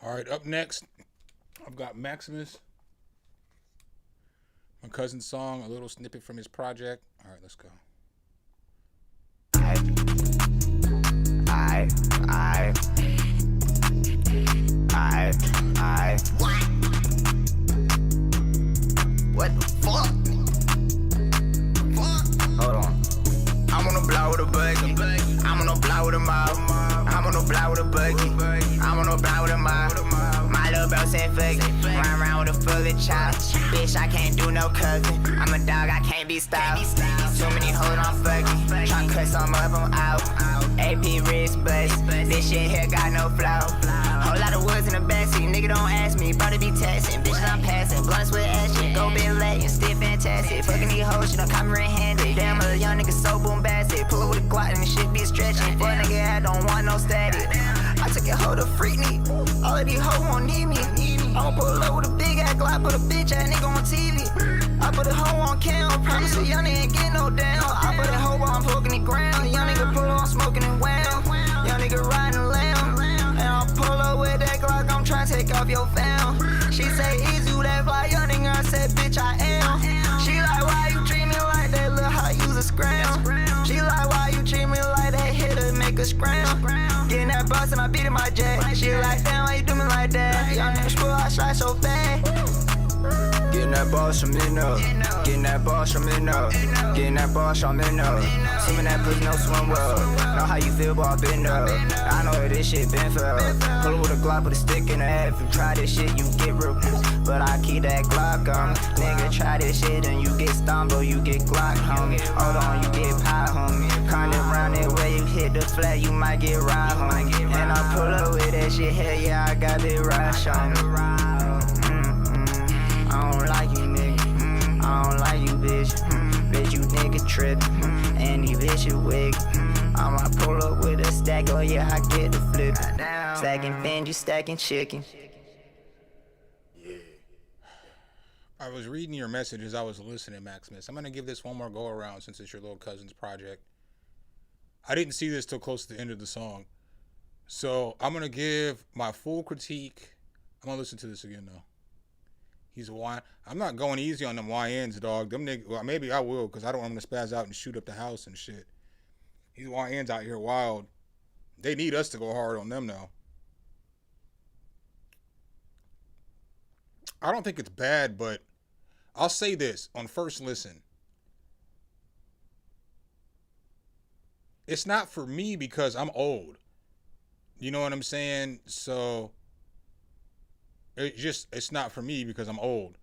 All right, up next, I've got Maximus, my cousin's song, a little snippet from his project. All right, let's go. What the fuck? Hold on. I'm on the block with a buggy. I'm on the block with a mob. I'm on the block with a buggy. I'm on the block with a mob. My little bro said fuck it. Run around with a fully child. Bitch, I can't do no cousin. I'm a dog, I can't be styled. Too many hoes on fucking. Tryna cut some up, I'm out. AP wrist bust. This shit here got no flow. Whole lot of woods in the backseat. Nigga don't ask me. About to be texting. Bitches I'm passing. Blunts with action. Go big leg and still fantastic. Fucking these hoes, she don't come red-handed. Damn, a young nigga so bombastic. Pull up with a Glock and the shit be stretching. For a nigga, I don't want no static. I took a hoe to freak me. All of these hoes won't need me. I'ma pull up with a big ass Glock, put a bitch ass nigga on TV. I put a hoe on cam, promise a young nigga ain't get no down. I put a hoe while I'm poking the ground. Young nigga pull up, I'm smoking and wham. Young nigga riding a lamb. And I'll pull up with that Glock, I'm trying to take off your fam. She say, is you that fly young nigga? I said, bitch, I am. She like, why you treat me like that? Look how you use a scram. She like, why you treat me like that? Hit her, make her scram. Getting that bus and I beat in my jet. She like, damn, why you do me like that? Young nigga screw, I slide so fast. Getting that boss from in up. Getting that boss from in up. Getting that boss from in up. Swimming that pussy, no swim well. Know how you feel, boy, I been up. I know that this shit been for up. Pull it with a Glock, put a stick in the head. If you try this shit, you get real. But I keep that Glock on. Nigga, try this shit and you get stomped or you get Glock, homie. Hold on, you get pie, homie. Kinda round it where you hit the flat, you might get right, homie. And I pull up with that shit, hell yeah, I got it rush on me. I don't like you, nigga. I don't like you, bitch. Bitch, you nigga trippin'. And you bitch, you wig. I'ma pull up with a stack, oh yeah, I get the flip. Stacking fin, you stacking chicken. I was reading your messages. I was listening, Maximus. I'm going to give this one more go around since it's your little cousin's project. I didn't see this till close to the end of the song. So I'm going to give my full critique. I'm going to listen to this again, though. He's a YN. I'm not going easy on them YNs, dog. Them niggas, well, maybe I will because I don't want them to spaz out and shoot up the house and shit. These YNs out here wild. They need us to go hard on them now. I don't think it's bad, but I'll say this on first listen. It's not for me because I'm old. You know what I'm saying? So it's not for me because I'm old.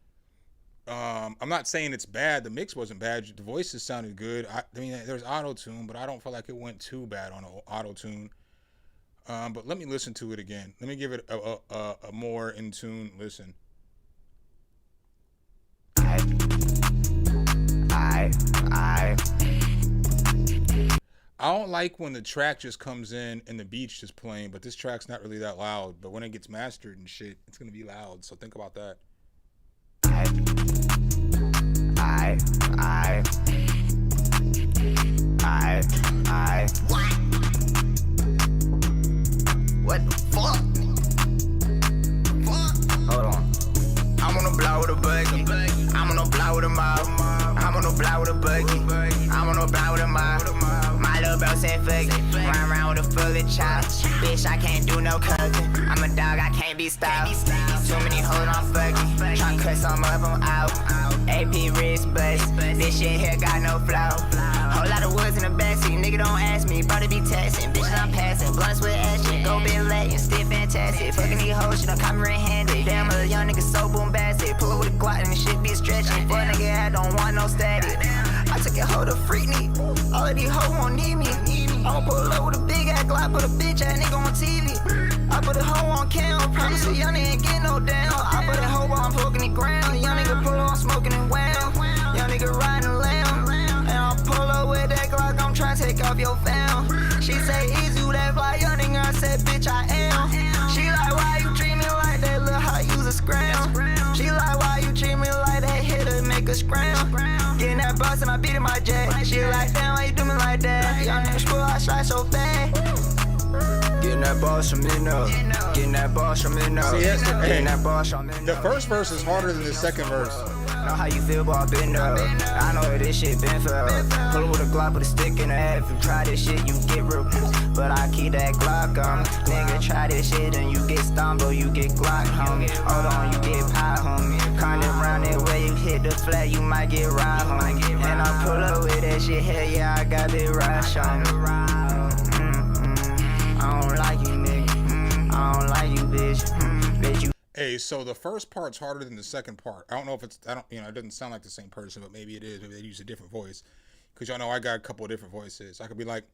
I'm not saying it's bad. The mix wasn't bad. The voices sounded good. I mean, there's auto-tune, but I don't feel like it went too bad on auto-tune. But let me listen to it again. Let me give it a more in tune listen. I don't like when the track just comes in and the beat's just playing, but this track's not really that loud. But when it gets mastered and shit, it's gonna be loud. So think about that. What the fuck? Hold on. I'm on the block with a buggy. I'm on the block fuck it. Run around with a fully child. Bitch, I can't do no cooking. I'm a dog, I can't be styled. Too many hoes on fucking. Tryna cut some up, I'm out. AP wrist bust. This shit here got no flow. Whole lot of woods in the backseat. Nigga don't ask me, about to be texting. Bitches I'm passing. Blunts with action. Go bit latin, still fantastic. Fucking these hoes, shit I'm camera handed. Damn, a young nigga so bombastic. Pull up with a Glock and shit be stretching. Fuck nigga, I don't want no static. I took a hold of freak me. All of these hoes won't need me. I'ma pull up with a big ass Glock, put a bitch ass nigga on TV. I put a hoe on cam, promise a young nigga ain't get no down. I put a hoe while I'm poking the ground. Young nigga pull on smoking and wham. Young nigga riding lamb. And I'll pull up with that Glock, I'm tryna take off your fam. She say, is you that fly young nigga? I said, bitch, I am. She like, why you treat me like that? Look how you use a scram. She like, why you treat me like that? Hit her, make her scram. Getting that bus and I beat in my jet. She like, damn, why you do me like that? Young nigga screw, I slide so fast. Getting that boss from in up. Getting that boss from in up. Getting that boss from in up. The first verse is harder than the second verse. Know how you feel, but I been up. I know that this shit been felt. Pull it with a Glock, put a stick in the head. If you try this shit, you get real. But I keep that Glock on. Nigga, try this shit and you get stumbled, you get Glock, homie. Hold on, you get pie, homie. Kinda round it where you hit the flat, you might get right, homie. And I pull up with that shit, hell yeah, I got the rush on me. I don't like you, nigga. I don't like you, bitch. Bitch, you. Hey, so the first part's harder than the second part. I don't know if it's, it doesn't sound like the same person, but maybe it is. Maybe they use a different voice. Because y'all know I got a couple of different voices. I could be like,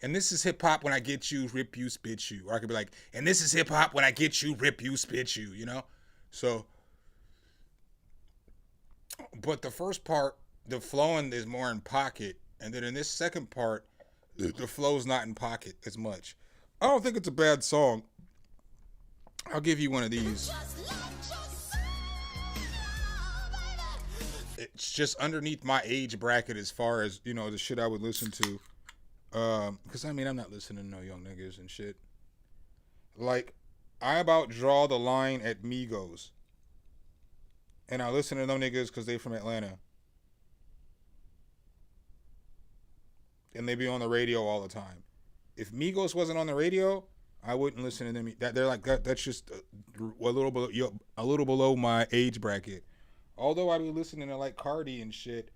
and this is hip hop when I get you, rip you, spit you. Or I could be like, and this is hip hop when I get you, rip you, spit you, you know? So, but the first part, the flowing is more in pocket. And then in this second part, the flow's not in pocket as much. I don't think it's a bad song. I'll give you one of these. It's just underneath my age bracket as far as, the shit I would listen to. Because, I'm not listening to no young niggas and shit. Like, I about draw the line at Migos. And I listen to them niggas because they from Atlanta. And they be on the radio all the time. If Migos wasn't on the radio, I wouldn't listen to them. They're like that's just a little below my age bracket. Although I be listening to like Cardi and shit,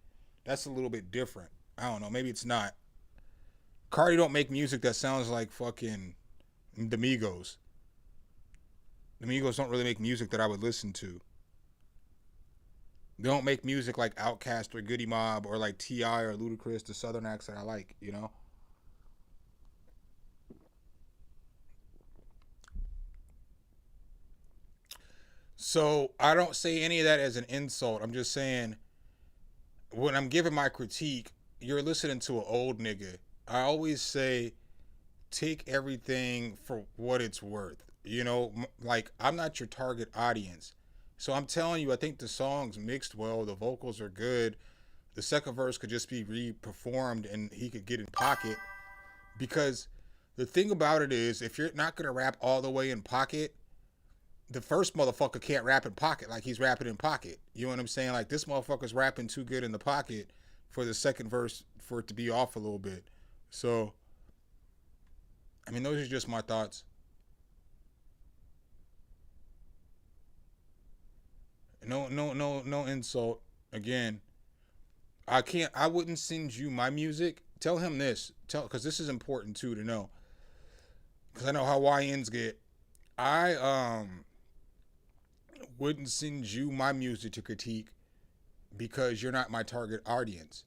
that's a little bit different. I don't know, maybe it's not. Cardi don't make music that sounds like fucking the Migos. The Migos don't really make music that I would listen to. They don't make music like Outkast or Goody Mob or like T.I. or Ludacris, the Southern acts that I like, So I don't say any of that as an insult. I'm just saying when I'm giving my critique, you're listening to an old nigga. I always say take everything for what it's worth. Like I'm not your target audience. So I'm telling you, I think the song's mixed well. The vocals are good. The second verse could just be re-performed and he could get in pocket. Because the thing about it is, if you're not going to rap all the way in pocket, the first motherfucker can't rap in pocket like he's rapping in pocket. You know what I'm saying? Like this motherfucker's rapping too good in the pocket for the second verse for it to be off a little bit. So, those are just my thoughts. No insult. Again, I wouldn't send you my music. Tell him this. Because this is important too to know. Because I know how YNs get. I wouldn't send you my music to critique because you're not my target audience.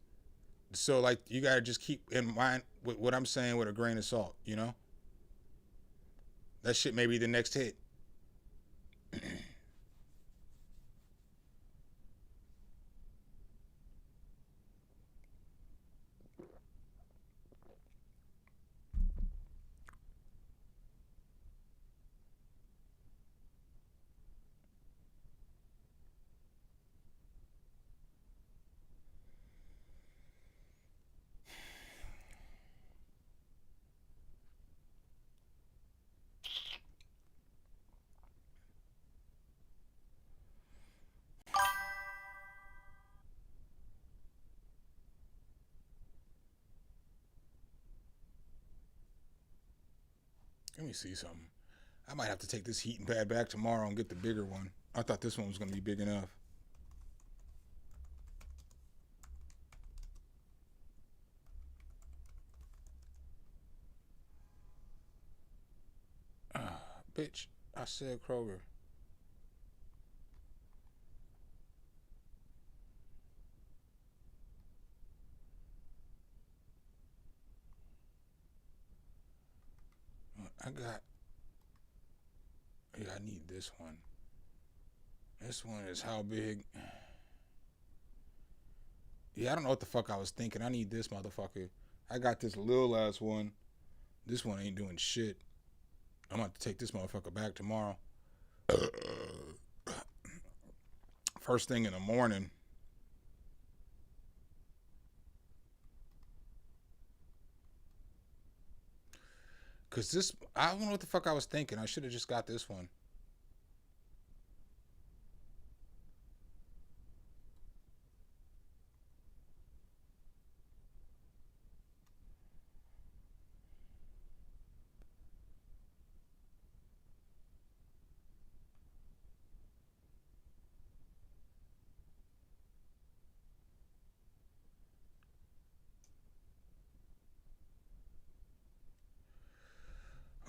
So like you gotta just keep in mind what I'm saying with a grain of salt, That shit may be the next hit. Let me see something. I might have to take this heating pad back tomorrow and get the bigger one. I thought this one was going to be big enough. Bitch, I said Kroger. Yeah, I need this one. This one is how big? Yeah, I don't know what the fuck I was thinking. I need this motherfucker. I got this little ass one. This one ain't doing shit. I'm about to take this motherfucker back tomorrow. First thing in the morning. Cause this, I don't know what the fuck I was thinking. I should have just got this one.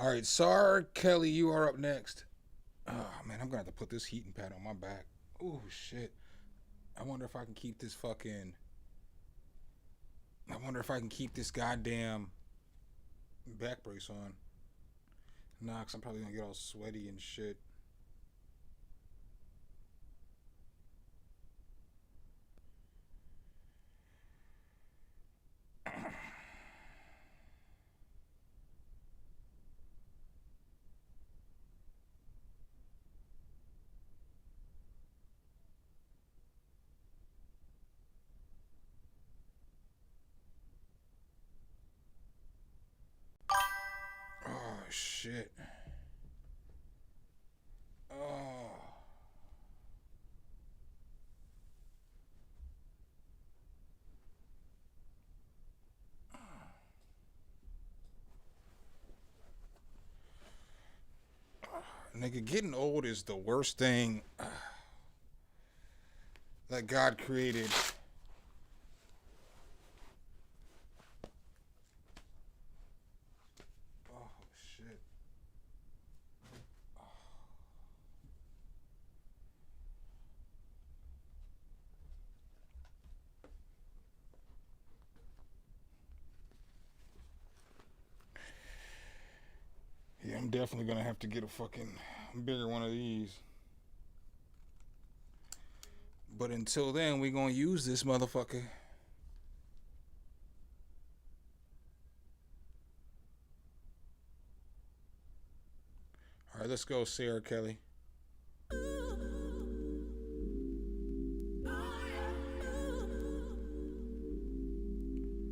All right, Sar Kelly, you are up next. Oh, man, I'm going to have to put this heating pad on my back. Oh, shit. I wonder if I can keep this fucking... I wonder if I can keep this goddamn back brace on. Nah, because I'm probably going to get all sweaty and shit. Shit. Oh. Nigga, getting old is the worst thing that God created. Yeah, I'm definitely gonna have to get a fucking bigger one of these. But until then, we gonna use this motherfucker. All right, let's go, Sarah Kelly.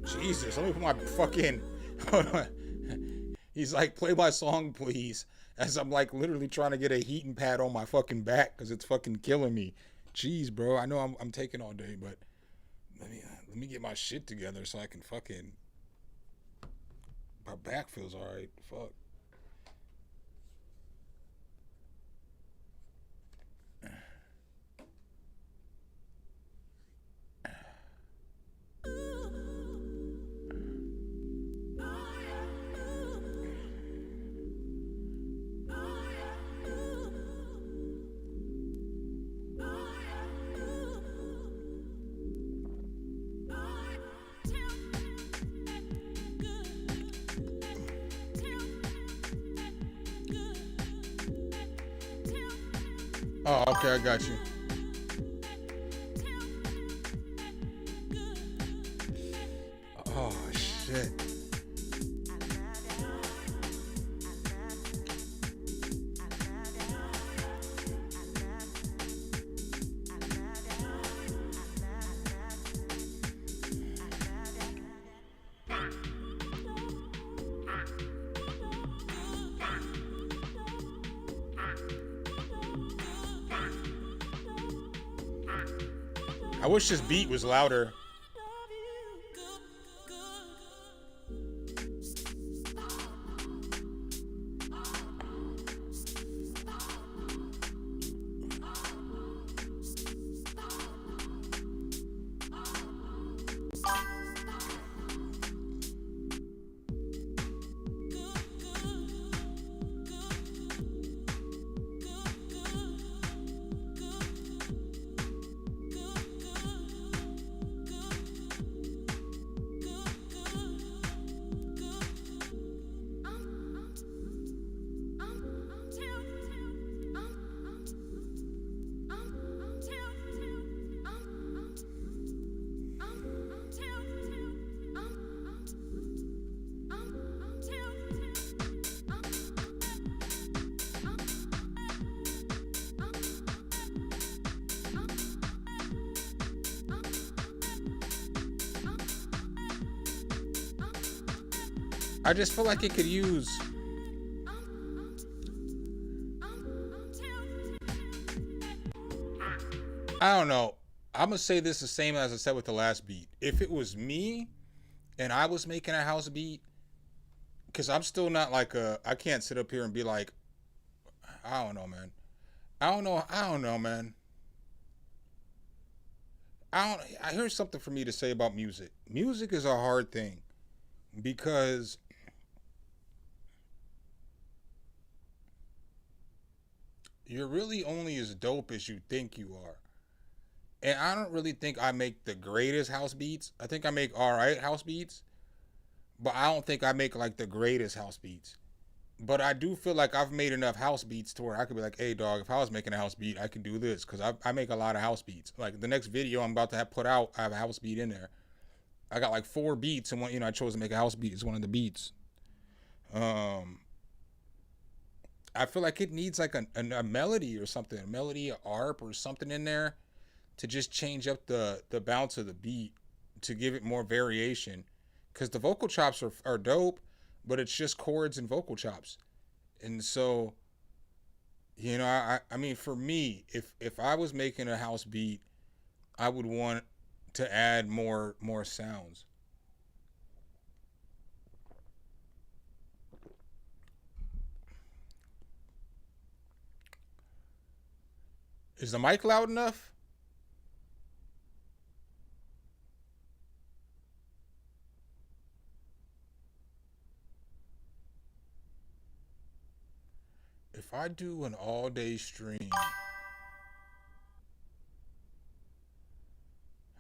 Jesus, let me put my fucking... Hold on. He's like, play my song, please. As I'm like literally trying to get a heating pad on my fucking back because it's fucking killing me. Jeez, bro. I know I'm taking all day, but let me get my shit together so I can fucking... My back feels all right. Fuck. Oh, okay, I got you. Oh, shit. I wish this beat was louder. I just feel like it could use. I don't know. I'm gonna say this the same as I said with the last beat. If it was me and I was making a house beat, because I'm still not like I can't sit up here and be like, I don't know, man. I don't know, man. Here's something for me to say about music. Music is a hard thing because you're really only as dope as you think you are. And I don't really think I make the greatest house beats. I think I make all right house beats, but I don't think I make like the greatest house beats. But I do feel like I've made enough house beats to where I could be like, hey, dog, if I was making a house beat, I could do this. Because I make a lot of house beats. Like the next video I'm about to have put out, I have a house beat in there. I got like 4 beats, and one, I chose to make a house beat. It's one of the beats. I feel like it needs like a melody or something, a melody, a arp or something in there to just change up the bounce of the beat to give it more variation. Because the vocal chops are dope, but it's just chords and vocal chops. And so, I mean, for me, if I was making a house beat, I would want to add more sounds. Is the mic loud enough? If I do an all-day stream,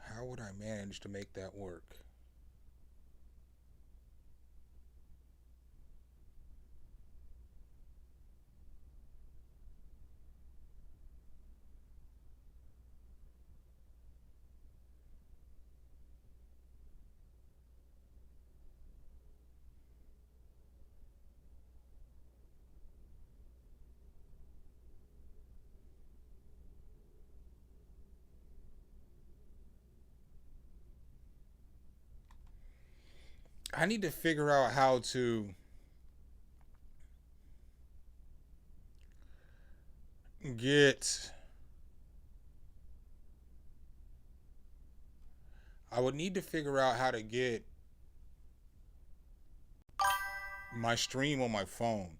how would I manage to make that work? I need to figure out how to I would need to figure out how to get my stream on my phone.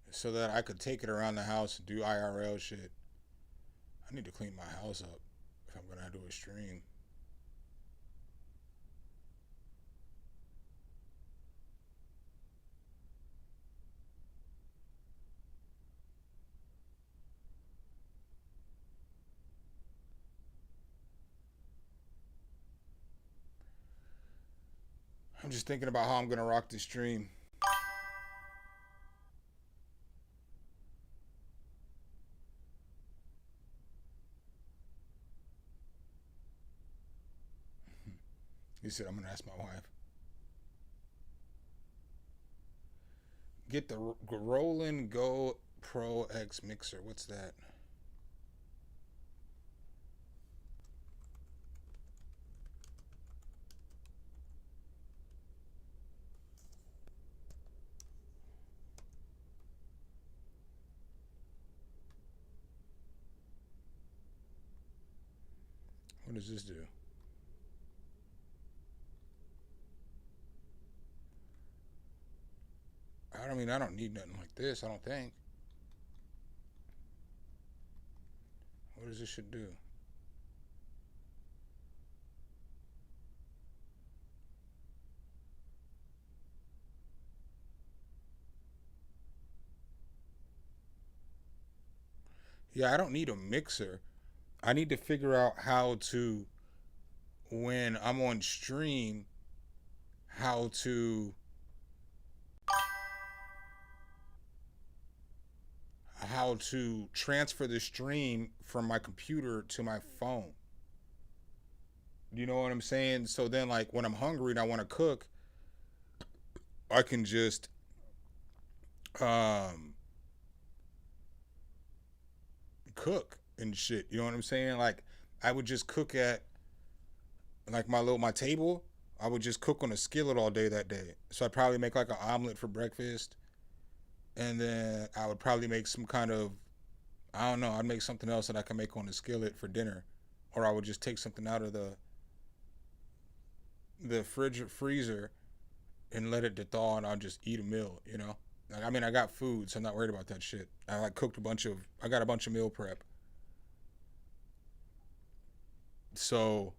So that I could take it around the house and do IRL shit. I need to clean my house up if I'm gonna do a stream. I'm just thinking about how I'm gonna rock this stream. He said, I'm going to ask my wife. Get the Roland Go Pro X mixer. What's that? What does this do? I don't need nothing like this, I don't think. What does this shit do? Yeah, I don't need a mixer. I need to figure out how to, when I'm on stream, how to transfer the stream from my computer to my phone. You know what I'm saying? So then, like, when I'm hungry and I want to cook, I can just cook and shit. You know what I'm saying? Like, I would just cook at, like, my table. I would just cook on a skillet all day that day. So I'd probably make like an omelet for breakfast. And then I would probably make some kind of, I don't know, I'd make something else that I can make on the skillet for dinner. Or I would just take something out of the freezer and let it thaw, and I'll just eat a meal, you know? Like, I mean, I got food, so I'm not worried about that shit. I like cooked I got a bunch of meal prep. So,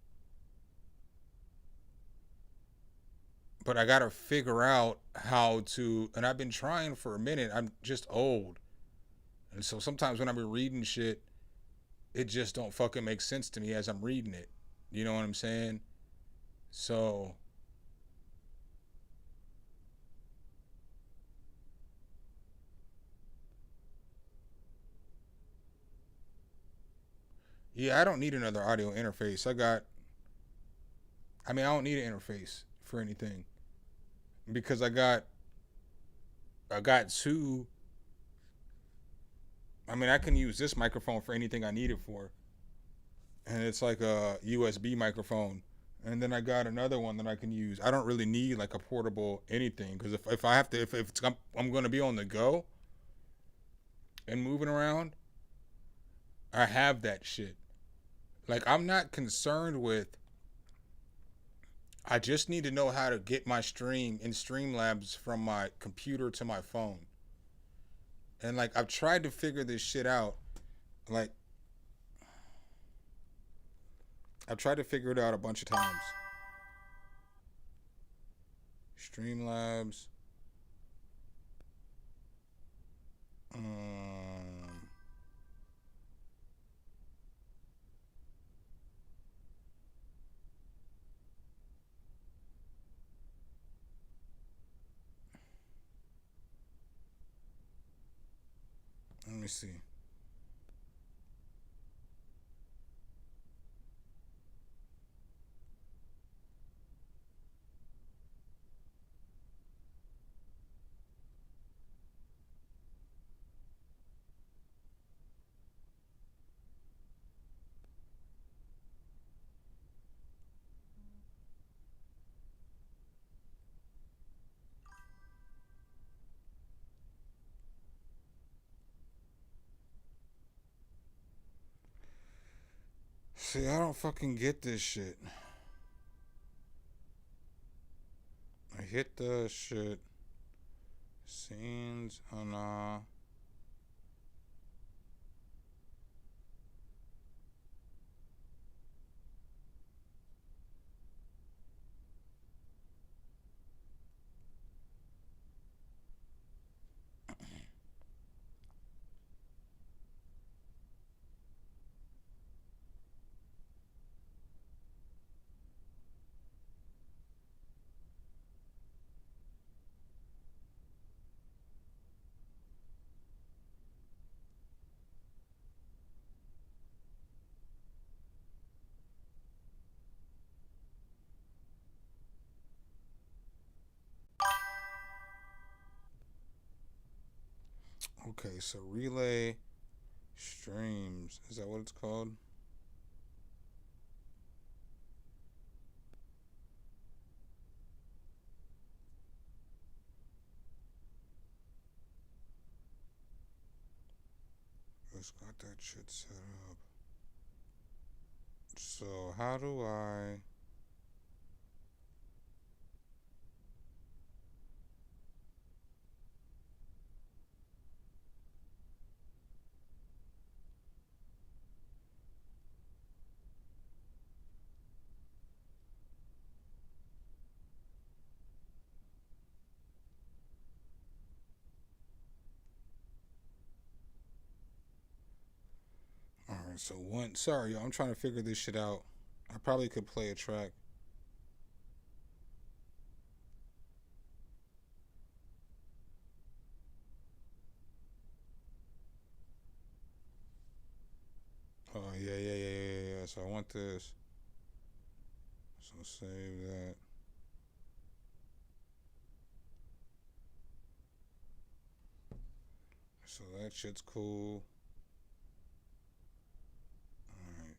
but I gotta figure out how to, and I've been trying for a minute. I'm just old. And so sometimes when I'm reading shit, it just don't fucking make sense to me as I'm reading it. You know what I'm saying? So, yeah, I don't need another audio interface. I don't need an interface for anything. Because I got two. I mean, I can use this microphone for anything I need it for. And it's like a USB microphone. And then I got another one that I can use. I don't really need like a portable anything. Because if I have to, if I'm going to be on the go and moving around, I have that shit. Like, I'm not concerned with, I just need to know how to get my stream in Streamlabs from my computer to my phone. And like, I've tried to figure this shit out. Like, I've tried to figure it out a bunch of times. Streamlabs. Let me see. See, I don't fucking get this shit. I hit the shit. Scenes. Oh, nah. Okay, so relay streams. Is that what it's called? It's got that shit set up. So how do I... Alright, so sorry, y'all, I'm trying to figure this shit out. I probably could play a track. Oh, yeah. So I want this. So save that. So that shit's cool.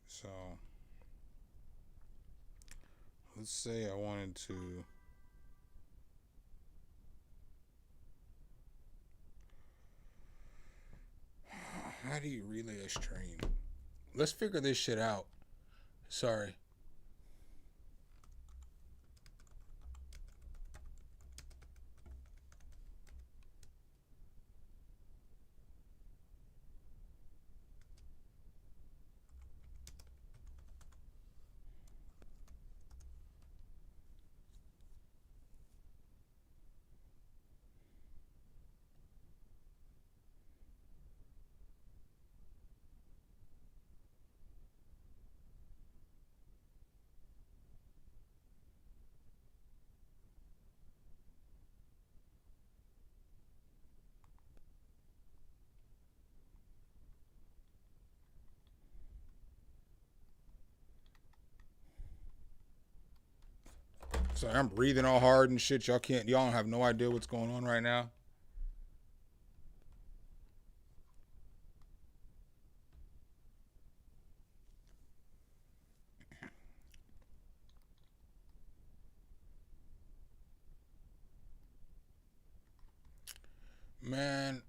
So let's say I wanted to. How do you relay a stream? Let's figure this shit out. Sorry. Sorry, I'm breathing all hard and shit. Y'all don't have no idea what's going on right now. Man.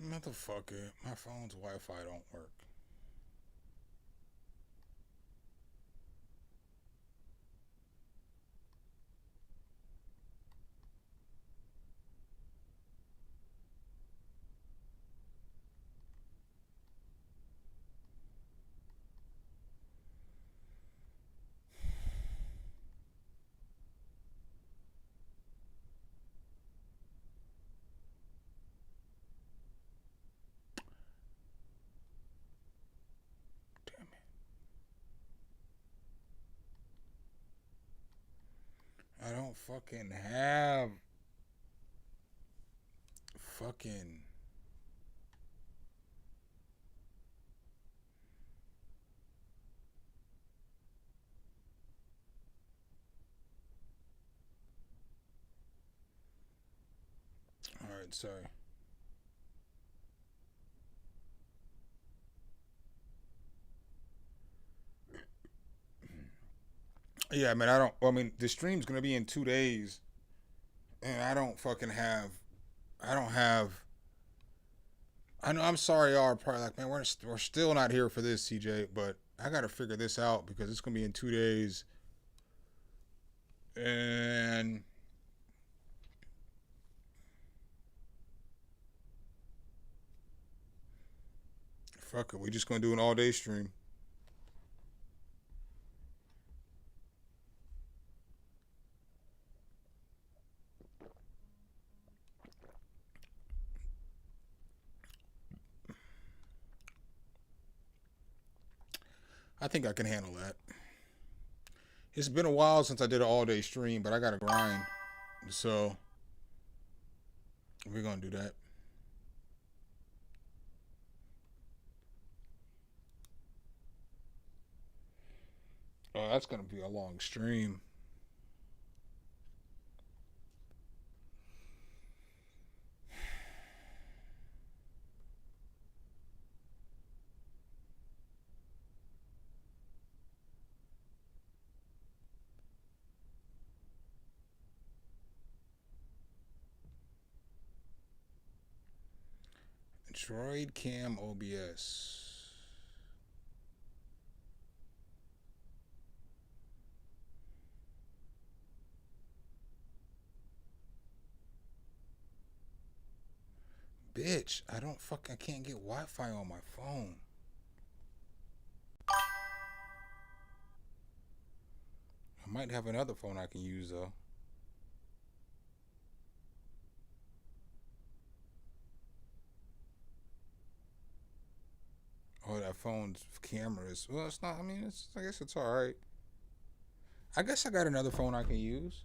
Motherfucker, my phone's Wi-Fi don't work. I don't fucking have fucking all right, sorry. Yeah, man, I mean, the stream's going to be in 2 days, and I don't have, I know, I'm sorry, y'all are probably like, man, we're still not here for this, CJ, but I got to figure this out because it's going to be in 2 days, and fuck it, we just going to do an all-day stream. I think I can handle that. It's been a while since I did an all-day stream, but I got to grind. So, we're going to do that. Oh, that's going to be a long stream. Droid Cam OBS. Bitch, I can't get Wi-Fi on my phone. I might have another phone I can use though. Oh, that phone's camera is, well, it's not, I mean, I guess it's all right. I guess I got another phone I can use.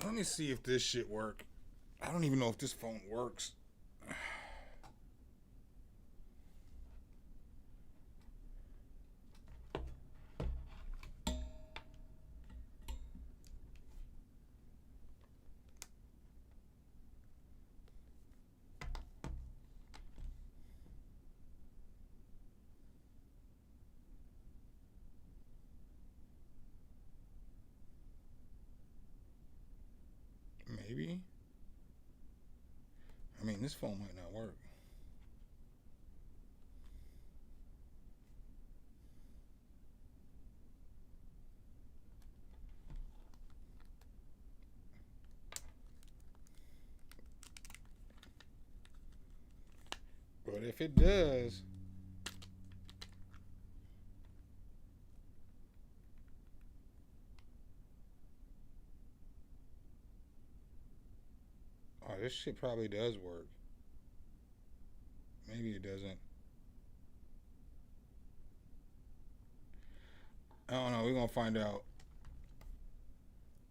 Let me see if this shit work. I don't even know if this phone works. Maybe. I mean, this phone might not work. But if it does, oh, this shit probably does work. Maybe it doesn't. I don't know. We're going to find out.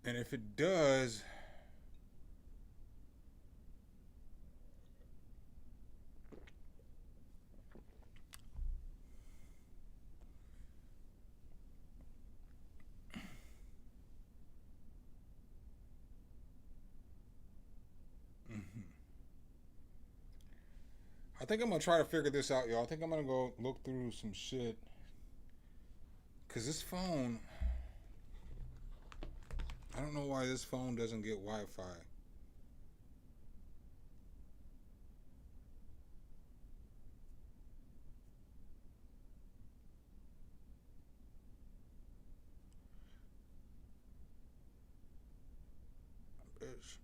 And if it does... I think I'm going to try to figure this out, y'all. I think I'm going to go look through some shit. Because this phone... I don't know why this phone doesn't get Wi-Fi. Bitch.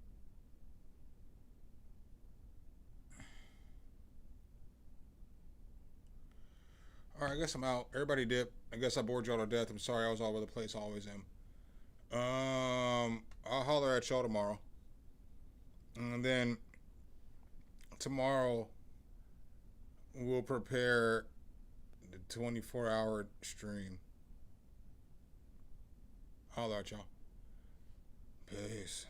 All right, I guess I'm out. Everybody dip. I guess I bored y'all to death. I'm sorry I was all over the place. I always am. I'll holler at y'all tomorrow. And then tomorrow we'll prepare the 24-hour stream. Holler at y'all. Peace.